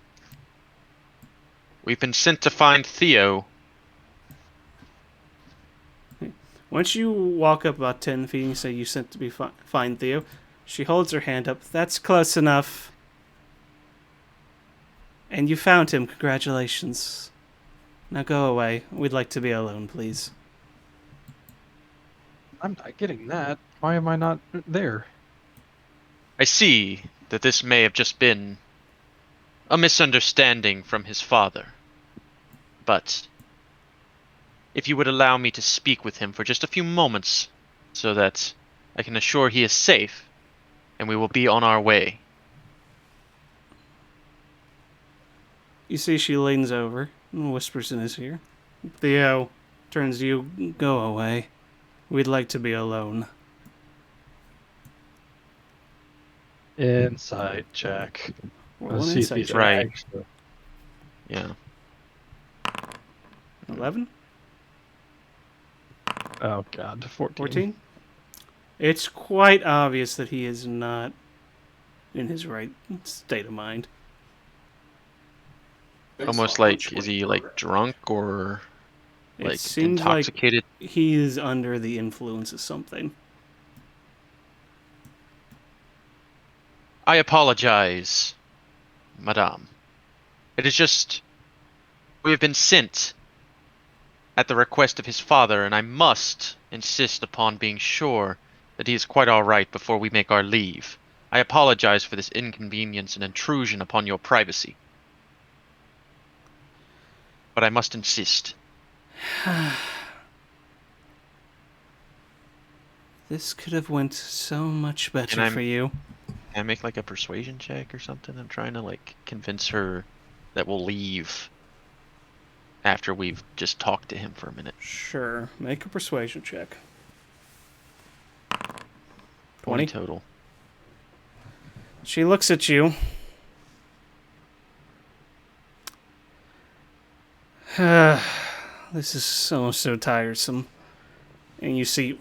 S2: We've been sent to find Theo."
S1: Once you walk up about 10 feet and you say you sent to be find Theo, she holds her hand up. That's close enough. And you found him. Congratulations. Now go away. We'd like to be alone, please.
S4: I'm not getting that. Why am I not there?
S2: I see that this may have just been a misunderstanding from his father. But if you would allow me to speak with him for just a few moments, so that I can assure he is safe, and we will be on our way.
S1: You see she leans over and whispers in his ear. Theo turns to you. Go away. We'd like to be alone.
S4: Insight check.
S1: Roll
S4: Let's
S1: an
S4: see if
S1: insight
S4: he's
S1: check.
S2: Right.
S4: extra.
S2: Yeah.
S1: 11?
S4: Oh god, 14.
S1: 14? It's quite obvious that he is not in his right state of mind.
S2: Almost like, is he like drunk or
S1: It
S2: like
S1: seems
S2: intoxicated?
S1: like he is under the influence of something.
S2: I apologize, madame. It is just, we have been sent at the request of his father, and I must insist upon being sure that he is quite all right before we make our leave. I apologize for this inconvenience and intrusion upon your privacy. But I must insist.
S1: This could have went so much better
S2: I'm-
S1: for you.
S2: Can I make like a persuasion check or something? I'm trying to like convince her that we'll leave after we've just talked to him for a minute.
S1: Sure. Make a persuasion check.
S2: 20
S1: 20?
S2: total.
S1: She looks at you. This is so tiresome. And you see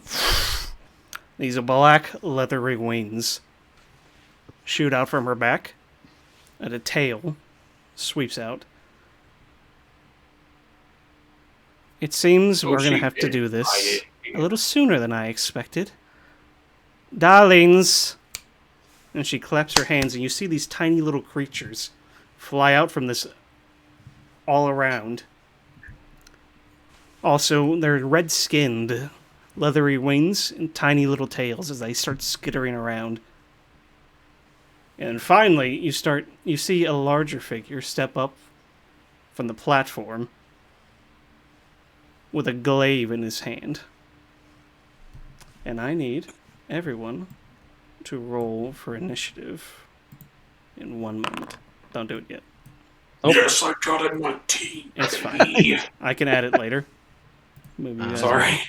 S1: these black leathery wings shoot out from her back, and a tail sweeps out. It seems we're going to have to do this a little sooner than I expected. Darlings! And she claps her hands, and you see these tiny little creatures fly out from this all around. Also, they're red-skinned, leathery wings and tiny little tails as they start skittering around. And finally, you see a larger figure step up from the platform with a glaive in his hand. And I need everyone to roll for initiative in 1 moment. Don't do it yet.
S5: Yes, I got a 19.
S1: It's fine. I can add it later. Move you guys
S5: Sorry.
S1: around.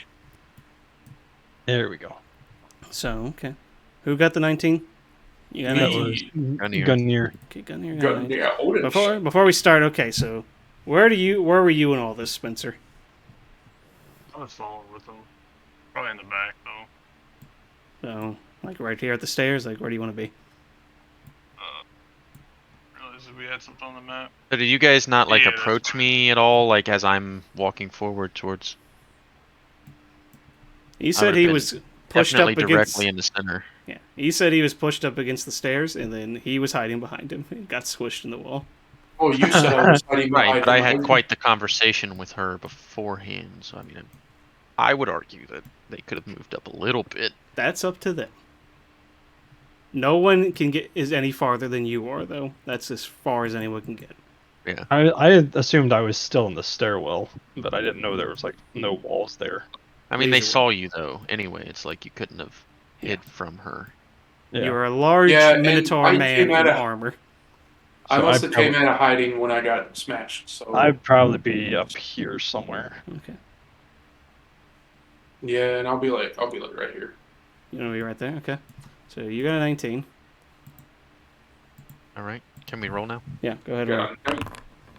S4: There we go.
S1: So, okay. Who got the 19? You got
S4: That
S1: 19?
S4: was
S2: Gunir.
S4: Gunir.
S1: Okay, Gunir got 19.
S5: Yeah, Odin.
S1: Before we start, okay, so where were you in all this, Spencer?
S3: I was following with them. Probably in the back, though.
S1: So, like right here at the stairs, like where do you want to be?
S3: Realized we had something on the map.
S2: So did you guys not like
S3: Yeah, that's
S2: approach
S3: fine.
S2: me at all, like as I'm walking forward towards?
S1: He
S2: I
S1: said
S2: would've
S1: he
S2: been
S1: was pushed up
S2: Definitely
S1: against.
S2: directly in the center.
S1: Yeah, he said he was pushed up against the stairs, and then he was hiding behind him and got squished in the wall.
S5: Oh, you said I was hiding
S2: Right,
S5: behind
S2: but I
S5: him.
S2: had quite the conversation with her beforehand, so I mean, I would argue that They could have moved up a little bit.
S1: That's up to them. No one can get is any farther than you are, though. That's as far as anyone can get.
S2: Yeah.
S4: I had assumed I was still in the stairwell, but I didn't know there was like no walls there.
S2: I mean, they
S1: Laser
S2: saw you though. Anyway, it's like you couldn't have hid from her.
S4: Yeah.
S1: You're a large
S5: Yeah, and
S1: minotaur
S5: I
S1: man
S5: came
S1: in
S5: out of-
S1: armor.
S5: I
S4: So
S5: must have came
S4: probably,
S5: out of hiding when I got smashed. So
S4: I'd probably be up here somewhere.
S1: Okay.
S5: yeah, and I'll be like right here.
S1: You know, you're right there. Okay. So you got a 19.
S2: All right. Can we roll now?
S1: Yeah, go ahead and roll.
S5: Got a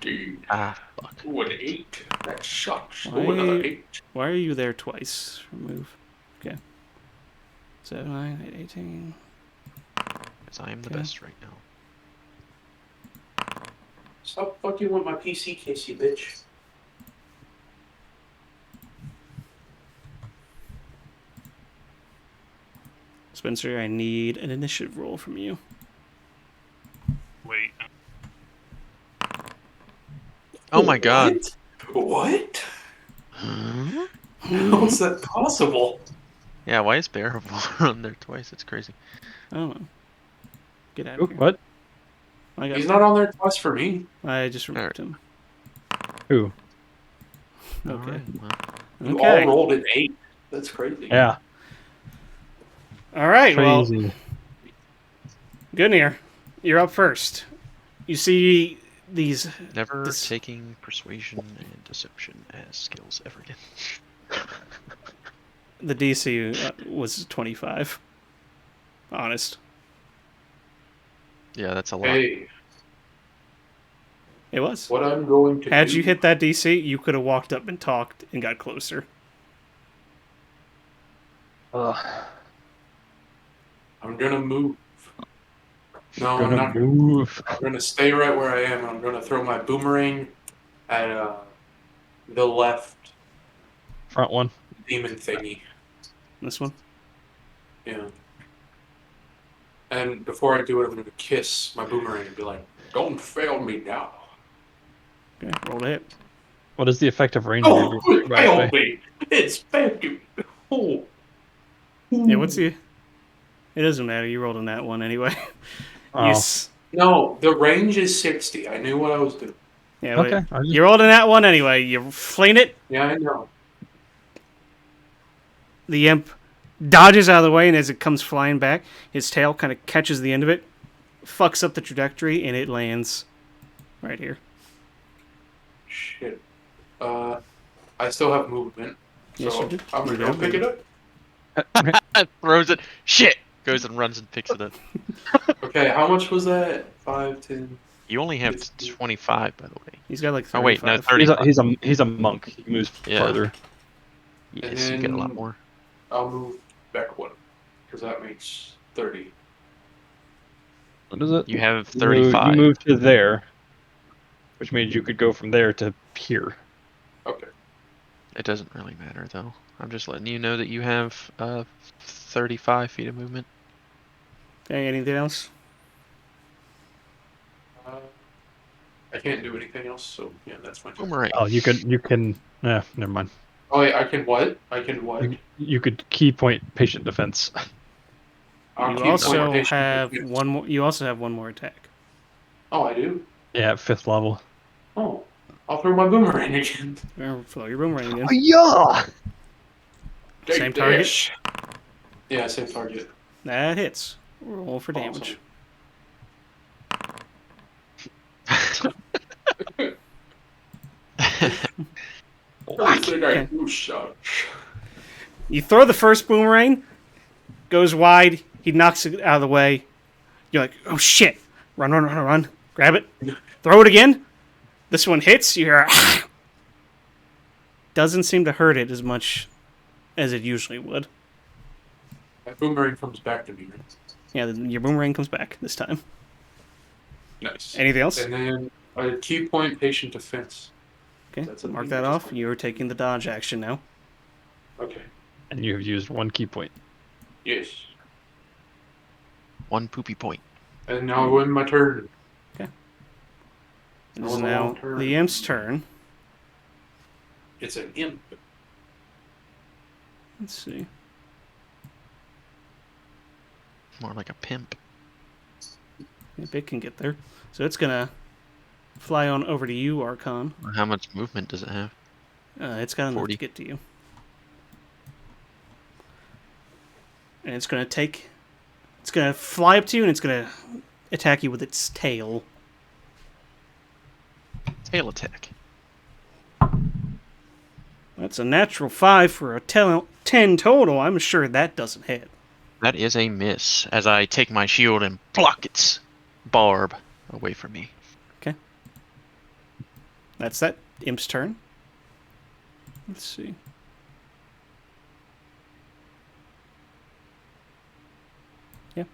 S5: 19.
S2: Ah, fuck.
S5: Ooh, an 8. That sucks.
S1: Why-
S5: Ooh, another 8.
S1: Why are you there twice? Remove. Okay. 7, 9, 8, 18.
S2: Because I am the
S1: Okay.
S2: best right now.
S5: Stop fucking with my PC, Casey, bitch.
S1: Spencer, I need an initiative roll from you.
S3: Wait.
S2: Oh my god.
S5: What?
S2: Huh?
S5: How is that possible?
S2: Yeah, why is Bear on there twice? That's crazy.
S1: I don't know. Get out
S4: Ooh,
S1: of here.
S4: what?
S1: I got
S5: He's not on there twice for me.
S1: I just removed him.
S4: Who?
S1: Okay.
S2: Alright, well,
S5: You
S1: Okay.
S5: all rolled an 8. That's crazy.
S4: Yeah.
S1: All right. Well,
S4: Crazy.
S1: Gunir, you're up first. You see these.
S2: never
S1: This-
S2: taking persuasion and deception as skills ever again.
S1: The DC was 25. Honest.
S2: Yeah, that's a lot.
S5: Hey,
S1: It was.
S5: what I'm going to
S1: Had
S5: do...
S1: you hit that DC, you could have walked up and talked and got closer.
S5: I'm gonna move. No, I'm
S4: Gonna
S5: not.
S4: move.
S5: I'm gonna stay right where I am, and I'm gonna throw my boomerang at the left
S4: Front one.
S5: demon thingy.
S1: This one.
S5: Yeah. And before I do it, I'm gonna kiss my boomerang and be like, "Don't fail me now."
S1: Okay, roll to hit.
S4: What is the effective range of your
S5: Oh,
S4: boomerang, by the
S5: fail
S4: way?
S5: me! It's thank you. Oh.
S1: Yeah, what's the? It doesn't matter. You rolled on that one anyway.
S4: Oh,
S1: You s-
S5: No, the range is 60. I knew what I was doing.
S1: yeah, but
S4: okay. I just-
S1: you rolled on that one anyway. You fling it.
S5: Yeah, I know.
S1: The imp dodges out of the way, and as it comes flying back, his tail kind of catches the end of it, fucks up the trajectory, and it lands right here.
S5: Shit. I still have movement.
S1: Yes,
S5: So
S1: you do.
S5: I'm
S1: You
S5: gonna go
S1: do.
S5: pick it up.
S2: Throws it. Shit! Goes and runs and picks it up.
S5: Okay, how much was that? 5, 10.
S2: You only have 25, by the way.
S1: He's got like 35.
S2: Oh wait, no, 30.
S4: he's a monk. He moves
S2: Yeah.
S4: farther.
S2: Yes, you get a lot more.
S5: I'll move back one. Because that makes 30.
S4: What is it?
S2: You have
S4: You move-
S2: 35.
S4: You move to there, which means you could go from there to here.
S5: Okay.
S2: It doesn't really matter though. I'm just letting you know that you have 35 feet of movement.
S1: Okay, anything else?
S5: I can't do anything else, so yeah, that's fine.
S2: Boomerang.
S4: Oh, you can. Never mind.
S5: Oh, yeah, I can what? I can what?
S4: You could key point patient defense.
S5: I'll
S1: You
S5: keep
S1: also
S5: my patient
S1: have
S5: defense.
S1: one more. You also have one more attack.
S5: Oh, I do?
S4: Yeah, at 5th level.
S5: Oh. I'll throw my boomerang again.
S1: Throw your boomerang again.
S4: Yeah.
S1: Same
S5: Take
S1: target?
S5: this. Yeah, same target.
S1: That hits. Roll for damage.
S5: I think I
S1: Okay.
S5: do shot.
S1: You throw the first boomerang, goes wide. He knocks it out of the way. You're like, oh shit! Run, run, run, run! Grab it. Throw it again. This one hits. You hear. Doesn't seem to hurt it as much as it usually would.
S5: That boomerang comes back to me.
S1: Yeah, your boomerang comes back this time.
S5: Nice.
S1: Anything else?
S5: And then a key point patient defense.
S1: Okay,
S5: That's a
S1: mark
S5: thing
S1: that
S5: you just
S1: off. You're taking the dodge action now.
S5: Okay.
S4: And you have used one key point.
S5: Yes.
S2: One poopy point.
S5: And now win my turn.
S1: It
S5: That
S1: is
S5: was a
S1: now
S5: long turn.
S1: the imp's turn.
S5: It's an imp.
S1: Let's see.
S2: More like a pimp.
S1: If it can get there. So it's going to fly on over to you, Archon.
S2: How much movement does it have?
S1: It's got enough
S2: 40.
S1: to get to you. And it's going to take... It's going to fly up to you, and it's going to attack you with its tail.
S2: Tail attack.
S1: That's a natural 5 for a 10 total. I'm sure that doesn't hit.
S2: That is a miss, as I take my shield and block its barb away from me.
S1: Okay. That's that imp's turn. Let's see. Yeah.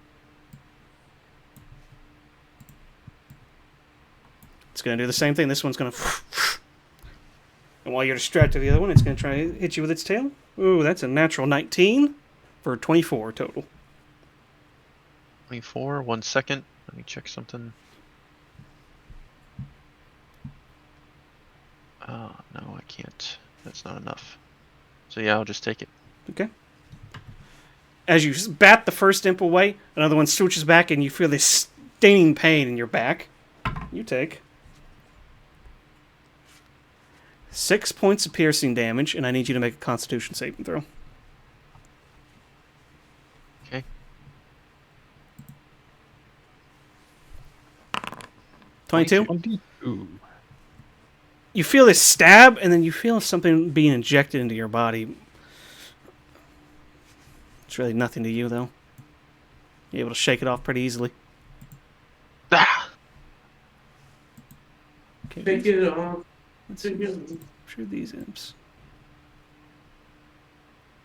S1: It's going to do the same thing. This one's going to... And while you're distracted the other one, it's going to try to hit you with its tail. Ooh, that's a natural 19 for 24 total.
S2: 24, 1 second. Let me check something. Oh, no, I can't. That's not enough. So yeah, I'll just take it.
S1: Okay. As you bat the first imp away, another one switches back, and you feel this stinging pain in your back. You take 6 points of piercing damage, and I need you to make a Constitution saving throw.
S2: Okay.
S1: 22.
S4: 22.
S1: You feel this stab, and then you feel something being injected into your body. It's really nothing to you, though. You're able to shake it off pretty easily.
S2: Ah!
S1: Okay,
S5: Take it off.
S1: let's see. Sure, these imps.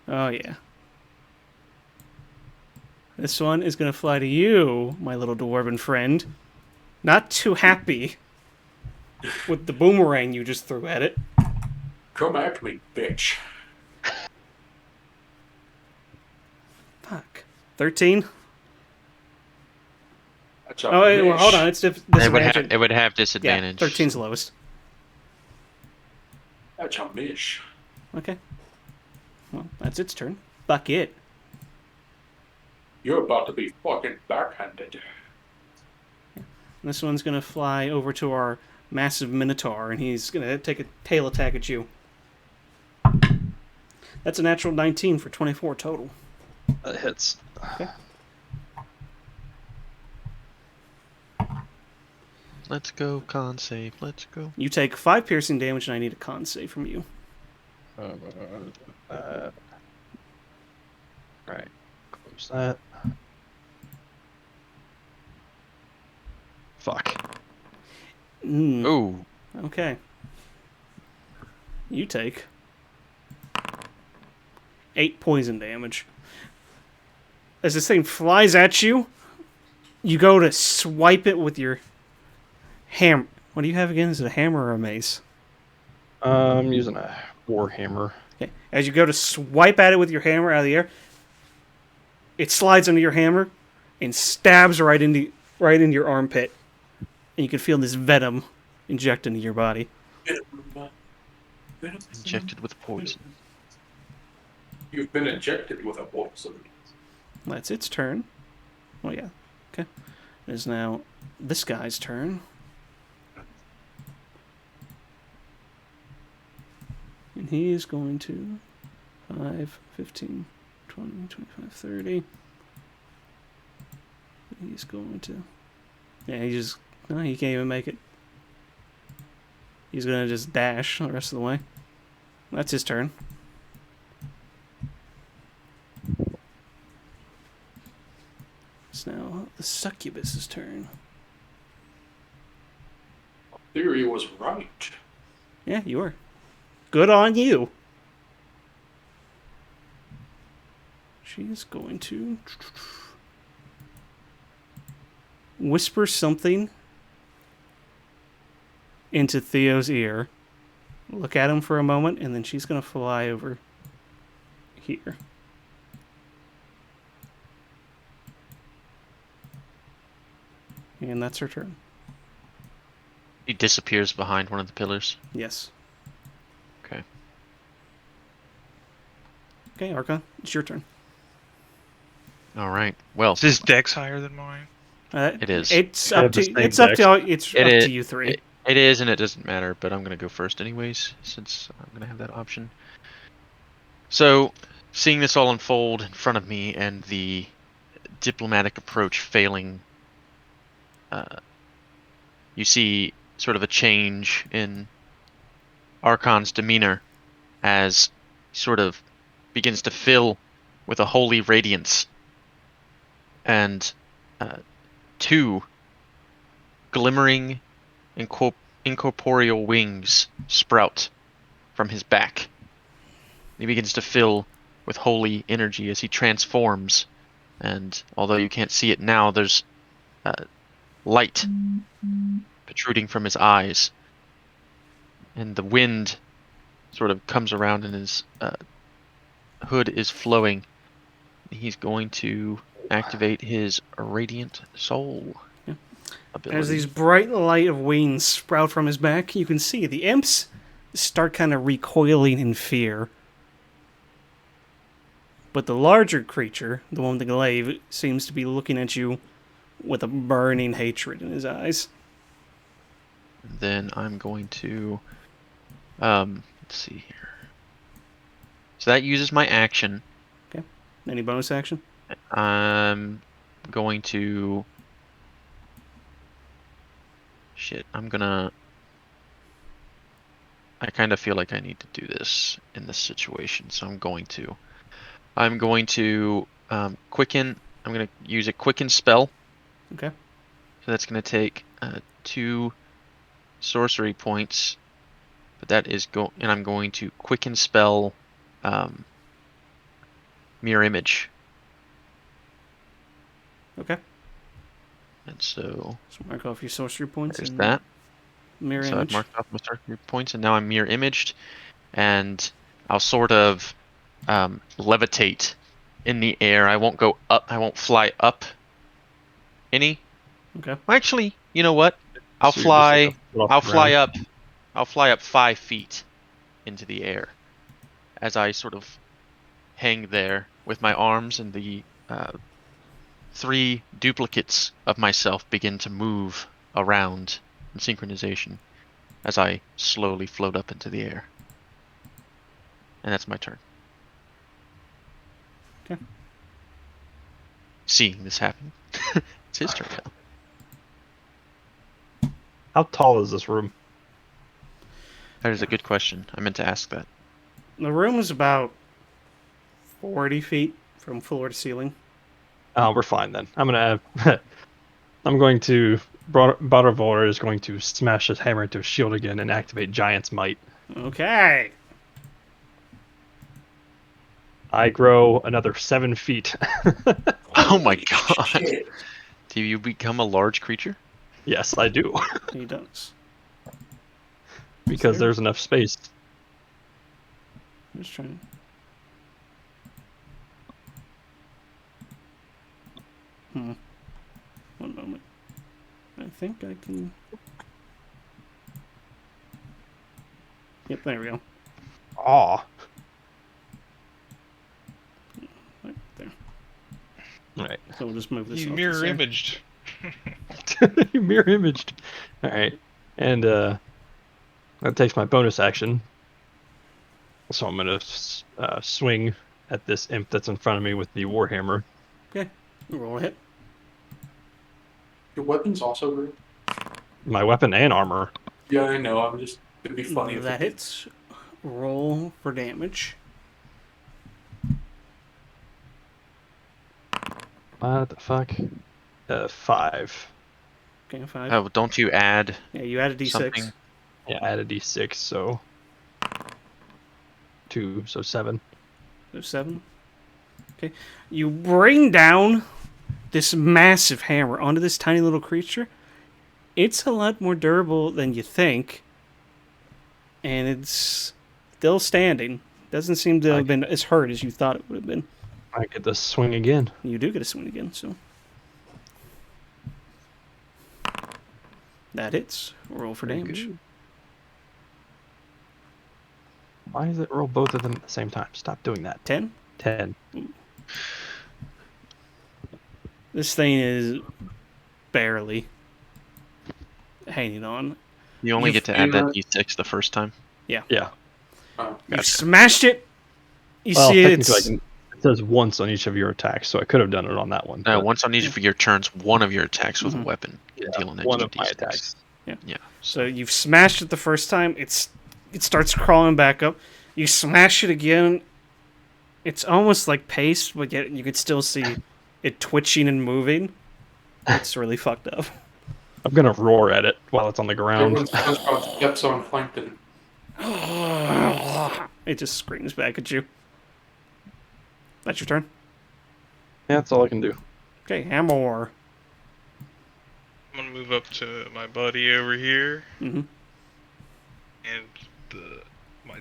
S1: Oh, yeah. This one is going to fly to you, my little dwarven friend. Not too happy with the boomerang you just threw at it.
S5: Come at me, bitch.
S1: Fuck. 13?
S5: That's a
S1: Oh, wait, well,
S5: miss.
S1: hold on. It's disadvantage.
S2: It would have
S1: Yeah,
S2: disadvantage.
S1: 13's lowest.
S5: That's a miss.
S1: Okay. Well, that's its turn. Fuck it.
S5: You're about to be fucking backhanded.
S1: This one's going to fly over to our massive minotaur, and he's going to take a tail attack at you. That's a natural 19 for 24 total.
S4: That hits.
S1: Okay.
S2: Let's go, con save. Let's go.
S1: You take 5 piercing damage, and I need a con save from you.
S4: Right. Close that. Fuck.
S2: Ooh.
S1: Okay. You take 8 poison damage. As this thing flies at you, you go to swipe it with your hammer. What do you have again? Is it a hammer or a mace?
S4: I'm using a warhammer.
S1: Okay. As you go to swipe at it with your hammer out of the air, it slides under your hammer and stabs right into your armpit, and you can feel this venom inject into your body.
S2: Injected with poison.
S5: You've been injected with a poison.
S1: That's its turn. Oh yeah. Okay. It is now this guy's turn. And he is going to 5, 15, 20, 25, 30. He's going to... Yeah, No, he can't even make it. He's going to just dash the rest of the way. That's his turn. It's now the succubus's turn.
S5: Theory was right.
S1: Yeah, you are. Good on you. She's going to whisper something into Theo's ear. Look at him for a moment, and then she's going to fly over here. And that's her turn.
S2: He disappears behind one of the pillars.
S1: Yes.
S2: Okay.
S1: Okay, Archon, it's your turn.
S2: All right. Well,
S3: Is his dex higher than mine?
S2: it is.
S1: It's
S4: They
S1: up
S4: have the
S1: to
S4: same
S1: it's up
S4: dex.
S1: to it's
S2: It
S1: up
S2: is.
S1: to you three.
S2: It is, and it doesn't matter. But I'm gonna go first anyways, since I'm gonna have that option. So, seeing this all unfold in front of me and the diplomatic approach failing, you see sort of a change in Archon's demeanor as he sort of begins to fill with a holy radiance, and two glimmering incorporeal wings sprout from his back. He begins to fill with holy energy as he transforms, and although you can't see it now, there's light protruding from his eyes, and the wind sort of comes around and his hood is flowing. He's going to activate his Radiant Soul ability.
S1: As these bright light of wings sprout from his back, you can see the imps start kind of recoiling in fear. But the larger creature, the one with the glaive, seems to be looking at you with a burning hatred in his eyes.
S2: Then I'm going to, let's see here. So that uses my action.
S1: Okay. Any bonus action?
S2: I'm going to, I kind of feel like I need to do this in this situation, so I'm going to quicken. I'm going to use a quicken spell.
S1: Okay.
S2: So that's going to take 2 sorcery points, but that is and I'm going to quicken spell mirror image.
S1: Okay.
S2: And so
S1: mark off your sorcery points.
S2: there's
S1: and
S2: that.
S1: Mirror
S2: So
S1: image.
S2: I've marked off my sorcery points, and now I'm mirror imaged, and I'll sort of levitate in the air. I won't go up. I won't fly up any.
S1: Okay.
S2: Well, actually, you know what? I'll
S4: So you're just, like,
S2: fly.
S4: a foot off
S2: I'll
S4: the
S2: fly
S4: ground.
S2: up. I'll fly up 5 feet into the air as I sort of hang there with my arms, and the 3 duplicates of myself begin to move around in synchronization as I slowly float up into the air. And that's my turn.
S1: Okay.
S2: Seeing this happen, it's his turn now.
S4: How tall is this room?
S2: That is a good question. I meant to ask that.
S1: The room is about 40 feet from floor to ceiling.
S4: We're fine then. I'm gonna. I'm going to. Buttervor is going to smash his hammer into his shield again and activate Giant's Might.
S1: Okay.
S4: I grow another 7 feet.
S2: Oh my
S5: Holy
S2: god!
S5: shit.
S2: Do you become a large creature?
S4: Yes, I do.
S1: He does.
S4: Because
S1: there-
S4: there's enough space.
S1: I'm just trying. One moment. I think I can. Yep, there we go.
S4: Aw.
S1: Right there.
S4: Alright.
S1: So we'll just move this.
S3: You
S1: off
S3: mirror
S1: the side.
S3: imaged.
S4: You mirror imaged. Alright. And that takes my bonus action. So I'm gonna swing at this imp that's in front of me with the warhammer.
S1: Okay. Roll a hit.
S5: Your weapon's also great.
S4: My weapon and armor.
S5: Yeah, I know. I'm just. It'd be funny if
S1: That
S5: it did.
S1: hits. Roll for damage.
S4: What the fuck? 5.
S1: Okay, 5.
S2: Oh, don't you add
S1: Yeah, you add a d6.
S2: something?
S4: Yeah, I add a d6, so 2, so 7.
S1: So 7. Okay. You bring down this massive hammer onto this tiny little creature. It's a lot more durable than you think. And it's still standing. Doesn't seem to have been as hurt as you thought it would have been.
S4: I get to swing again.
S1: You do get a swing again, so. That hits. Roll for
S4: Very
S1: damage.
S4: good. Why does it roll both of them at the same time? Stop doing that.
S1: 10.
S4: 10.
S1: This thing is barely hanging on.
S2: You only
S1: You've-
S2: get to add that d6 the first time.
S4: Yeah.
S5: Oh,
S1: You've
S2: Gotcha.
S1: smashed it. You
S4: Well,
S1: see
S4: technically,
S1: it's
S4: it says once on each of your attacks, so I could have done it on that one. but
S2: Once on each of your turns, one of your attacks with a
S1: Mhm.
S2: weapon can deal an
S4: one
S2: extra
S4: of my
S2: d6.
S4: attacks.
S2: Yeah.
S1: so you've smashed it the first time. It starts crawling back up. You smash it again. It's almost like paste, but yet you could still see it twitching and moving. It's really fucked up.
S4: I'm gonna roar at it while it's on the ground.
S5: everyone's just got steps on plankton.
S1: It just screams back at you. That's your turn.
S4: Yeah, that's all I can do.
S1: Okay, Hamor.
S3: I'm gonna move up to my buddy over here,
S1: Mhm.
S3: and my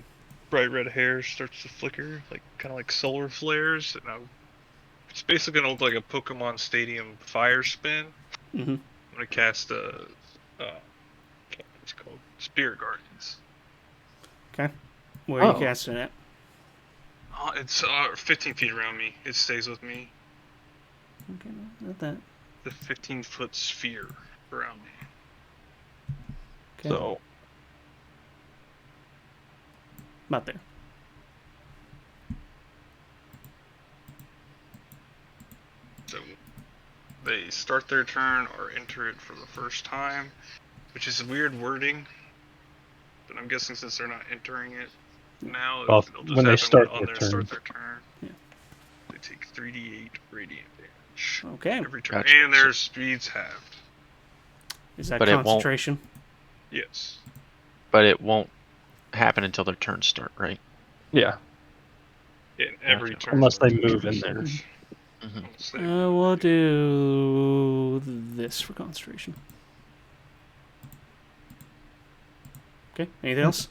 S3: bright red hair starts to flicker, like kind of like solar flares, and it's basically gonna look like a Pokemon Stadium fire spin.
S1: Mhm.
S3: I'm gonna cast what's it called? Spirit Guardians.
S1: Okay. Where are you
S4: Oh.
S1: casting it?
S3: It's 15 feet around me. It stays with me.
S1: Okay, not that.
S3: The 15-foot sphere around me.
S1: Okay.
S4: So
S1: About there.
S3: So they start their turn or enter it for the first time, which is weird wording. But I'm guessing since they're not entering it now,
S4: Well,
S3: it'll just
S4: when they
S3: happen
S4: start
S3: on
S4: their
S3: start
S4: turn.
S3: their turn.
S1: Yeah.
S3: They take 3d8 radiant damage
S1: Okay.
S3: every turn,
S2: Gotcha.
S3: and their speed's halved.
S1: Is that
S2: But it won't-
S1: concentration?
S3: Yes.
S2: But it won't happen until their turns start, right?
S4: yeah,
S3: In every
S2: Gotcha.
S3: turn.
S4: unless they move in there.
S2: Mm-hmm.
S3: Unless they-
S1: We'll do this for concentration. Okay. Anything else?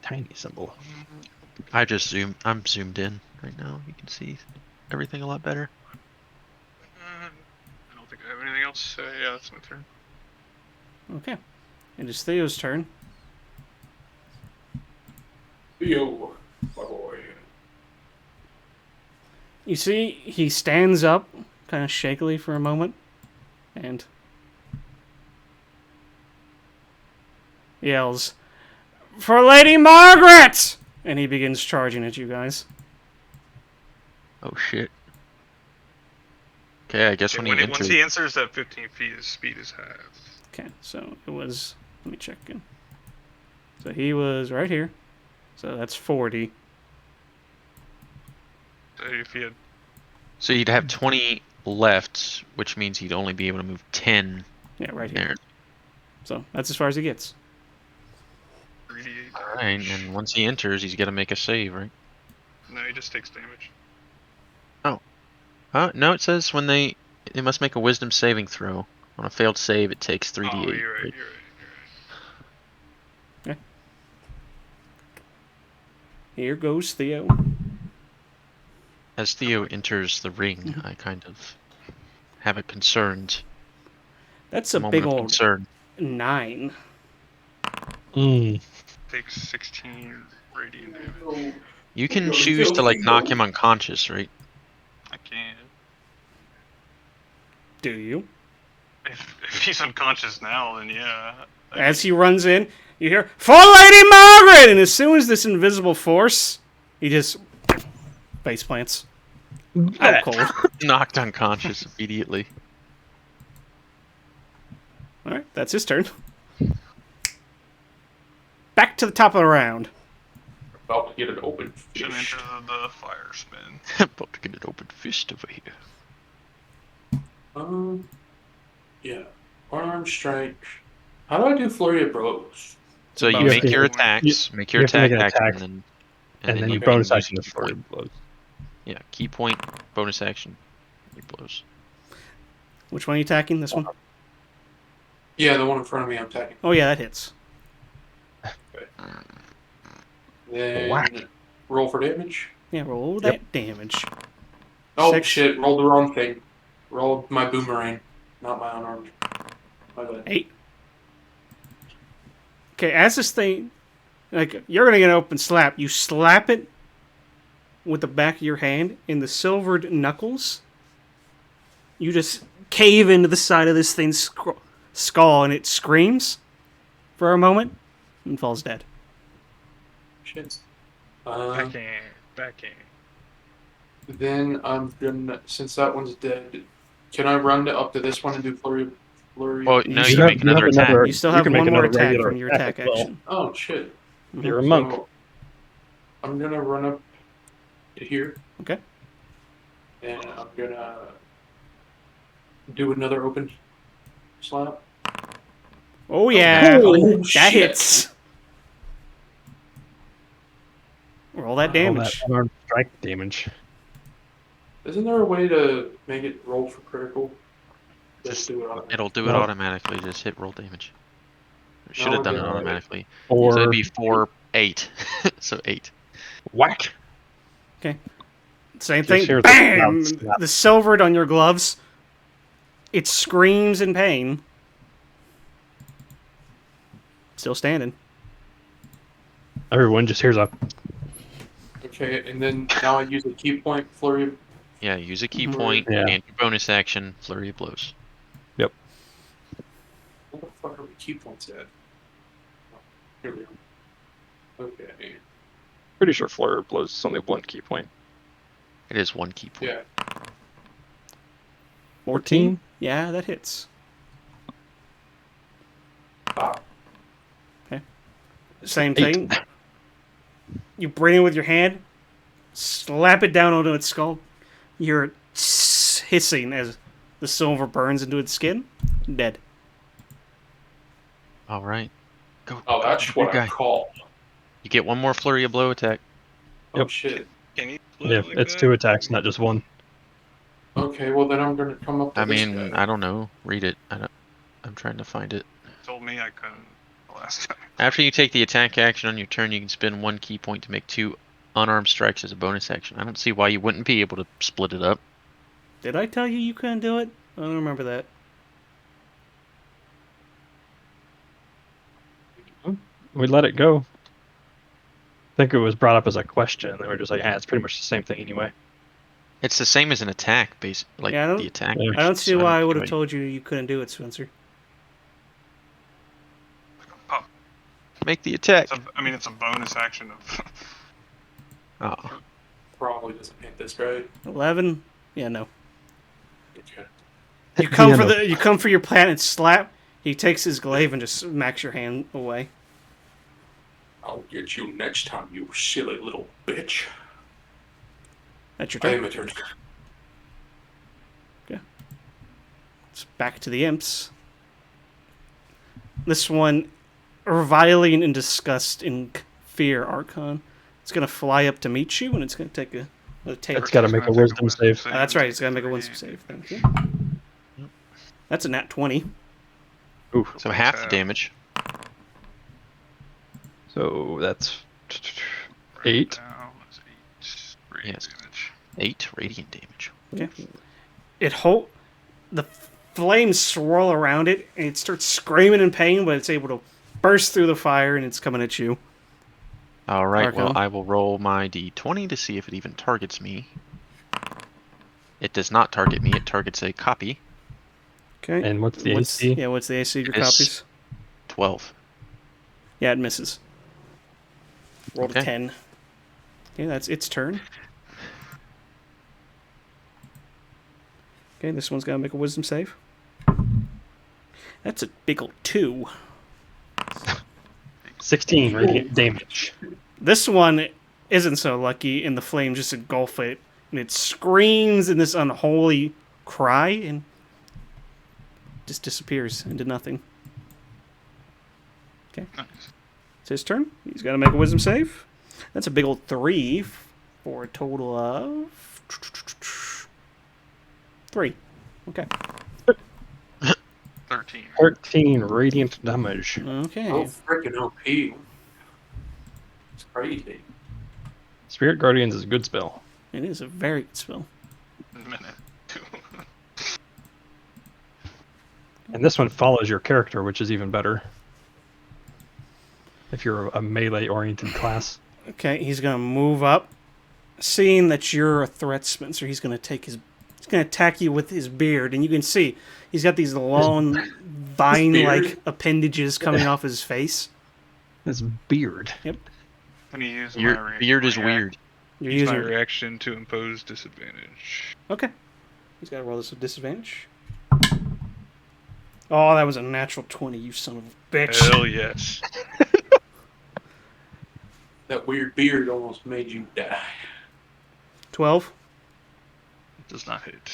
S4: Tiny symbol.
S2: I'm zoomed in right now. You can see everything a lot better.
S3: I don't think I have anything else. Yeah, that's my turn.
S1: Okay. It is Theo's turn.
S5: Yo, my boy.
S1: You see, he stands up, kind of shakily for a moment, and yells, "For Lady Margaret!" And he begins charging at you guys.
S2: Oh shit. Okay, I guess when he
S3: Once
S2: enters,
S3: he enters that 15 feet, his speed is halved.
S1: Okay, so it was. Let me check again. So he was right here. So that's 40.
S3: So if he had
S2: so you'd have 20 left, which means he'd only be able to move 10
S1: Yeah, right here.
S2: there.
S1: So that's as far as he gets.
S3: 3d8
S2: Alright,
S3: damage.
S2: and once he enters, he's got to make a save, right?
S3: No, he just takes damage.
S2: No, it says when they must make a wisdom saving throw. On a failed save, it takes 3d8.
S3: Oh, you're right,
S2: right?
S3: you're right.
S1: Here goes Theo.
S2: As Theo enters the ring, I kind of have a concerned
S1: That's a
S2: moment
S1: big
S2: of
S1: old
S2: concern.
S1: 9.
S3: Takes 16 radiant damage.
S2: You can
S5: Yo,
S2: choose
S5: Theo,
S2: to like knock
S5: Theo.
S2: him unconscious, right?
S3: I can.
S1: Do you?
S3: If he's unconscious now, then yeah.
S1: As he runs in, you hear, "For Lady Margaret!" And as soon as this invisible force, he just face plants. Out cold.
S2: Knocked unconscious immediately.
S1: Alright, that's his turn. Back to the top of the round.
S5: About to get an open
S3: Should
S5: fish.
S3: enter the fire spin.
S2: About to get an open fist over here.
S5: Yeah. Arm strike. How do I do flurry of blows?
S2: So you
S1: bonus
S2: make
S3: action.
S2: your attacks, make your
S4: you have to make
S2: attack
S4: an
S2: action,
S4: attack,
S2: and
S4: and then
S2: you
S4: your
S2: can
S4: bonus
S2: use
S4: action is
S2: key
S4: flurry
S2: point.
S4: blows.
S2: Yeah, key point, bonus action, he blows.
S1: Which one are you attacking? This one?
S5: Yeah, the one in front of me I'm attacking.
S1: Oh, yeah, that hits.
S5: Then
S4: Whack.
S5: roll for damage.
S1: Yeah, roll that damage.
S5: Oh
S1: 6.
S5: shit, rolled the wrong thing. Rolled my boomerang, not my unarmed. My bad.
S1: 8. Okay, as this thing, like, you're gonna get an open slap. You slap it, with the back of your hand, and the silvered knuckles, you just cave into the side of this thing's skull, and it screams for a moment and falls dead.
S5: Shit.
S3: Backhand.
S5: Then I'm gonna, since that one's dead, can I run up to this one and do flurry?
S2: Well, no,
S1: You
S2: you
S1: have-
S2: make another attack.
S1: You still
S4: You
S1: have
S4: can make
S1: one more
S4: another
S1: attack
S4: regular
S1: from your
S4: attack
S1: attack
S4: as well.
S1: action.
S5: Oh shit!
S4: You're a monk.
S5: So I'm gonna run up to here.
S1: Okay.
S5: And I'm gonna do another open slap.
S1: Oh yeah,
S5: Oh,
S1: that
S5: shit.
S1: hits. Roll that
S4: All that
S1: damage.
S4: unarmed strike damage.
S5: Isn't there a way to make it roll for critical? Just do it on
S2: It'll do it
S4: No.
S2: automatically. Just hit roll damage. It should have done it
S5: yeah.
S2: automatically.
S4: Or
S2: So it'd be 4, 8. So 8.
S4: whack.
S1: Same
S4: Just
S1: thing.
S4: hear the
S1: Bam!
S4: loud snap.
S1: The silvered on your gloves. It screams in pain. Still standing.
S4: Everyone just hears a.
S5: Okay, and then now I use a key point flurry.
S2: Yeah, use a key
S1: Mhm.
S2: point
S4: Yeah.
S2: and your bonus action, flurry of blows.
S4: Yep.
S5: Where the fuck are my key points at? Oh, here we are. Okay.
S4: Pretty sure Flare blows is only one key point.
S2: It is 1 key point.
S5: Yeah.
S1: 14? Yeah, that hits.
S5: Ah.
S1: Same
S4: 8.
S1: thing. You bring it with your hand, slap it down onto its skull. You're hissing as the silver burns into its skin. Dead.
S2: All right. Go.
S5: Oh, that's
S2: big
S5: what
S2: guy.
S5: I call.
S2: You get one more flurry of blow attack.
S5: Oh
S4: Yep.
S5: shit.
S3: Can you split
S4: Yeah,
S3: it like
S4: it's
S3: that?
S4: 2 attacks, not just 1.
S5: Okay, well then I'm gonna come up to
S2: I
S5: this
S2: mean,
S5: guy.
S2: I don't know. Read it. I'm trying to find it.
S3: Told me I couldn't the last time.
S2: After you take the attack action on your turn, you can spend 1 key point to make 2 unarmed strikes as a bonus action. I don't see why you wouldn't be able to split it up.
S1: Did I tell you couldn't do it? I don't remember that.
S4: We let it go. I think it was brought up as a question. They were just like, it's pretty much the same thing anyway.
S2: It's the same as an attack, like
S1: Yeah, I don't-
S2: the attack.
S4: Yeah.
S1: I don't see
S2: so
S1: why I
S2: see
S1: would have
S2: why-
S1: told you couldn't do it, Spencer.
S2: Make the attack.
S3: It's a bonus action of.
S2: Oh,
S5: Probably doesn't hit this guy.
S1: 11? Yeah, no.
S5: Okay.
S1: You come for your plan and slap. He takes his glaive and just smacks your hand away.
S5: I'll get you next time, you silly little bitch.
S1: That's your
S5: I
S1: turn.
S5: am a turn.
S1: It's back to the imps. This one, reviling in disgust and fear, Archon. It's gonna fly up to meet you, and it's gonna take a take.
S4: It's got to make a wisdom save.
S1: That's right. It's gotta make a wisdom save. Thank you. That's a nat 20.
S4: Ooh.
S2: so half the damage.
S4: So that's 8.
S3: Down is 8 radiant
S2: Yes.
S3: damage.
S2: 8 radiant damage.
S1: The flames swirl around it, and it starts screaming in pain, but it's able to burst through the fire, and it's coming at you.
S2: All right. Well,
S1: Archon.
S2: I will roll my d20 to see if it even targets me. It does not target me. It targets a copy.
S1: Okay.
S4: And what's the
S1: What's,
S4: AC?
S1: yeah, what's the AC of your
S2: It is-
S1: copies?
S2: 12.
S1: Yeah, it misses. Roll a
S2: Okay.
S1: 10. Okay, that's its turn. Okay, this one's got to make a wisdom save. That's a big old 2.
S4: 16 radiant damage.
S1: This one isn't so lucky, and the flame just engulf it, and it screams in this unholy cry, and just disappears into nothing. Okay.
S3: Nice.
S1: It's his turn. He's got to make a wisdom save. That's a big old 3 for a total of 3. Okay.
S3: 13.
S4: 13 radiant damage.
S1: Okay.
S5: Oh, freaking OP. It's crazy.
S4: Spirit Guardians is a good spell.
S1: It is a very good spell.
S3: Minute. 2.
S4: And this one follows your character, which is even better. If you're a melee-oriented class.
S1: Okay, he's gonna move up, seeing that you're a threat, Spencer, he's going to attack you with his beard, and you can see he's got these long vine-like appendages coming off his face.
S4: His beard.
S1: Yep.
S3: I'm gonna use
S2: Your
S3: my
S2: beard is weird.
S1: You're
S3: Use my
S1: using.
S3: reaction to impose disadvantage.
S1: Okay. He's got to roll this with disadvantage. Oh, that was a natural 20, you son of a bitch.
S3: Hell yes.
S5: That weird beard almost made you die.
S1: 12.
S3: It does not hit.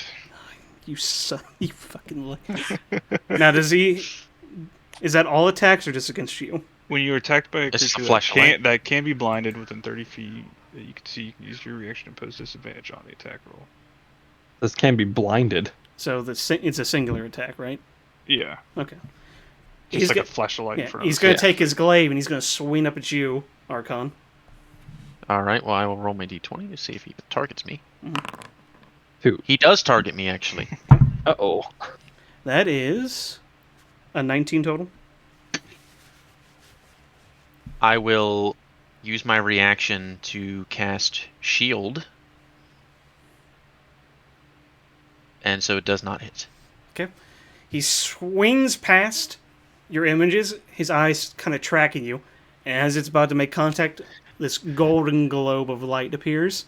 S1: You son. You fucking liar. Now, does he. Is that all attacks or just against you?
S3: When you're attacked by a
S2: It's just a
S3: creature
S2: flashlight.
S3: that can be blinded within 30 feet, you can see you can use your reaction to impose disadvantage on the attack roll.
S4: This can be blinded.
S1: So it's a singular attack, right?
S3: Yeah.
S1: Okay.
S3: Just
S1: He's
S3: like
S1: go-
S3: a flashlight
S1: Yeah,
S3: in front
S1: he's
S3: of
S1: going
S2: Yeah.
S1: to take his glaive and he's going to swing up at you, Archon.
S2: All right. Well, I will roll my d20 to see if he targets me.
S4: Who?
S2: He does target me, actually.
S4: Uh-oh.
S1: That is a 19 total.
S2: I will use my reaction to cast Shield. And so it does not hit.
S1: Okay. He swings past your images, his eyes kind of tracking you, and as it's about to make contact, this golden globe of light appears,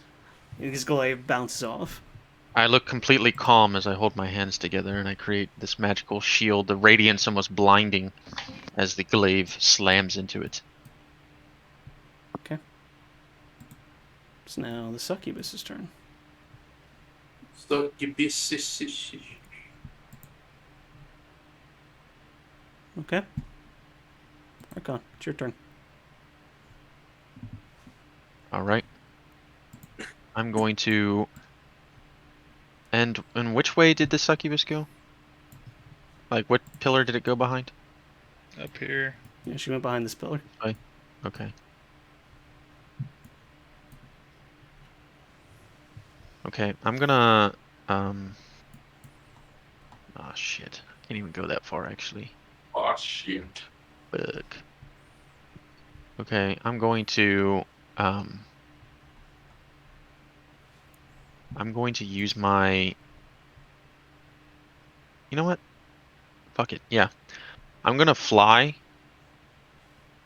S1: and his glaive bounces off.
S2: I look completely calm as I hold my hands together and I create this magical shield, the radiance almost blinding as the glaive slams into it.
S1: It's now the succubus's turn.
S5: Succubus.
S1: Okay. Archon, it's your turn.
S2: All right. I'm going to... And which way did the succubus go? Like, what pillar did it go behind?
S3: Up here.
S1: Yeah, she went behind this pillar.
S2: Okay. Okay, I'm gonna... Ah, shit. Can't even go that far, actually.
S5: Oh shit.
S2: Fuck. Okay, I'm going to... I'm going to use my... You know what? Fuck it, yeah. I'm gonna fly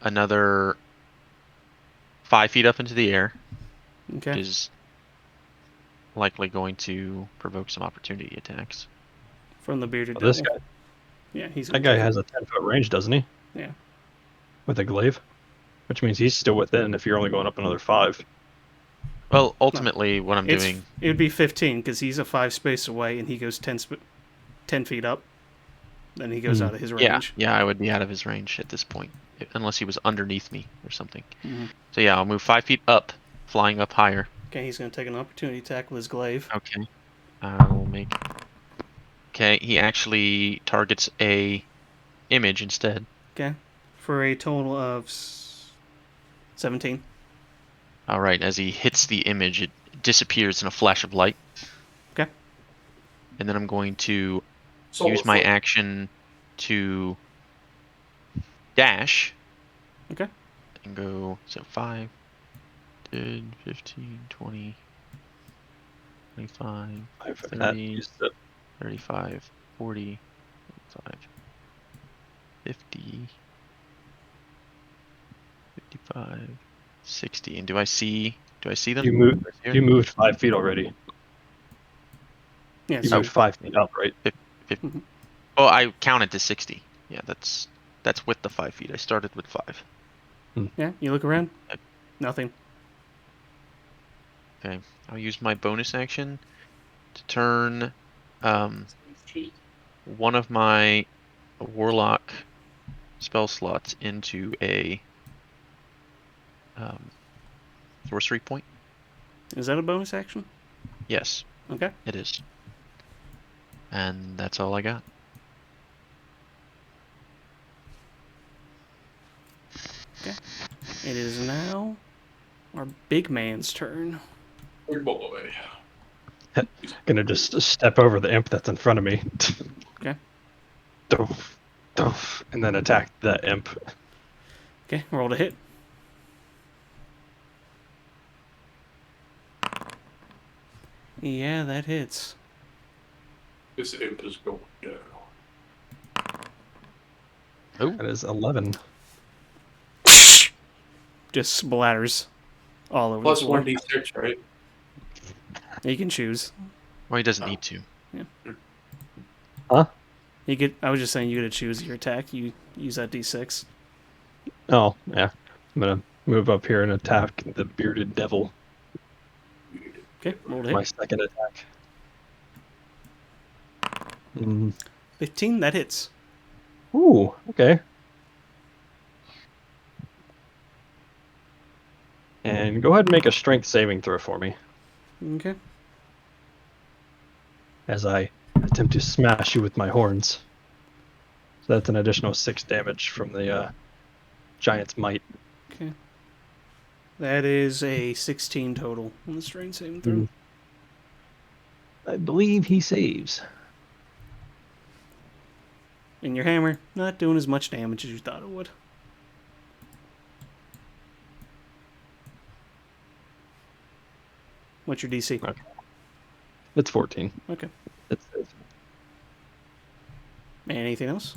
S2: another 5 feet up into the air, which
S1: Okay.
S2: is likely going to provoke some opportunity attacks.
S1: From the bearded
S4: Oh, this
S1: devil.
S4: guy.
S1: Yeah, he's
S4: That
S1: gonna
S4: guy
S1: take
S4: has a 10-foot range, doesn't he?
S1: Yeah.
S4: With a glaive? Which means he's still within if you're only going up another 5.
S2: Well, ultimately, what I'm
S1: It's
S2: doing...
S1: it would be 15 because he's a 5 space away and he goes 10 feet up. Then he goes out of his
S2: Yeah,
S1: range.
S2: yeah, I would be out of his range at this point, unless he was underneath me or something.
S1: Mhm.
S2: So yeah, I'll move 5 feet up, flying up higher.
S1: Okay, he's gonna take an opportunity attack with his glaive.
S2: Okay. I will make... Okay, he actually targets a image instead.
S1: Okay, for a total of 17.
S2: Alright, as he hits the image, it disappears in a flash of light.
S1: Okay.
S2: And then I'm going to
S5: Solar
S2: use my
S5: flare.
S2: action to dash.
S1: Okay.
S2: And go, so 5, 10, 15, 20, 25,
S4: And that
S2: 30,
S4: is the
S2: 35, 40, 45, 50, 55, 60. And do I see them?
S4: you moved 5 feet already.
S1: Yeah,
S4: You
S1: so
S4: moved 5 feet up, right?
S2: Oh, I counted to 60. Yeah, that's with the 5 feet. I started with 5.
S1: yeah, you look around. Nothing.
S2: Okay. I'll use my bonus action to turn one of my warlock spell slots into a sorcery point.
S1: Is that a bonus action?
S2: Yes,
S1: Okay.
S2: it is. And that's all I got.
S1: It is now our big man's turn.
S5: Big boy.
S4: Gonna just step over the imp that's in front of me.
S1: Okay.
S4: Doof, doof, and then attack that imp.
S1: Okay, roll to hit. Yeah, that hits.
S5: This imp is going down.
S2: Oh,
S4: That is 11.
S1: Just splatters all over
S5: Plus
S1: the floor.
S5: 1d6, right?
S1: You can choose.
S2: well, he doesn't
S5: Oh.
S2: need to.
S4: Huh?
S1: You could. I was just saying you get to choose your attack. You use that d6.
S4: Oh, yeah. I'm gonna move up here and attack the bearded devil.
S1: Okay, roll to
S4: My
S1: hit.
S4: second attack. Mm.
S1: 15. That hits.
S4: Ooh, okay. And go ahead and make a strength saving throw for me
S1: Okay.
S4: as I attempt to smash you with my horns. So that's an additional 6 damage from the giant's might.
S1: Okay. That is a 16 total on the strength saving throw.
S4: Mm. I believe he saves.
S1: And your hammer not doing as much damage as you thought it would. What's your DC?
S4: Okay. It's 14.
S1: Okay.
S4: It's safe.
S1: Anything else?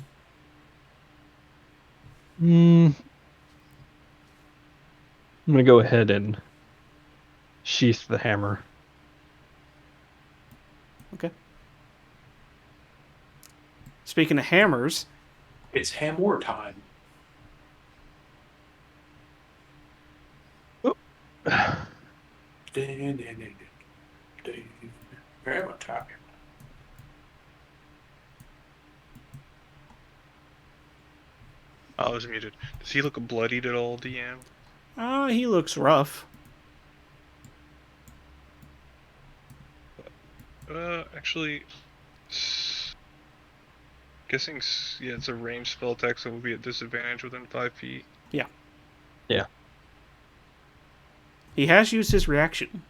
S4: I'm gonna go ahead and sheath the hammer.
S1: Okay. Speaking of hammers,
S5: It's hammer time. Ding, ding, ding, ding, ding. Hammer time.
S3: I was muted. Does he look bloodied at all, DM?
S1: he looks rough.
S3: Actually, guessing, yeah, it's a ranged spell attack, so it will be at disadvantage within 5 feet.
S1: Yeah.
S4: Yeah.
S1: He has used his reaction.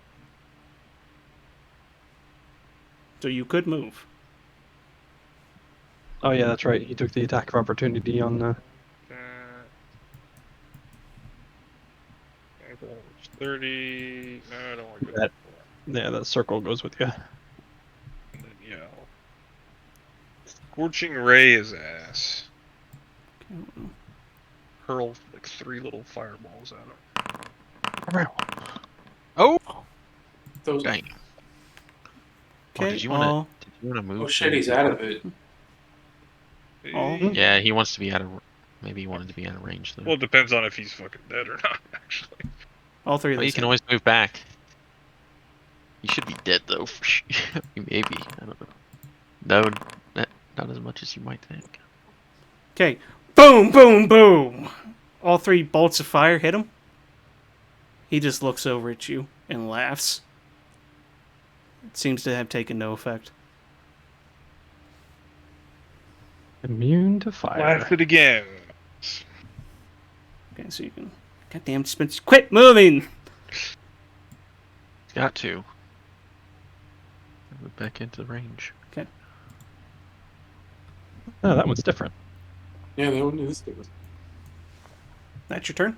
S1: So you could move.
S4: Oh yeah, that's right. He took the attack of opportunity on the.
S3: Ankle 30. No, I don't want to go
S4: That- Yeah, that circle goes with you.
S3: And then, yeah. Scorching Ray his ass. Hurl like 3 little fireballs at him.
S2: Oh,
S5: Those.
S2: dang.
S1: Okay.
S2: Did you want to move?
S5: Oh shit, he's out of it.
S1: All-
S2: Yeah, he wants to be out of. Maybe he wanted to be out of range though.
S3: Well, it depends on if he's fucking dead or not, actually.
S1: all three of
S2: Well, you
S1: these.
S2: can always move back. He should be dead though. For sure. Maybe, I don't know. No, not as much as you might think.
S1: Okay. Boom, boom, boom. All 3 bolts of fire hit him. He just looks over at you and laughs. It seems to have taken no effect.
S4: Immune to fire.
S3: Blast it again.
S1: Okay, so you can. Goddamn, Spence, quit moving!
S2: Got to. Move back into the range.
S4: Oh, that one's different.
S5: Yeah, that one is different.
S1: That's your turn.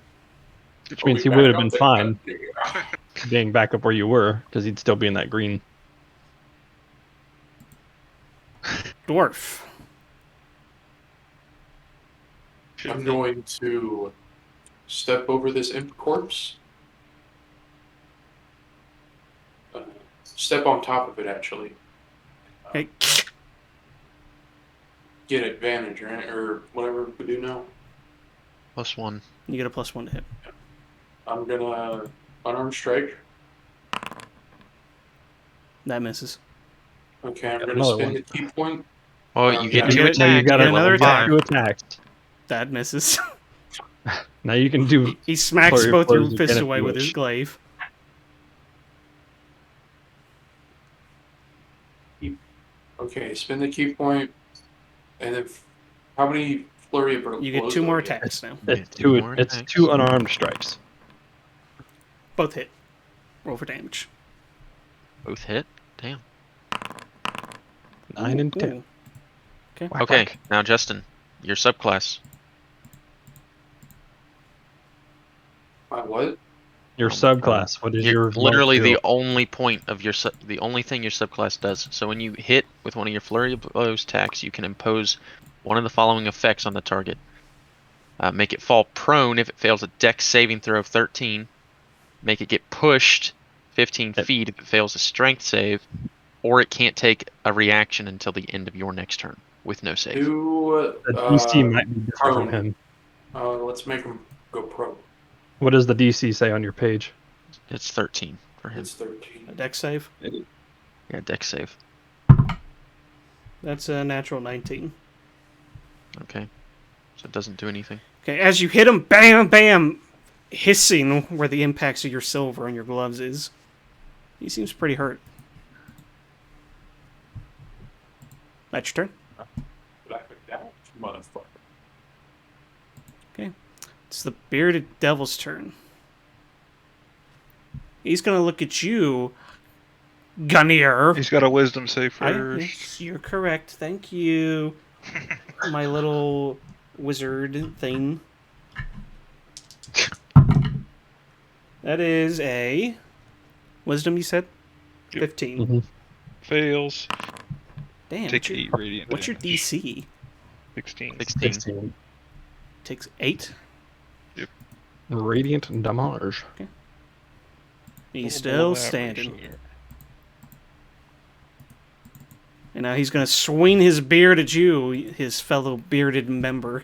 S4: Which
S5: Oh,
S4: means
S5: we
S4: he
S5: back
S4: would have
S5: up
S4: been
S5: there.
S4: fine
S5: Yeah.
S4: being back up where you were, because he'd still be in that green.
S1: Dwarf.
S5: I'm going to step over this imp corpse. Step on top of it, actually.
S1: Okay.
S5: Get advantage, right? Or whatever we do now.
S2: +1.
S1: You get a +1 to hit.
S5: I'm gonna unarmed strike.
S1: That misses.
S5: Okay, I'm
S4: Got
S5: gonna
S4: another
S5: spin
S4: one.
S5: the key point.
S2: Well, you get
S5: yeah.
S2: 2
S1: You
S2: attacks.
S1: get-
S4: You got
S1: another attack.
S4: 2 attacks.
S1: That misses.
S4: Now you can do.
S1: He smacks
S4: Flurry of
S1: both your
S4: blows
S1: fists
S4: again if
S1: away
S4: you
S1: with his
S4: wish.
S1: glaive.
S5: Okay, spin the key point, and then how many flurry of blows?
S1: You get 2
S5: do I
S1: more
S5: get?
S1: attacks now.
S4: It's
S2: two
S4: 2.
S2: more
S4: It's
S2: attacks.
S4: 2 unarmed strikes.
S1: Both hit. Roll for damage.
S2: Both hit. Damn.
S4: 9 and 10.
S1: Ooh. Okay.
S4: Whack,
S2: Okay,
S4: whack.
S2: now Justin, your subclass.
S5: My what?
S4: Your
S2: Oh my God.
S4: subclass. What is your
S2: Literally
S4: mark do?
S2: the only point of your the only thing your subclass does. So when you hit with one of your flurry of blows attacks, you can impose one of the following effects on the target. Make it fall prone if it fails a dex saving throw of 13. Make it get pushed 15 feet if it fails a strength save, or it can't take a reaction until the end of your next turn with no save.
S5: Do
S4: The DC might be different from
S5: prone.
S4: him.
S5: Let's make him go pro.
S4: What does the DC say on your page?
S2: It's 13 for him.
S5: It's 13.
S1: A dex save.
S2: Yeah, dex save.
S1: That's a natural 19.
S2: Okay. So it doesn't do anything.
S1: Okay, as you hit him, bam, bam, hissing where the impacts of your silver on your gloves is. He seems pretty hurt. That's your turn.
S5: Black McDowell, motherfucker.
S1: Okay. It's the bearded devil's turn. He's gonna look at you, Gunnier.
S7: He's got a wisdom save first.
S1: Yes, you're correct. Thank you. My little wizard thing. That is a wisdom, you said?
S7: Yep.
S1: 15.
S4: Mhm.
S7: Fails.
S1: Damn.
S7: Take 8 radiant
S1: What's your
S7: damage.
S1: DC?
S7: 16.
S2: 16.
S4: 16.
S1: Takes 8.
S4: Radiant damage.
S1: He's
S7: Little
S1: still
S7: below average
S1: standing.
S7: there.
S1: And now he's going to swing his beard at you, his fellow bearded member.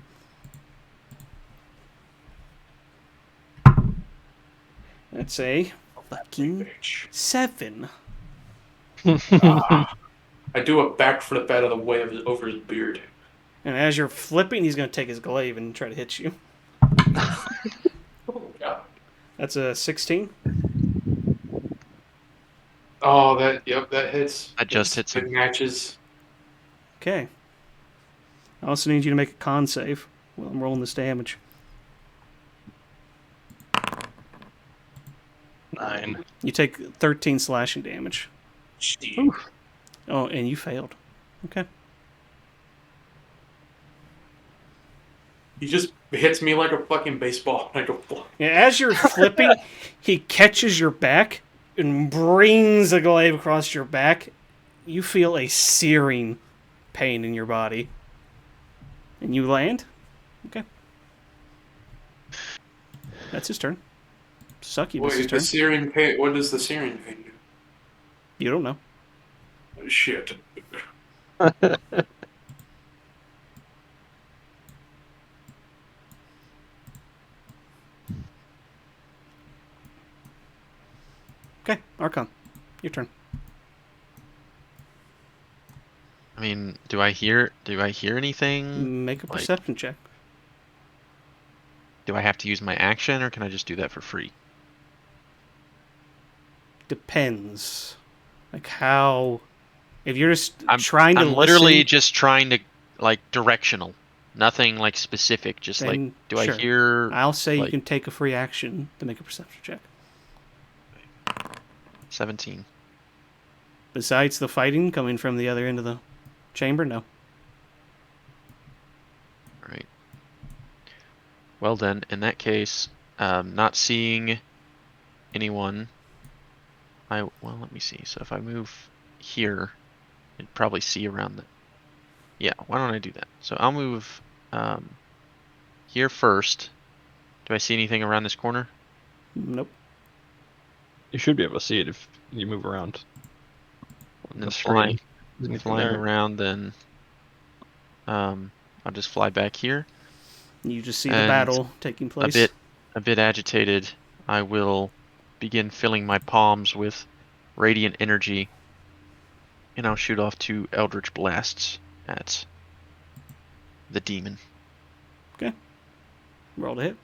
S1: That's a fucking
S5: Bitch.
S1: 7.
S5: I do a backflip out of the way of over his beard.
S1: And as you're flipping, he's going to take his glaive and try to hit you.
S5: Oh, God.
S1: That's a 16.
S5: Oh, that hits.
S2: That just hits him.
S5: It matches.
S1: Okay. I also need you to make a con save while I'm rolling this damage.
S4: 9.
S1: You take 13 slashing damage.
S5: Shit.
S1: Oh, and you failed. Okay.
S5: He just hits me like a fucking baseball. Like a
S1: Yeah, as you're flipping, he catches your back and brings a glaive across your back. You feel a searing pain in your body. And you land? Okay. That's his turn. Sucky, it's his
S5: Wait, the
S1: turn.
S5: searing pain. What does the searing pain do?
S1: You don't know.
S5: Oh, shit.
S1: Okay, Archon. Your turn.
S2: I mean, do I hear anything?
S1: Make a
S2: Like-
S1: perception check.
S2: Do I have to use my action, or can I just do that for free?
S1: Depends. Like how... If you're just
S2: I'm
S1: trying to
S2: I'm literally
S1: listen,
S2: just trying to, like, directional. Nothing, like, specific. Just, like,
S1: then
S2: do I
S1: sure.
S2: hear...
S1: I'll say you
S2: like-
S1: can take a free action to make a perception check.
S2: 17.
S1: Besides the fighting coming from the other end of the chamber, no.
S2: Alright. Well then, in that case, not seeing anyone... well, let me see. So if I move here, I'd probably see around the... Yeah, why don't I do that? So I'll move here first. Do I see anything around this corner?
S1: Nope.
S4: You should be able to see it if you move around.
S2: And then
S4: The screen. Is anything
S2: flying
S4: there?
S2: around, then I'll just fly back here.
S1: You just see the
S2: And
S1: battle taking place.
S2: A bit agitated, I will begin filling my palms with radiant energy, and I'll shoot off 2 eldritch blasts at the demon.
S1: Roll to hit.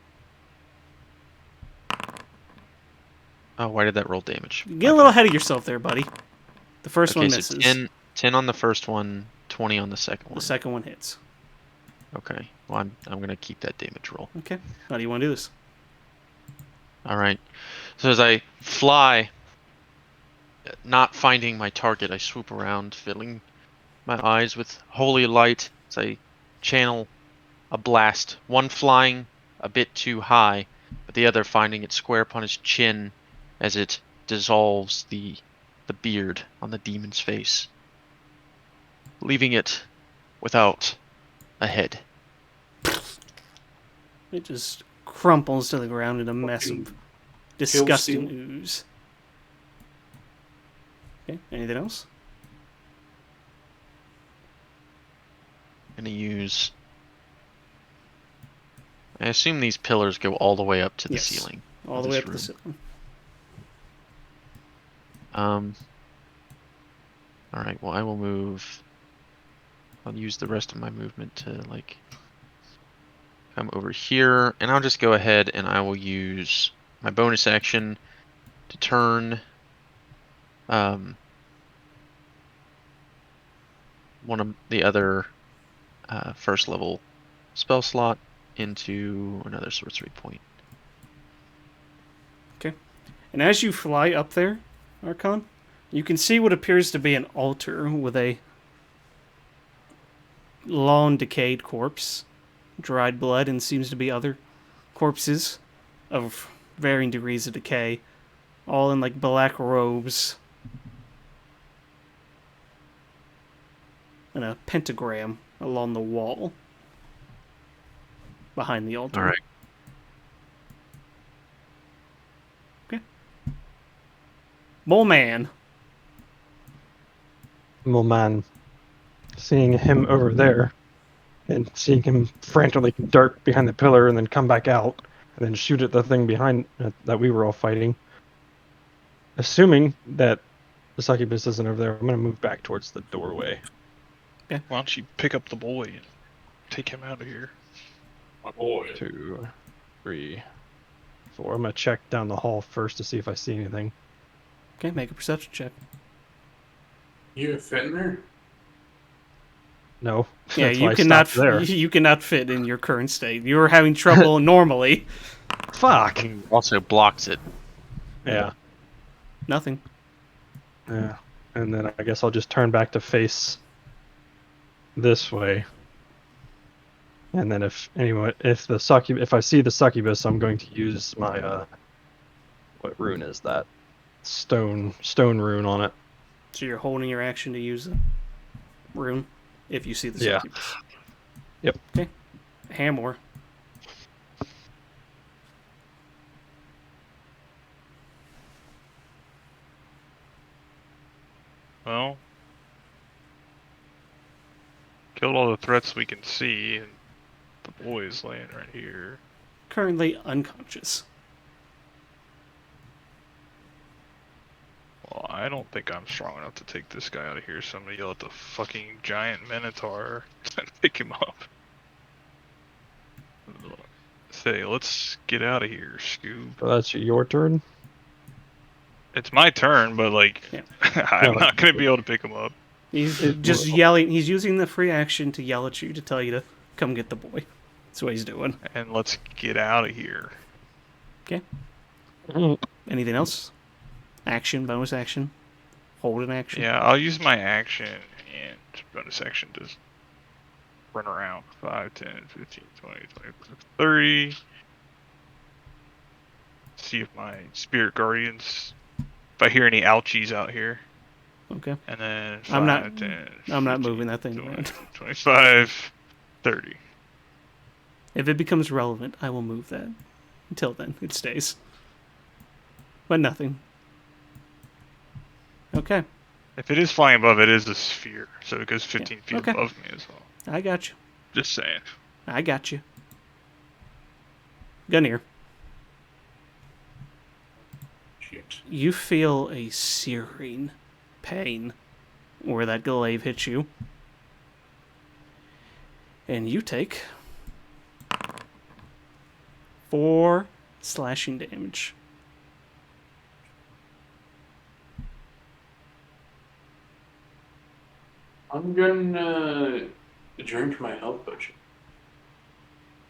S2: Oh, why did that roll damage?
S1: Get a little ahead of yourself there, buddy. The first
S2: Okay,
S1: one
S2: so
S1: misses.
S2: 10 on the first one, 20 on the second one.
S1: The second one hits.
S2: Okay, well I'm gonna keep that damage roll.
S1: Okay. How do you want to do this?
S2: All right. So as I fly, not finding my target, I swoop around, filling my eyes with holy light as I channel a blast. One flying a bit too high, but the other finding it square upon his chin as it dissolves the beard on the demon's face, leaving it without a head.
S1: It just crumples to the ground in a mess of disgusting
S5: steal.
S1: ooze. Okay, anything else?
S2: Gonna use. I assume these pillars go all the way up to the
S1: Yes.
S2: ceiling.
S1: All
S2: of
S1: the way
S2: this
S1: up to the ceiling.
S2: All right. Well, I will move. I'll use the rest of my movement to like come over here, and I'll just go ahead and I will use my bonus action to turn one of the other first level spell slot into another sorcery point.
S1: Okay. And as you fly up there, Archon, you can see what appears to be an altar with a long decayed corpse, dried blood, and seems to be other corpses of varying degrees of decay, all in like black robes. And a pentagram along the wall behind the altar.
S2: All right.
S1: Okay. Mole Man.
S4: Well, man, seeing him over there and seeing him frantically dart behind the pillar and then come back out and then shoot at the thing behind that we were all fighting. Assuming that the succubus isn't over there, I'm going to move back towards the doorway.
S7: Why don't you pick up the boy and take him out of here?
S5: My boy.
S4: 2, 3, 4. I'm going to check down the hall first to see if I see anything.
S1: Okay, make a perception check.
S5: You fit in there?
S4: No.
S1: Yeah,
S4: That's why
S1: you
S4: I
S1: cannot.
S4: stopped there.
S1: You cannot fit in your current state. You were having trouble normally.
S4: Fuck!
S2: Also blocks it.
S4: Yeah.
S1: Nothing.
S4: Yeah. And then I guess I'll just turn back to face this way. And then if I see the succubus, I'm going to use my what rune is that? Stone rune on it.
S1: So you're holding your action to use the rune if you see the
S4: Yeah.
S1: succubus.
S4: Yep.
S1: Okay. Hamor.
S7: Well, killed all the threats we can see, and the boy is laying right here.
S1: Currently unconscious.
S7: Well, I don't think I'm strong enough to take this guy out of here, so I'm gonna yell at the fucking giant minotaur and pick him up. Say, let's get out of here, Scoob.
S4: So that's your turn.
S7: It's my turn, but like,
S1: Yeah.
S7: I'm
S4: No,
S7: not gonna be able to pick him up.
S1: He's just yelling. He's using the free action to yell at you to tell you to come get the boy. That's what he's doing.
S7: And let's get out of here.
S1: Okay.
S4: Mm.
S1: Anything else? Action, bonus action, hold an action.
S7: Yeah, I'll use my action and bonus action to run around. 5, 10, 15, 20, 25, 30. See if my spirit guardians, if I hear any ouchies out here.
S1: Okay.
S7: And then 5,
S1: I'm not-
S7: 10,
S1: I'm not
S7: 15,
S1: moving that thing
S7: 20,
S1: around.
S7: 25, 30.
S1: If it becomes relevant, I will move that. Until then, it stays. But nothing. Okay.
S7: If it is flying above, it is a sphere, so it goes 15 feet
S1: okay.
S7: above me as well.
S1: I got you.
S7: Just saying.
S1: I got you. Gunir,
S5: Shit.
S1: you feel a searing pain where that glaive hits you. And you take 4 slashing damage.
S5: I'm gonna drink my health potion.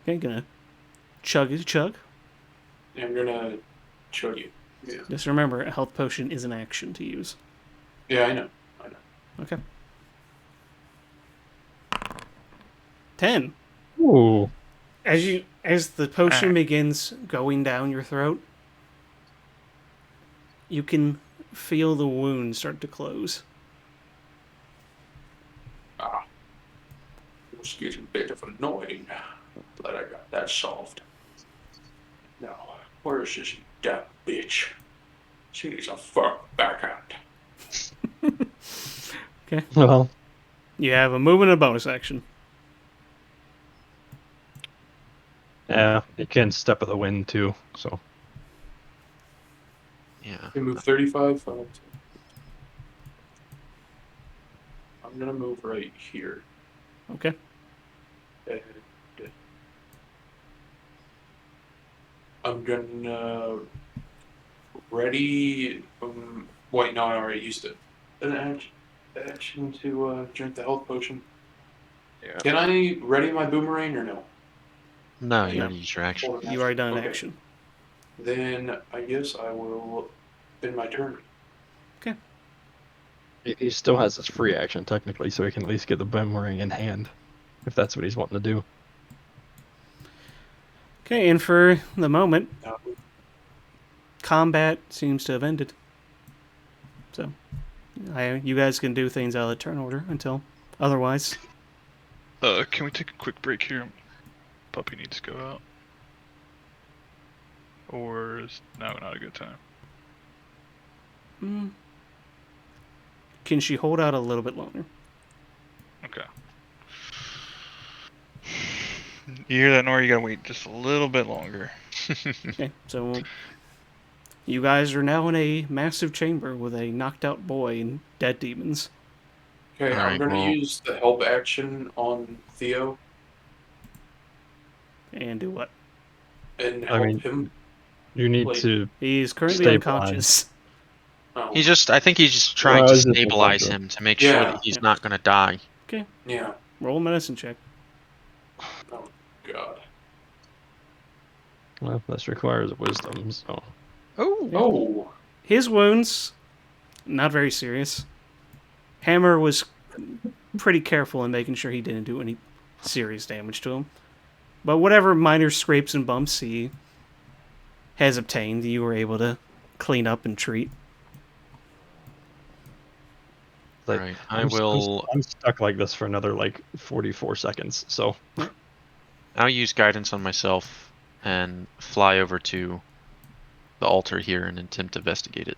S1: Okay, gonna chug it, chug.
S5: I'm gonna chug it. Yeah.
S1: Just remember, a health potion is an action to use.
S5: Yeah, I know.
S1: Okay. 10.
S4: Ooh.
S1: As you As the potion
S3: Alright.
S1: begins going down your throat, you can feel the wound start to close.
S5: Ah, it was getting a bit of annoying. Glad I got that solved. Now, where is this damn bitch? She needs a firm backhand.
S1: Okay.
S4: Well,
S1: You have a movement and a bonus action.
S4: yeah, you can step of the wind too. So
S2: Yeah.
S5: We move 35. I'm gonna move right here.
S1: Okay.
S5: And I'm gonna ready. Wait, no, I already used it. An action to drink the health potion.
S4: yeah.
S5: Can I ready my boomerang or no?
S2: No,
S5: I
S2: you
S1: No.
S2: already used your action.
S5: hold an
S1: You already done an
S5: Okay.
S1: action.
S5: Then I guess I will end my turn.
S1: Okay.
S4: He still has his free action technically, so he can at least get the boomerang in hand, if that's what he's wanting to do.
S1: Okay, and for the moment,
S5: Now,
S1: combat seems to have ended. So, you guys can do things out of the turn order until otherwise.
S7: Can we take a quick break here? Puppy needs to go out. Or is now not a good time?
S1: Can she hold out a little bit longer?
S7: Okay. You hear that, Nora? You gotta wait just a little bit longer.
S1: Okay, so you guys are now in a massive chamber with a knocked out boy and dead demons.
S5: okay, I'm
S2: Alright,
S5: gonna
S2: well,
S5: use the help action on Theo
S1: And do what?
S5: and
S4: I
S5: help
S4: mean,
S5: him.
S4: you need
S5: Like,
S4: to
S1: He's currently
S4: stabilize.
S1: unconscious.
S5: oh,
S2: I think he's just trying
S4: Well,
S2: to
S4: it's just a
S2: stabilize
S4: point,
S2: him to make sure that
S5: yeah,
S2: he's
S1: Yeah.
S2: not going to die.
S1: Okay,
S5: yeah.
S1: roll a medicine check.
S5: Oh God.
S4: well, this requires wisdom, so
S2: Oh!
S5: Oh,
S1: His wounds, not very serious. Hammer was pretty careful in making sure he didn't do any serious damage to him. But whatever minor scrapes and bumps he has obtained, you were able to clean up and treat.
S4: like
S2: Alright,
S4: I'm stuck like this for another like 44 seconds. So
S2: I'll use guidance on myself and fly over to the altar here and attempt to investigate it.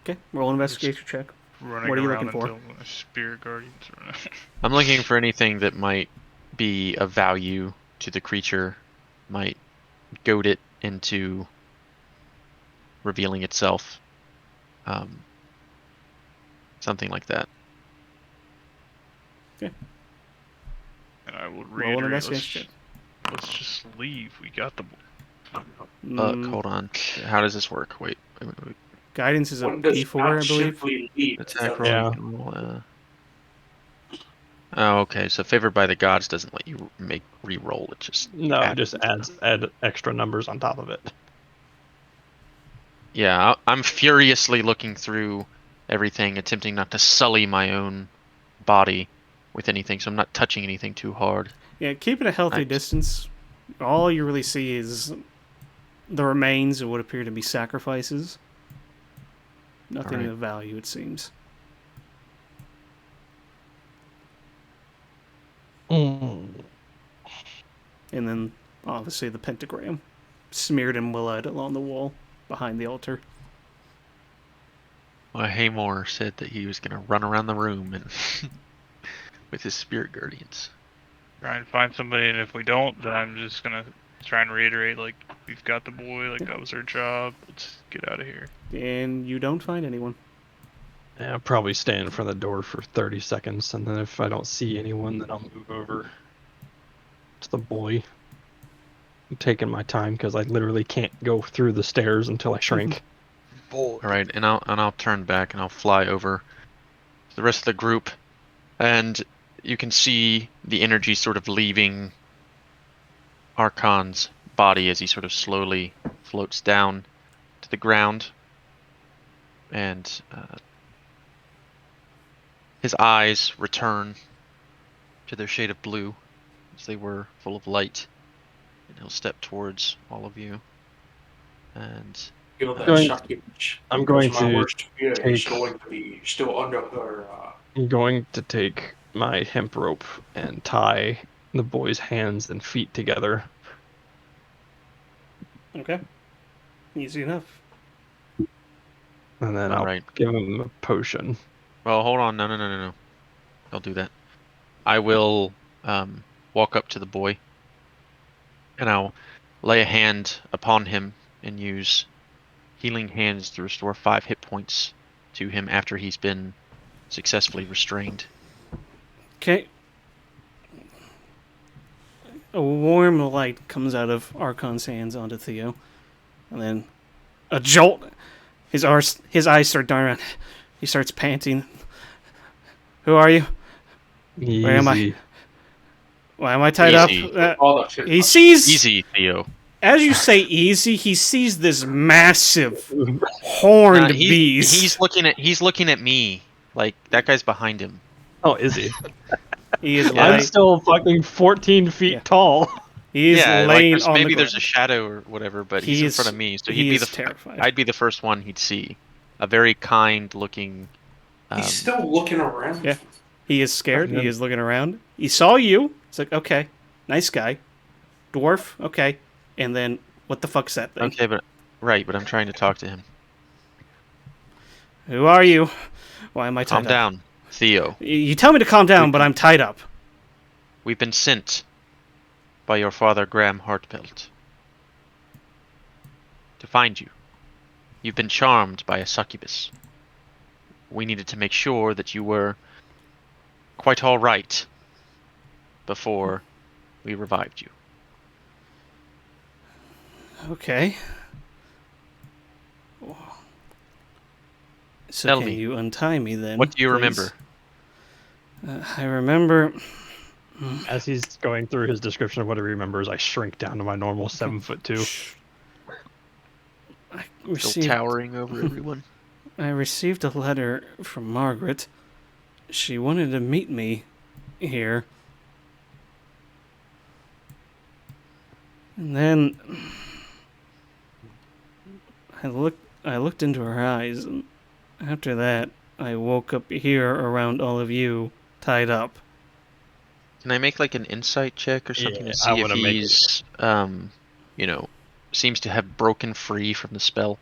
S1: Okay, roll an investigation check.
S7: Running
S1: What are you
S7: around
S1: looking for?
S7: until my spirit guardians are
S2: I'm looking for anything that might be of value to the creature, might goad it into revealing itself. Something like that.
S1: Okay,
S7: and I will
S1: roll an
S7: reiterate,
S1: investigation check.
S7: let's just leave. We got the
S2: Hold on. How does this work? Wait.
S1: Guidance is a
S5: one does
S1: D4,
S5: not
S1: I believe.
S5: simply leave.
S2: Attack
S5: Does
S2: roll.
S5: it?
S4: yeah,
S2: You can roll, Oh, okay. So favored by the gods doesn't let you re-roll. It just
S4: no, it
S2: happens.
S4: just add extra numbers on top of it.
S2: Yeah, I'm furiously looking through everything, attempting not to sully my own body with anything, so I'm not touching anything too hard.
S1: Yeah, keep it a healthy distance. All you really see is the remains of what appear to be sacrifices. Nothing
S2: Alright.
S1: of value, it seems.
S4: Mm.
S1: And then, obviously, the pentagram smeared in blood along the wall behind the altar.
S2: Well, Haymore said that he was going to run around the room and with his spirit guardians.
S7: try and find somebody, and if we don't, then I'm just gonna try and reiterate, like, we've got the boy, like, that was our job, let's get out of here.
S1: And you don't find anyone.
S4: Yeah, I'll probably stand in front of the door for 30 seconds, and then if I don't see anyone, then I'll move over to the boy. I'm taking my time because I literally can't go through the stairs until I shrink.
S2: All right, and I'll turn back and I'll fly over to the rest of the group, and you can see the energy sort of leaving Archon's body as he sort of slowly floats down to the ground, and his eyes return to their shade of blue as they were, full of light. And he'll step towards all of you. And
S5: Feel that
S4: Going-
S5: succubus.
S4: I'm going
S5: Because my
S4: to
S5: worst fear is
S4: take-
S5: going to be still under her.
S4: I'm going to take my hemp rope and tie the boy's hands and feet together.
S1: Okay. Easy enough.
S4: And then
S2: All
S4: I'll
S2: right.
S4: give him a potion.
S2: well, hold on. No. I'll do that. I will walk up to the boy, and I'll lay a hand upon him and use healing hands to restore 5 hit points to him after he's been successfully restrained.
S1: Okay. A warm light comes out of Archon's hands onto Theo. And then a jolt. His eyes start darting around. He starts panting. Who are you? Where am I?
S4: Easy.
S1: Why am I tied
S2: Easy.
S1: up?
S5: All that shit.
S1: He sees...
S2: Easy, Theo.
S1: As you say easy, he sees this massive horned beast.
S2: He's looking at me. Like that guy's behind him.
S4: Oh, is he?
S1: He is
S2: Yeah.
S4: I'm
S1: lay-
S4: still fucking 14 feet
S1: Yeah.
S4: tall.
S1: he is
S2: yeah, like
S1: laying
S2: there's,
S1: on
S2: maybe
S1: the
S2: there's
S1: ground.
S2: a shadow or whatever, but he's in front of me, so
S1: he
S2: he'd be
S1: is
S2: the
S1: terrified.
S2: I'd be the first one he'd see. A very kind-looking.
S5: He's still looking around.
S1: Yeah. He is scared. He
S4: Okay.
S1: is looking around. He saw you. It's like, okay, nice guy. Dwarf, okay. And then, what the fuck's that thing?
S2: Okay, but I'm trying to talk to him.
S1: Who are you? Why am I tied
S2: Calm
S1: up?
S2: down, Theo.
S1: You tell me to calm down, but I'm tied up.
S2: We've been sent by your father, Graham Hartbelt, to find you. You've been charmed by a succubus. We needed to make sure that you were quite all right before we revived you.
S1: Okay. So
S2: Tell
S1: can
S2: me,
S1: you untie me then?
S2: What do you
S1: please?
S2: remember?
S1: I remember.
S4: As he's going through his description of what he remembers, I shrink down to my normal 7'2".
S1: I
S2: Still
S1: received.
S2: towering over everyone.
S1: I received a letter from Margaret. She wanted to meet me here. And then I looked into her eyes, and after that I woke up here around all of you tied up.
S2: Can I make like an insight check or something
S4: Yeah,
S2: to
S4: I
S2: see if
S4: wanna make it.
S2: he's, seems to have broken free from the spell?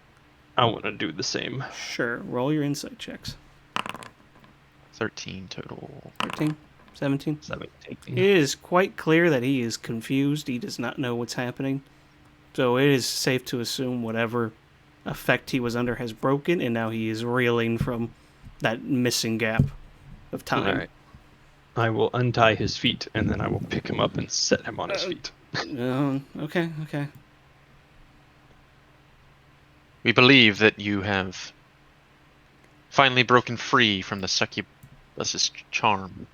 S4: I want to do the same.
S1: Sure, roll your insight checks.
S2: 13 total.
S1: 13, 17.
S4: 17.
S1: It is quite clear that he is confused. He does not know what's happening. So it is safe to assume whatever effect he was under has broken, and now he is reeling from that missing gap of time.
S4: Alright. I will untie his feet, and then I will pick him up and set him on his feet.
S1: Okay.
S2: We believe that you have finally broken free from the succubus's charm.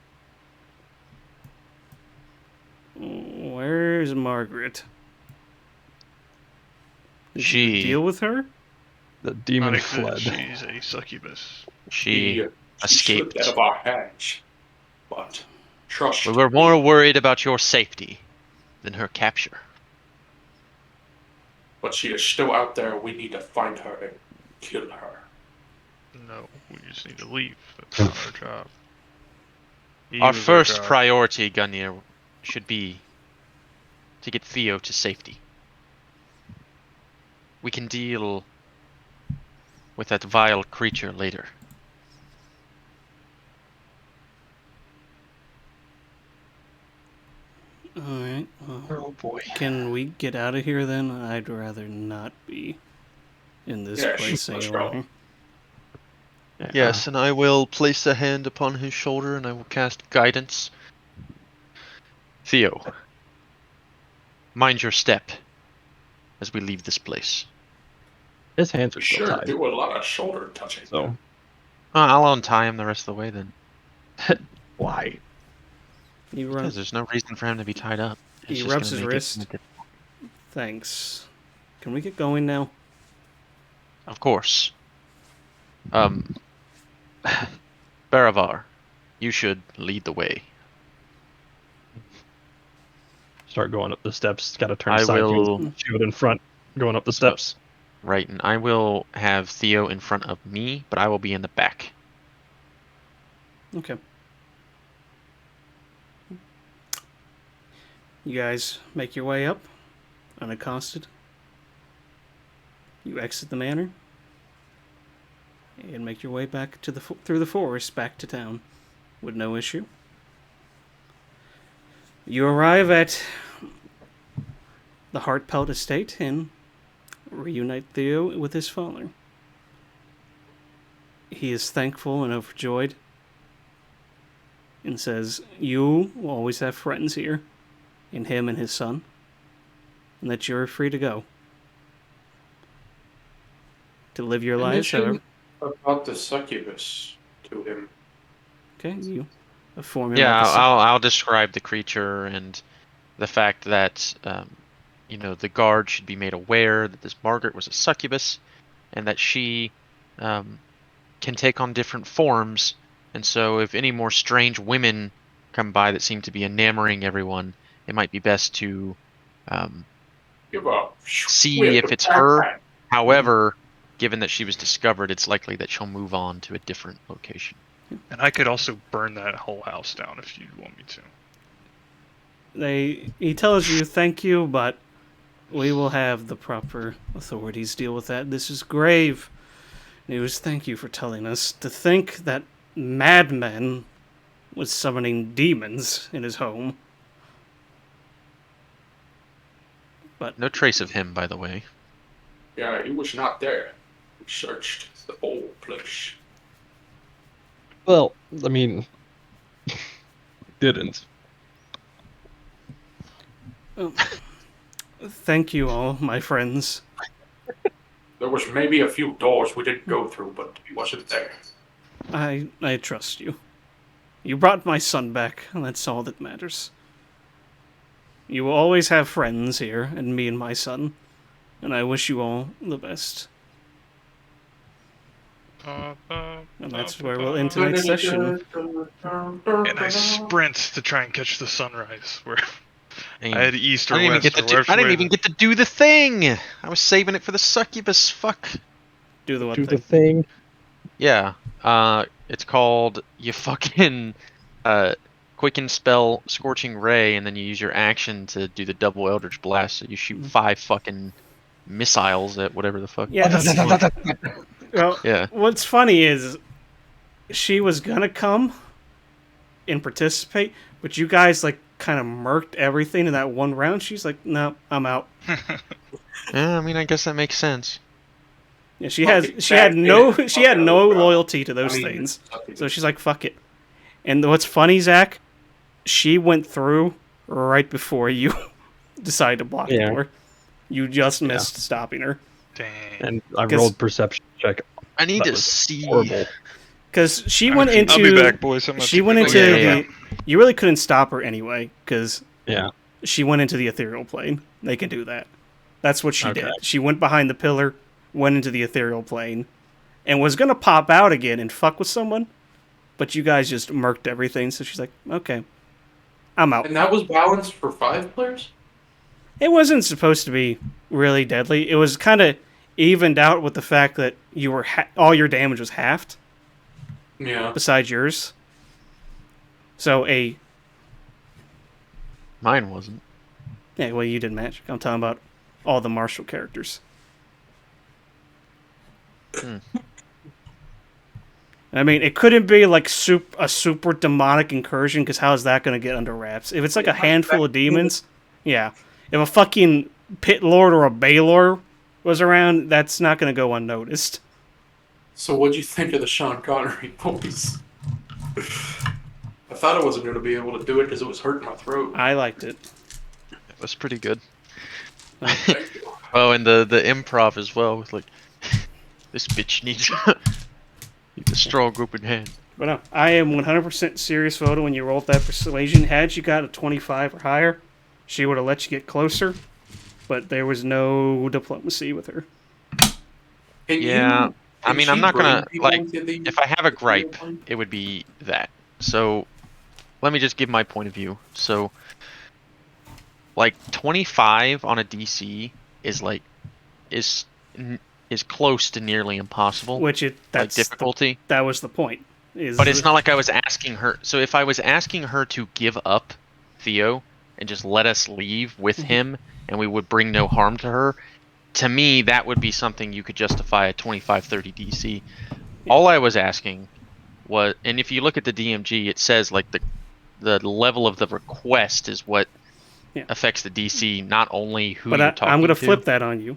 S1: Where's Margaret? Did you
S2: She
S1: deal with her?
S4: The demon
S3: Not
S4: fled.
S3: She's a succubus.
S2: she
S5: She
S2: escaped.
S5: slipped out of our hands. But trust
S2: We were more worried about your safety than her capture.
S5: But she is still out there. We need to find her and kill her.
S3: No, we just need to leave. That's not our job. He
S2: Our
S3: was
S2: first
S3: job.
S2: priority, Gunir, should be to get Theo to safety. We can deal with that vile creature later.
S1: Alright, well,
S4: Oh boy.
S1: can we get out of here then? I'd rather not be in this
S5: Yeah,
S1: place
S5: let's
S1: any
S5: go.
S1: longer.
S2: Yes, and I will place a hand upon his shoulder and I will cast guidance. Theo, mind your step as we leave this place.
S4: His hands
S5: We
S4: are still
S5: sure
S4: tied.
S5: do a lot of shoulder touching.
S4: So
S2: I'll untie him the rest of the way then.
S4: why?
S1: He
S2: Because
S1: runs.
S2: there's no reason for him to be tied up.
S1: He
S2: just
S1: rubs
S2: gonna
S1: his
S2: make it-
S1: wrist.
S2: make it-
S1: Thanks. Can we get going now?
S2: Of course. Baravar, you should lead the way.
S4: start going up the steps. Got to turn
S2: I
S4: aside.
S2: will-
S4: Shield in front, going up the
S2: So-
S4: steps.
S2: Right, and I will have Theo in front of me, but I will be in the back.
S1: Okay. You guys make your way up, unaccosted. You exit the manor, and make your way back to through the forest back to town, with no issue. You arrive at the Heartpelt estate and reunite Theo with his father. He is thankful and overjoyed, and says, "You will always have friends here, in him and his son, and that you're free to go. To live your lives, however."
S5: Mention about the succubus to him.
S1: Okay, you inform him
S2: Yeah,
S1: about the
S2: I'll describe the creature and the fact that the guard should be made aware that this Margaret was a succubus, and that she can take on different forms. And so, if any more strange women come by that seem to be enamoring everyone, it might be best to
S5: Give up.
S2: see if it's her. However, given that she was discovered, it's likely that she'll move on to a different location.
S3: And I could also burn that whole house down if you'd want me to.
S1: He tells you, "Thank you, but we will have the proper authorities deal with that. This is grave news. Thank you for telling us. To think that madman was summoning demons in his home." But
S2: No trace of him, by the way.
S5: Yeah, he was not there. We searched the whole place.
S4: Well, I mean, didn't.
S1: thank you all, my friends.
S5: There was maybe a few doors we didn't go through, but he wasn't there.
S1: I trust you. You brought my son back, and that's all that matters. You will always have friends here, and me and my son, and I wish you all the best. And that's where we'll end tonight's session.
S3: And I sprint to try and catch the sunrise. Where
S2: And
S3: I had east or
S2: I didn't even
S3: west.
S2: get to
S3: or
S2: do,
S3: wherever-
S2: I didn't even get to do the thing. I was saving it for the succubus. Fuck.
S1: Do the one
S4: Do
S1: thing.
S4: the thing.
S2: Yeah. It's called you fucking quicken spell Scorching Ray, and then you use your action to do the double Eldritch Blast. So you shoot 5 fucking missiles at whatever the fuck.
S1: Yeah. Well,
S2: Yeah.
S1: what's funny is she was gonna come and participate, but you guys like kind of murked everything in that one round. She's like, "No, I'm out."
S2: Yeah, I mean, I guess that makes sense.
S1: Yeah, she
S5: Fucking
S1: had no
S5: bad
S1: she had no
S5: fucking
S1: loyalty to those
S5: I mean,
S1: things.
S5: succubus.
S1: So she's like, "Fuck it." And what's funny, Zach, she went through right before you decided to block the
S4: Yeah.
S1: door. You just missed stopping her.
S3: Dang.
S4: And I
S1: 'Cause-
S4: rolled perception check.
S2: I need
S4: That
S2: to
S4: was
S2: see.
S4: Horrible.
S1: Because she went
S3: I'll
S1: into
S3: be back, boys. I'm gonna
S1: she
S3: take
S1: went
S3: a
S1: into
S3: quick-
S2: Yeah,
S1: the you really couldn't stop her anyway because
S4: Yeah.
S1: she went into the ethereal plane. They can do that. That's what she
S4: Okay.
S1: did. She went behind the pillar, went into the ethereal plane, and was gonna pop out again and fuck with someone, but you guys just murked everything. So she's like, "Okay, I'm out."
S5: And that was balanced for 5 players?
S1: It wasn't supposed to be really deadly. It was kind of evened out with the fact that you were all your damage was halved
S5: Yeah.
S1: besides yours. So
S2: Mine wasn't.
S1: yeah, well, you did magic. I'm talking about all the martial characters. I mean, it couldn't be like a super demonic incursion, because how is that going to get under wraps? If it's like a handful of demons, yeah. If a fucking pit lord or a Baylor was around, that's not going to go unnoticed.
S5: So what'd you think of the Sean Connery voice? I thought I wasn't going to be able to do it because it was hurting my throat.
S1: I liked it.
S2: It was pretty good.
S5: Thank you.
S2: Oh, and the improv as well with like, this bitch needs a strong group in hand.
S1: But no, I am 100% serious, Voda. When you rolled that persuasion, had you got a 25 or higher, she would have let you get closer. But there was no diplomacy with her.
S5: Can
S2: Yeah,
S5: you-
S2: I
S5: can
S2: mean,
S5: she
S2: I'm not gonna,
S5: bring people
S2: like,
S5: into the
S2: if I have a gripe,
S5: plane?
S2: it would be that. So, let me just give my point of view. So, like 25 on a DC is like is is close to nearly impossible.
S1: Which
S2: like difficulty.
S1: that was the point.
S2: But it's not like I was asking her. So if I was asking her to give up Theo and just let us leave with him, and we would bring no harm to her, to me that would be something you could justify a 25-30 DC. All I was asking was, and if you look at the DMG, it says like the level of the request is what affects the DC, not only who you're talking to.
S1: I'm going to flip that on you.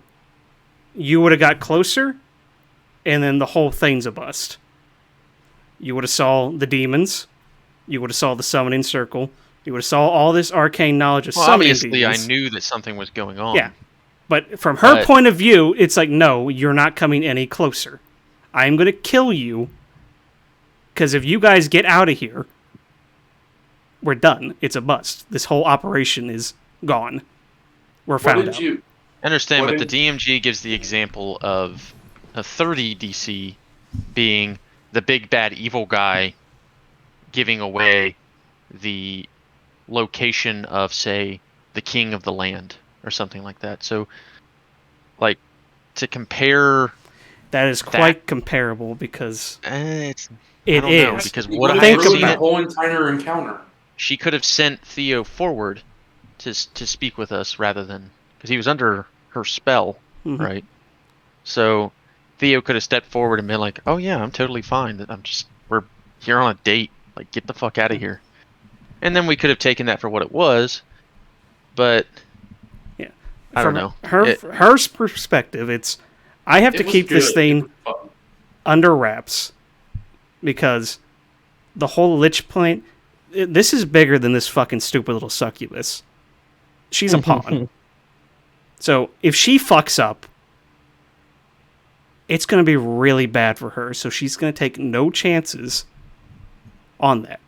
S1: You would have got closer, and then the whole thing's a bust. You would have saw the demons. You would have saw the summoning circle. You would have saw all this arcane knowledge of summoning
S2: obviously
S1: demons.
S2: I knew that something was going on.
S1: Yeah. But from her point of view, it's like, no, you're not coming any closer. I'm going to kill you, because if you guys get out of here, we're done. It's a bust. This whole operation is gone. We're found out.
S2: I understand, but the DMG gives the example of a 30 DC being the big bad evil guy giving away the location of, say, the king of the land or something like that. So, like, to compare...
S1: That is quite comparable, because
S2: it is. Because what I
S5: think about that whole entire encounter.
S2: She could have sent Theo forward to speak with us rather than... Because he was under her spell, right? So Theo could have stepped forward and been like, "Oh yeah, I'm totally fine. We're here on a date. Like, get the fuck out of here." And then we could have taken that for what it was. But
S1: yeah,
S2: I don't know.
S1: Her perspective, it's, I have to keep this thing under wraps, because the whole Lich point, this is bigger than this fucking stupid little succubus. She's a pawn. So if she fucks up, it's going to be really bad for her. So she's going to take no chances on that.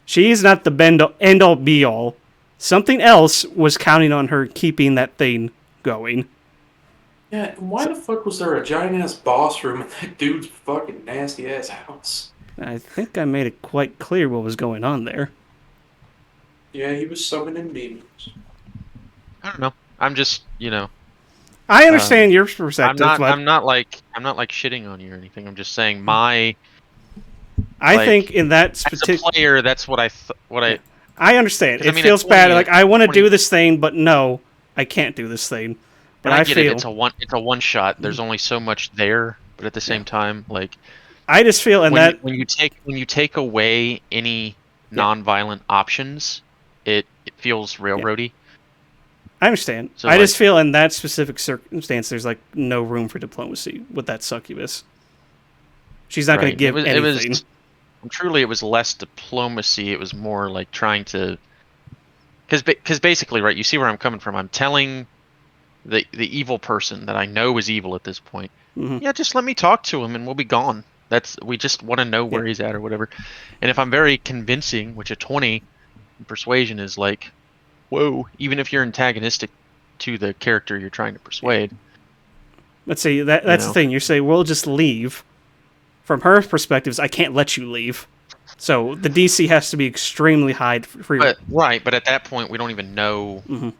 S1: She's not the end-all be-all. Something else was counting on her keeping that thing going.
S5: Yeah, why the fuck was there a giant-ass boss room in that dude's fucking nasty-ass house?
S1: I think I made it quite clear what was going on there.
S5: Yeah, he was summoning demons.
S2: I don't know. I'm just,
S1: I understand your perspective.
S2: I'm not like shitting on you or anything. I'm just saying
S1: I think in that
S2: particular player, that's what
S1: I understand. It feels bad. Like, I want to do this thing, but no, I can't do this thing. But I feel
S2: it's a one shot. There's only so much there, but at the same time, like,
S1: I just feel
S2: when you take away any non-violent options, it feels railroady.
S1: I understand. So I just feel in that specific circumstance, there's like no room for diplomacy with that succubus. She's not going to give anything.
S2: Truly, it was less diplomacy. It was more like trying to, because basically, right? You see where I'm coming from. I'm telling the evil person that I know is evil at this point. Yeah, just let me talk to him and we'll be gone. We just want to know where he's at or whatever. And if I'm very convincing, which a 20 in persuasion is like, whoa, even if you're antagonistic to the character you're trying to persuade.
S1: Let's say that's the thing. You say, we'll just leave. From her perspective, I can't let you leave. So the DC has to be extremely high for you.
S2: But at that point, we don't even know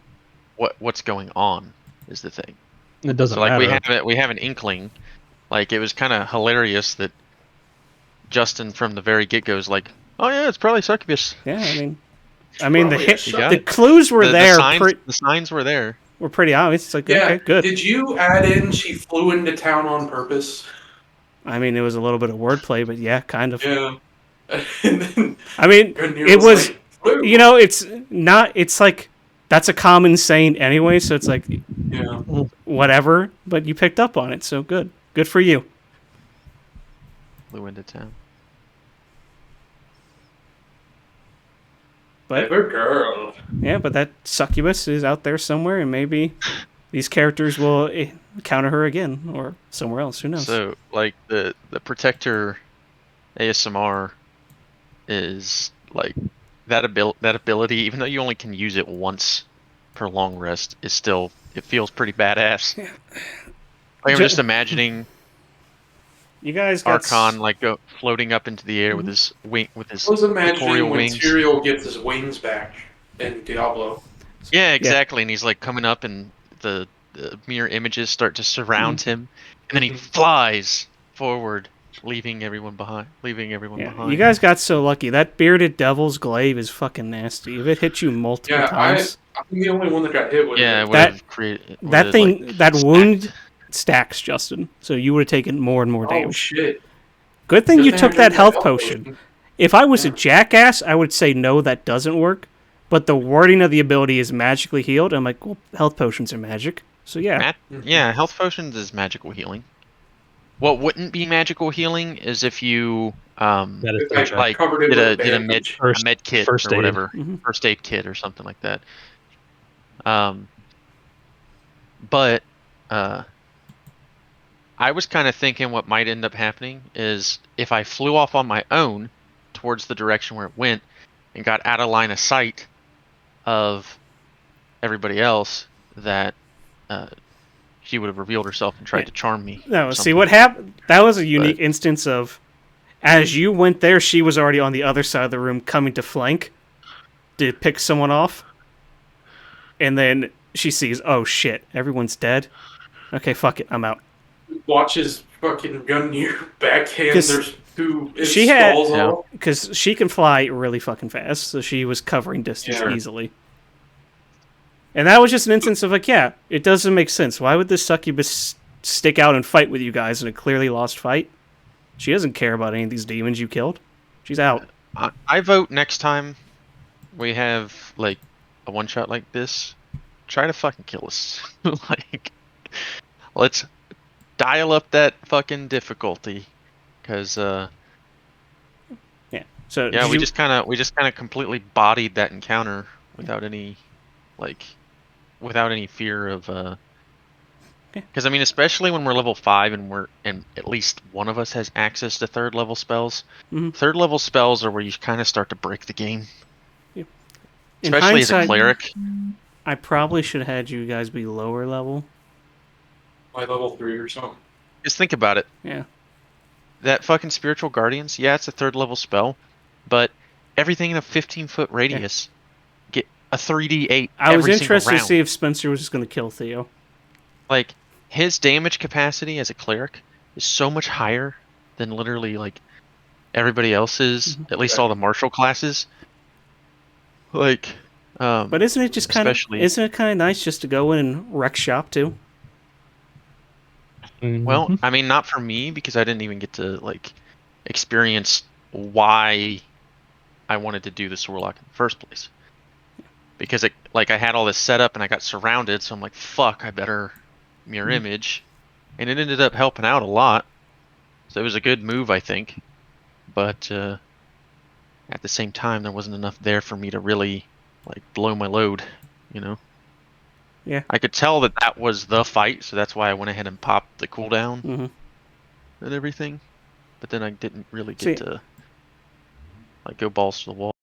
S2: what's going on, is the thing.
S4: It doesn't matter.
S2: We have an inkling. Like, it was kind of hilarious that Justin from the very get-go is like, "Oh yeah, it's probably succubus."
S1: Yeah, I mean the clues were there.
S2: The signs were there.
S1: Were pretty obvious. It's like, okay, good.
S5: Did you add in she flew into town on purpose?
S1: I mean, it was a little bit of wordplay, but yeah, kind of.
S5: Yeah. And then
S1: I mean, it was, like, it's not, it's like, that's a common saying anyway, so it's like, whatever, but you picked up on it, so good. Good for you.
S2: Flew into town.
S1: But,
S5: clever girl.
S1: Yeah, but that succubus is out there somewhere, and maybe these characters will encounter her again, or somewhere else, who knows.
S2: So, like, the Protector ASMR is, like, that ability, even though you only can use it once per long rest, is still, it feels pretty badass. Yeah. Like, I'm just imagining
S1: you guys got
S2: Archon go floating up into the air with his wing, with his
S5: I was imagining
S2: corporeal
S5: when
S2: wings.
S5: Tyrael gets his wings back. in Diablo.
S2: Yeah, exactly. And he's like coming up, and the mirror images start to surround him, and then he flies forward, leaving everyone behind.
S1: You guys got so lucky. That bearded devil's glaive is fucking nasty. If it hits you multiple
S5: Yeah,
S1: times,
S5: I'm the only one that got hit with
S2: Yeah, it
S5: it.
S2: would have created
S1: that thing,
S2: like,
S1: that
S2: stacked.
S1: wound stacks, Justin. So you would have taken more and more
S5: Oh
S1: damage.
S5: shit!
S1: Good thing
S5: Good
S1: you
S5: thing I
S1: took that
S5: drank
S1: health potion. If I was a
S5: Yeah.
S1: jackass, I would say no, that doesn't work. But the wording of the ability is magically healed. I'm like, well, health potions are magic. So yeah.
S2: Yeah, health potions is magical healing. What wouldn't be magical healing is if you
S5: If
S4: Medicine
S5: I
S4: check.
S2: like
S5: covered it with a
S2: did a med
S5: bandage.
S2: a med kit
S4: First
S2: or
S4: aid.
S2: whatever,
S1: Mhm.
S2: first aid kit or something like that. But I was kind of thinking what might end up happening is if I flew off on my own towards the direction where it went and got out of line of sight of everybody else, that she would have revealed herself and tried
S1: Yeah.
S2: to charm me.
S1: No,
S2: or
S1: see
S2: something.
S1: what happened? That was a unique
S2: But-
S1: instance of, as you went there, she was already on the other side of the room coming to flank to pick someone off. And then she sees, oh shit, everyone's dead. Okay, fuck it, I'm out.
S5: Watches fucking gun in your backhand.
S1: 'Cause
S5: There's two
S1: she had-
S5: skulls
S2: Yeah.
S5: all.
S1: Because she can fly really fucking fast, so she was covering distance
S5: Yeah.
S1: easily. And that was just an instance of like, yeah, it doesn't make sense. Why would this succubus stick out and fight with you guys in a clearly lost fight? She doesn't care about any of these demons you killed. She's out.
S2: I vote next time we have like a one shot like this, try to fucking kill us. Like, let's dial up that fucking difficulty, because
S1: Yeah. So
S2: yeah,
S1: did
S2: we
S1: you-
S2: just kind of completely bodied that encounter without any without any fear of because I mean, especially when we're level 5 and at least one of us has access to third level spells.
S1: Mhm.
S2: Third level spells are where you kind of start to break the game,
S1: in
S2: especially as a
S1: hindsight,
S2: cleric.
S1: I probably should have had you guys be lower level.
S5: Like level 3 or something.
S2: Just think about it.
S1: Yeah.
S2: That fucking spiritual guardians, yeah, it's a third level spell, but everything in a 15-foot radius get a 3d8.
S1: I was
S2: every
S1: interested
S2: single
S1: to
S2: round.
S1: see if Spencer was just going to kill Theo.
S2: Like, his damage capacity as a cleric is so much higher than literally like everybody else's, at least
S5: Okay.
S2: all the martial classes. Like,
S1: But isn't it just kind of
S2: especially-
S1: nice just to go in and wreck shop too?
S2: well, I mean, not for me, because I didn't even get to like experience why I wanted to do the Warlock in the first place. Because it, like, I had all this set up and I got surrounded, so I'm like, fuck, I better mirror image, and it ended up helping out a lot. So it was a good move, I think. But at the same time, there wasn't enough there for me to really like blow my load, you know.
S1: Yeah.
S2: I could tell that that was the fight, so that's why I went ahead and popped the cooldown
S1: Mm-hmm.
S2: and everything. But then I didn't really
S1: See-
S2: get to like go balls to the wall.